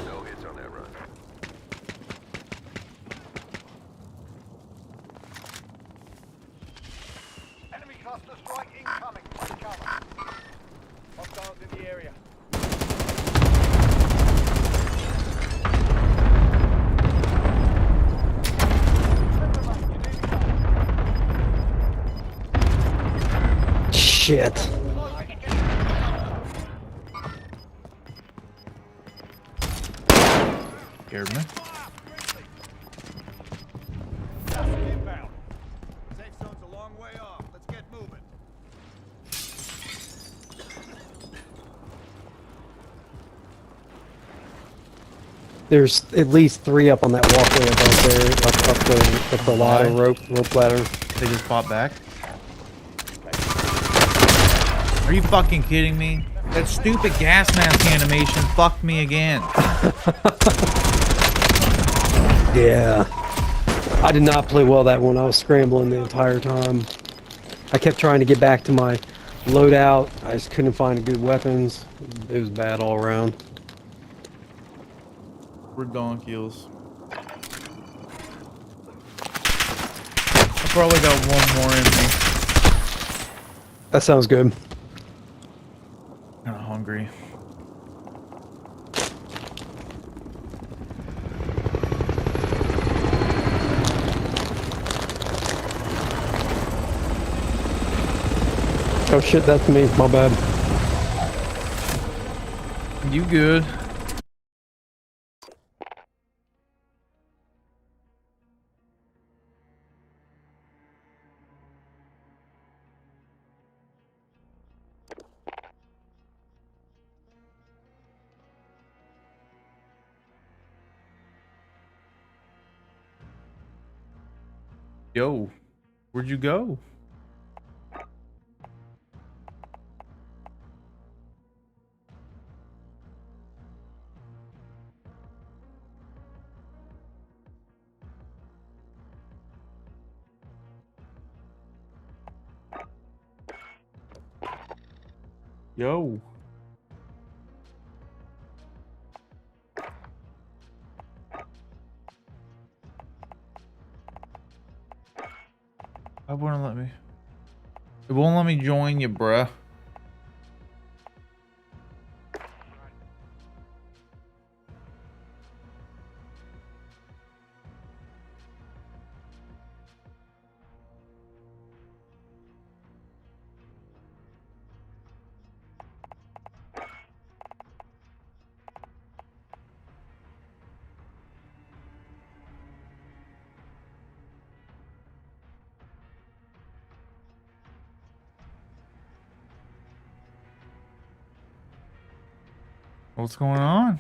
No hits on that run. Enemy cluster strike incoming. Take cover. Hostiles in the area. Shit. Scared me. Gas inbound. Safe zone's a long way off. Let's get moving. There's at least 3 up on that walkway above there, up the ladder, rope ladder. They just fought back. Are you fucking kidding me? That stupid gas mask animation fucked me again. Yeah. I did not play well that one. I was scrambling the entire time. I kept trying to get back to my loadout. I just couldn't find good weapons. It was bad all around. We're donkeys. I probably got one more in me. That sounds good. Kinda hungry. Oh shit, that's me. My bad. You good? Yo, where'd you go? Yo. I wouldn't let me. It won't let me join you, bruh. What's going on?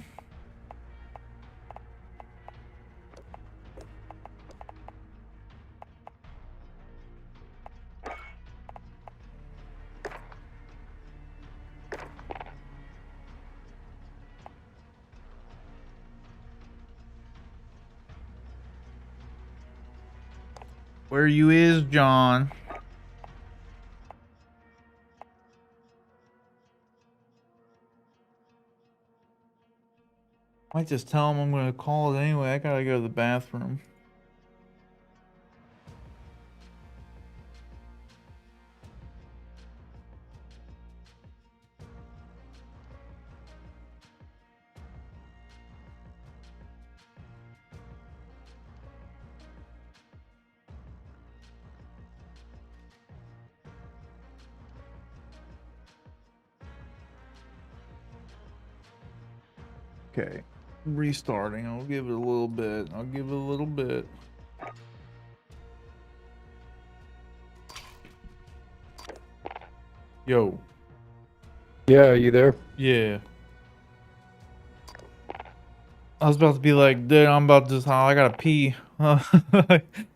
Where you is, John? Might just tell him I'm gonna call it anyway. I gotta go to the bathroom. Okay, restarting. I'll give it a little bit. I'll give it a little bit. Yo. Yeah, are you there? Yeah. I was about to be like, dude, I'm about to I gotta pee. How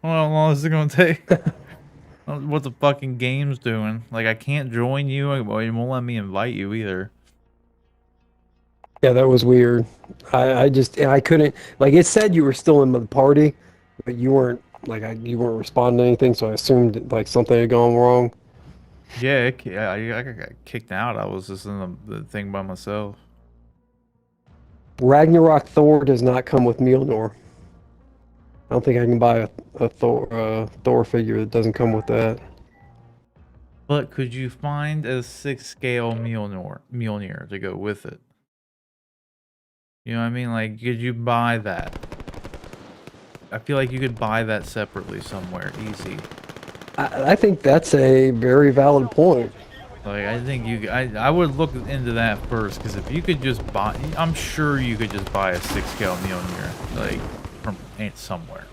long is it gonna take? What the fucking game's doing? Like, I can't join you. It won't let me invite you either. Yeah, that was weird. I couldn't, like, it said you were still in the party, but you weren't, like, you weren't responding to anything, so I assumed, like, something had gone wrong. Yeah, I got kicked out. I was just in the thing by myself. Ragnarok Thor does not come with Mjolnir. I don't think I can buy a Thor figure that doesn't come with that. But could you find a 6 scale Mjolnir to go with it? You know what I mean? Like, could you buy that? I feel like you could buy that separately somewhere, easy. I think that's a very valid point. Like, I think I would look into that first, because if you could just buy, I'm sure you could just buy a 6 scale Mjolnir, like, from somewhere.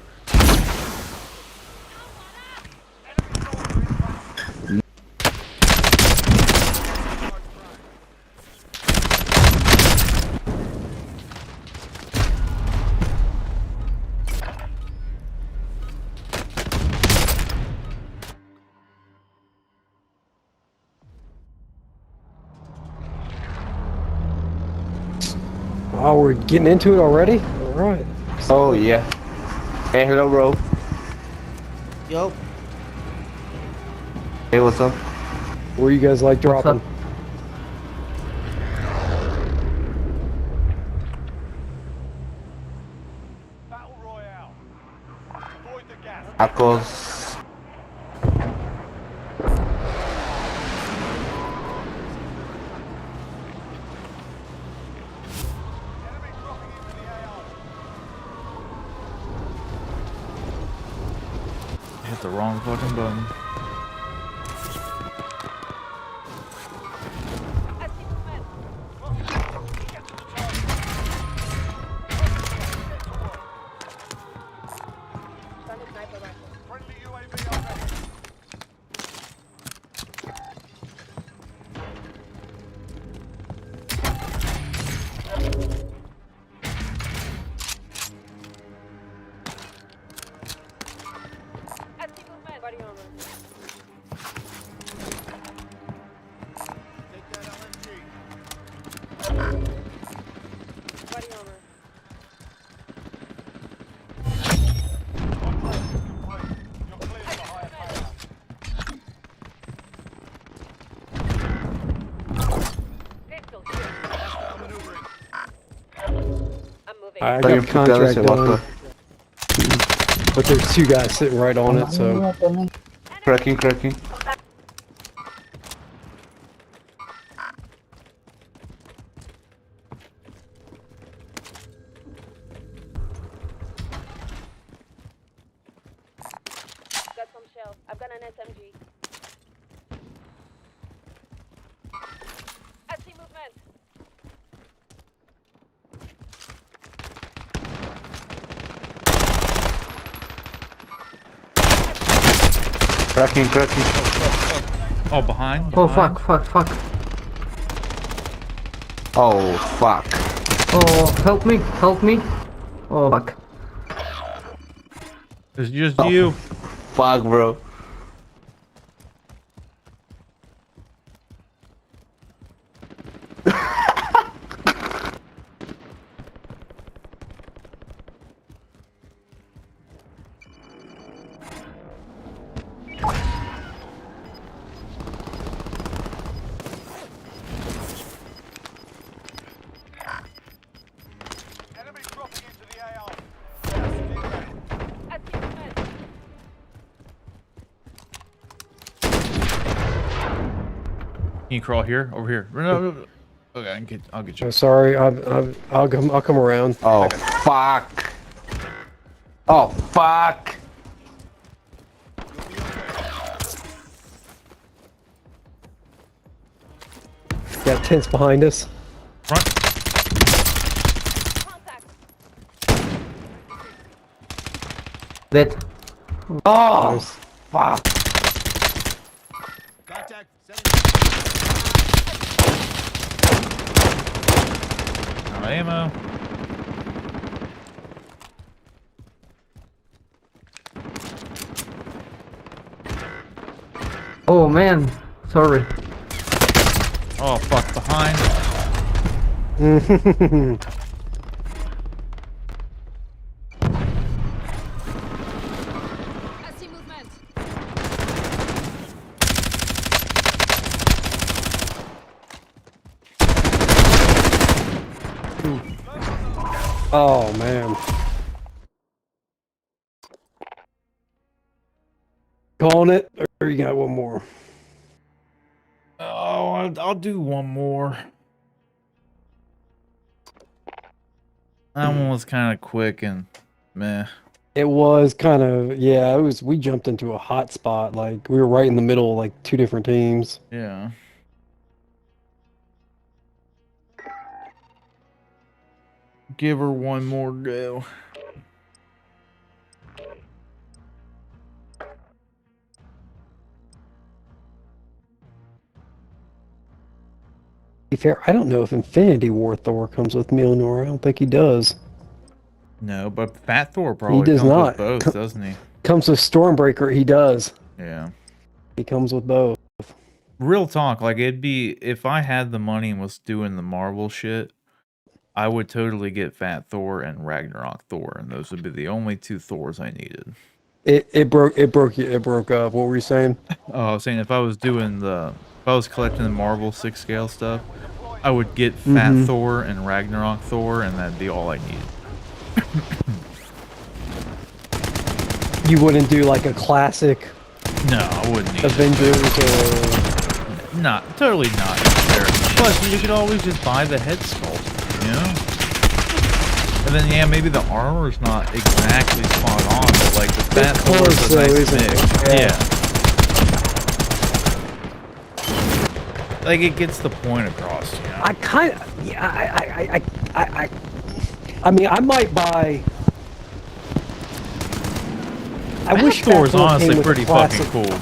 Oh, we're getting into it already? Alright. Oh, yeah. Hey, hello, bro. Yo. Hey, what's up? Where you guys like dropping? Battle Royale. Avoid the gas. Tacos. Enemy dropping into the AO. Hit the wrong fucking button. Friendly UAV overhead. Take that LMG. You're clear for higher payload. I got the contract done. But there's 2 guys sitting right on it, so... Cracking. Got some shells. I've got an SMG. I see movement. Cracking. Oh, behind? Oh, fuck. Oh, fuck. Oh, help me, help me. Oh, fuck. It's just you. Fuck, bro. Enemy dropping into the AR. Gas is inbound. Can you crawl here? Over here. No. Okay, I'll get you. I'm sorry. I'll come around. Oh, fuck. Oh, fuck. Got tents behind us. Front. That. Oh, fuck. No ammo. Oh man, sorry. Oh fuck, behind. Oh man. Calling it, or you got one more? Oh, I'll do one more. That one was kind of quick and meh. It was kind of, yeah, it was, we jumped into a hot spot. Like, we were right in the middle of, like, 2 different teams. Yeah. Give her one more go. To be fair, I don't know if Infinity War Thor comes with Mjolnir. I don't think he does. No, but Fat Thor probably does comes not. with both, doesn't he? Comes with Stormbreaker, he does. Yeah. He comes with both. Real talk, like it'd be, if I had the money and was doing the Marvel shit, I would totally get Fat Thor and Ragnarok Thor, and those would be the only 2 Thors I needed. It broke up. What were you saying? Oh, I was saying if I was collecting the Marvel 6 scale stuff, I would get Fat Thor and Ragnarok Thor, and that'd be all I needed. You wouldn't do like a classic No, I wouldn't need Avengers or... Totally not necessary. Plus, you could always just buy the head sculpt, you know? And then, yeah, maybe the armor's not exactly spot on, but like the Fat Thor's a nice mix. Yeah. Like, it gets the point across, you know? I kind of... Yeah, I mean, I might buy... I wish Thor's Fat Thor honestly came with pretty the classic... fucking cool.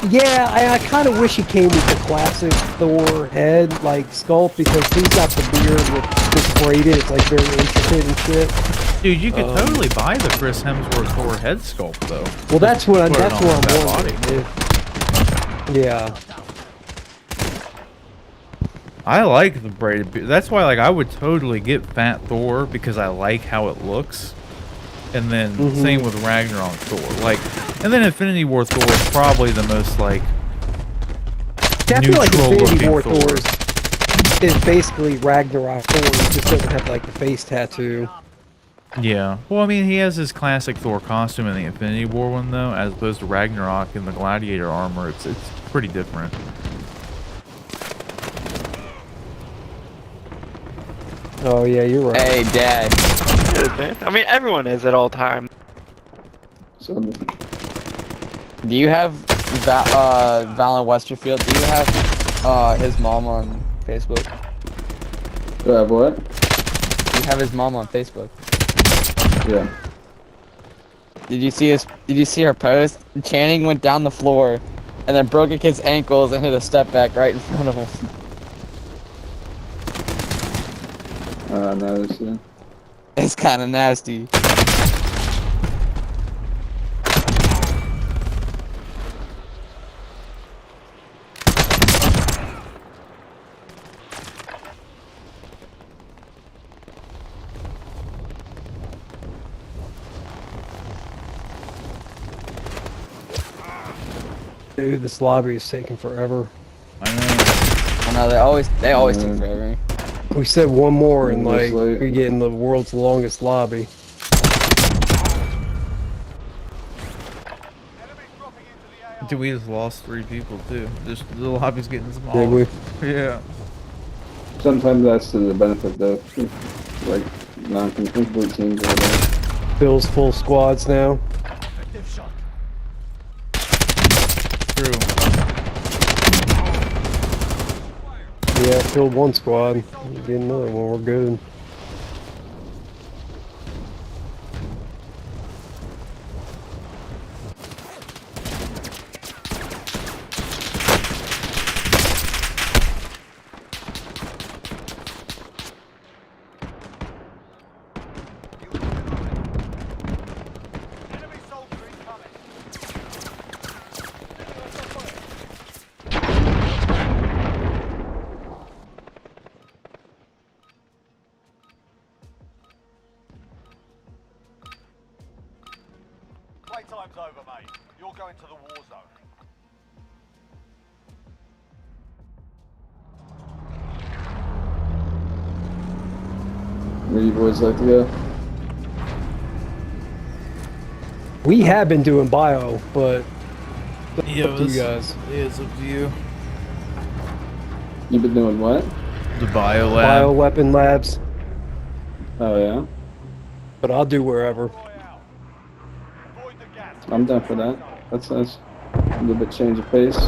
Yeah, I kind of wish he came with the classic Thor head, like, sculpt, because he's got the beard with this braided, it's, like, very intricate and shit. Dude, you could totally buy the Chris Hemsworth Thor head sculpt, though. Well, that's what I'm wondering. wondering. Yeah. I like the braided beard. That's why, like, I would totally get Fat Thor, because I like how it looks. And then same with Ragnarok Thor. Like, and then Infinity War Thor is probably the most, like, I feel like Infinity War Thor is basically Ragnarok Thor. He just doesn't have, like, the face tattoo. Yeah. Well, I mean, he has his classic Thor costume in the Infinity War one, though, as opposed to Ragnarok in the Gladiator armor. It's pretty different. Oh, yeah, you're right. Hey, Dad. I mean, everyone is at all times. So, Do you have Valen Westerfield? Do you have his mom on Facebook? what? Do you have his mom on Facebook? Yeah. Did you see her post? Channing went down the floor and then broke a kid's ankles and hit a step back right in front of him. No, this is... It's kind of nasty. Dude, this lobby is taking forever. I know they always take forever. We said one more and like we get in the world's longest lobby. Dude, we just lost 3 people too. Just the lobby's getting small. Did we? Yeah. Sometimes that's to the benefit though. Like non-complete teams or whatever. Bill's full squads now. True. Yeah, killed one squad. Get another one, we're good. Playtime's over, mate. You're going to the war zone. Where you boys like to go? We have been doing bio, but Yeah, up to you guys. It's up to you. You've been doing what? The bio lab. Bioweapon labs, Oh yeah? but I'll do wherever. I'm down for that. That's nice. A little bit change of pace.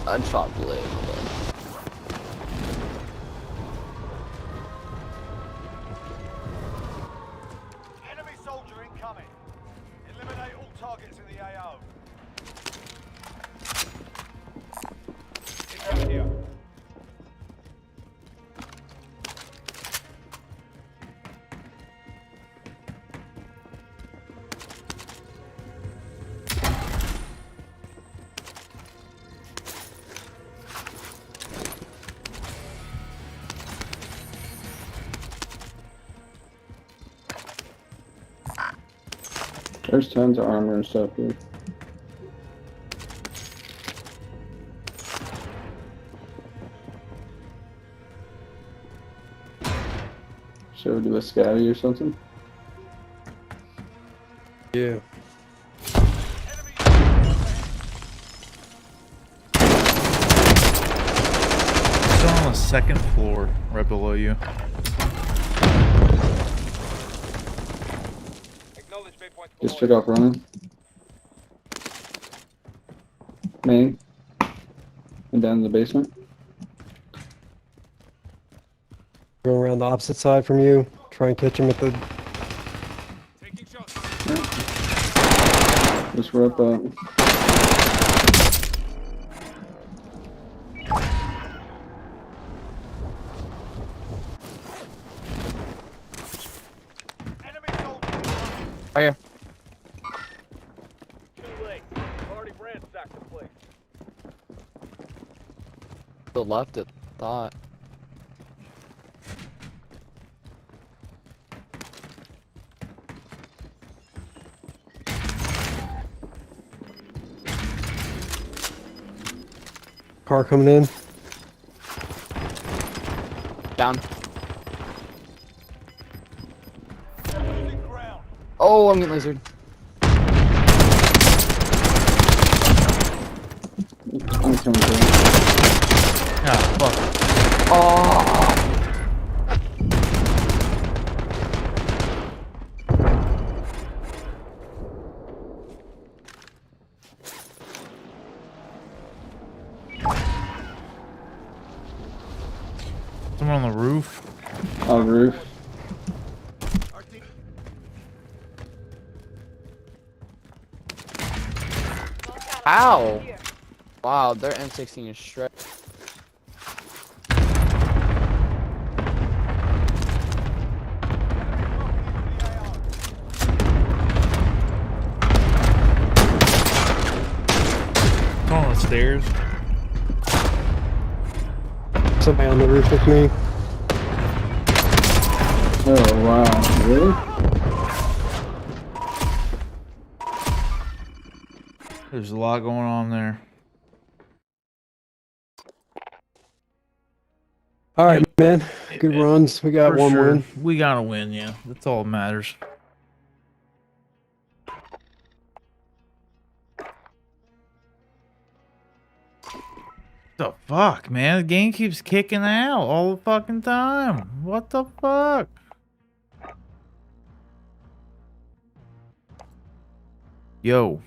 Unfortunately. Enemy soldier incoming. Eliminate all targets in the AO. It's out here. There's tons of armor and stuff here. Should we do a scabby or something? Yeah. Still on the 2nd floor, right below you. Just took off running. Main. And down in the basement. Go around the opposite side from you. Try and catch him at the. Just right up. Oh yeah. Too late. Already ransacked the place. The left it thought. Car coming in. Down. Oh, I'm getting lasered. I'm coming through. Ah, fuck. Oh. Someone on the roof. On the roof. Ow! Wow, their M16 is shredded. It's on the stairs. Somebody on the roof with me. Oh wow, really? There's a lot going on there. All right, man. Good runs. We got For one sure. win. We gotta win, yeah. That's all that matters. The fuck, man? The game keeps kicking out all the fucking time. What the fuck? Yo.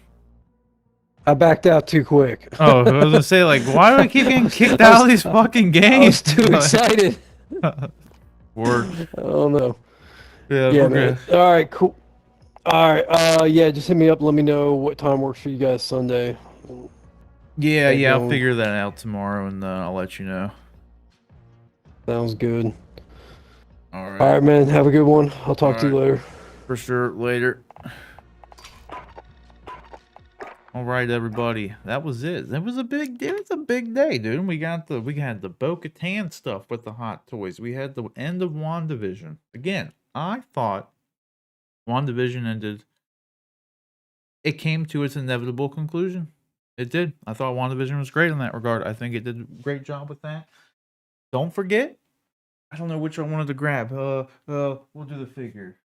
I backed out too quick. Oh, I was gonna say, like, why do I keep getting kicked out of these fucking games? I was too excited. Word. Oh no. Yeah, Yeah, we're man. good. All right, cool. All right. Yeah, just hit me up. Let me know what time works for you guys Sunday. Yeah, I'll going. figure that out tomorrow, and I'll let you know. Sounds good. All right. All right, man. Have a good one. I'll talk to you later. For sure. Later. All right, everybody. That was it. It was a big day, dude. We had the bo-katan stuff with the hot toys. We had the end of WandaVision. Again, I thought WandaVision ended. It came to its inevitable conclusion. It did. I thought WandaVision was great in that regard. I think it did a great job with that. Don't forget, I don't know which I wanted to grab. We'll do the figure.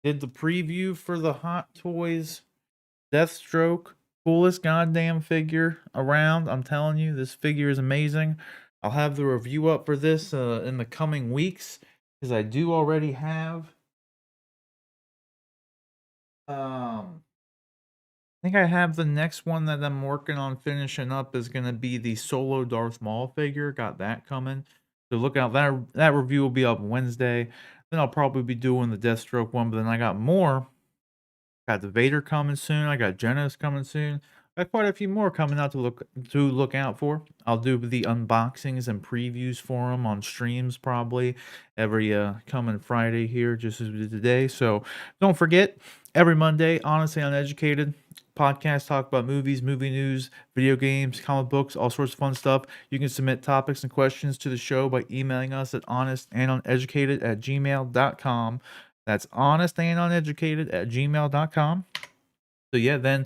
Did the preview for the Hot Toys Deathstroke, coolest goddamn figure around. I'm telling you, this figure is amazing. I'll have the review up for this in the coming weeks, because I do already have I think I have the next one that I'm working on finishing up is going to be the Solo Darth Maul figure. Got that coming. So look out. That review will be up Wednesday. Then I'll probably be doing the Deathstroke one, but then I got more. Got the Vader coming soon. I got Genos coming soon. Got quite a few more coming out to look out for. I'll do the unboxings and previews for them on streams probably every coming Friday here, just as we did today. So don't forget, every Monday, Honest and Uneducated podcast, talk about movies, movie news, video games, comic books, all sorts of fun stuff. You can submit topics and questions to the show by emailing us at honestanduneducated@gmail.com. That's honestanduneducated@gmail.com. So yeah, then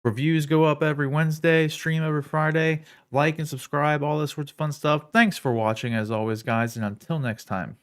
reviews go up every Wednesday, stream every Friday. Like and subscribe, all this sorts of fun stuff. Thanks for watching as always, guys, and until next time.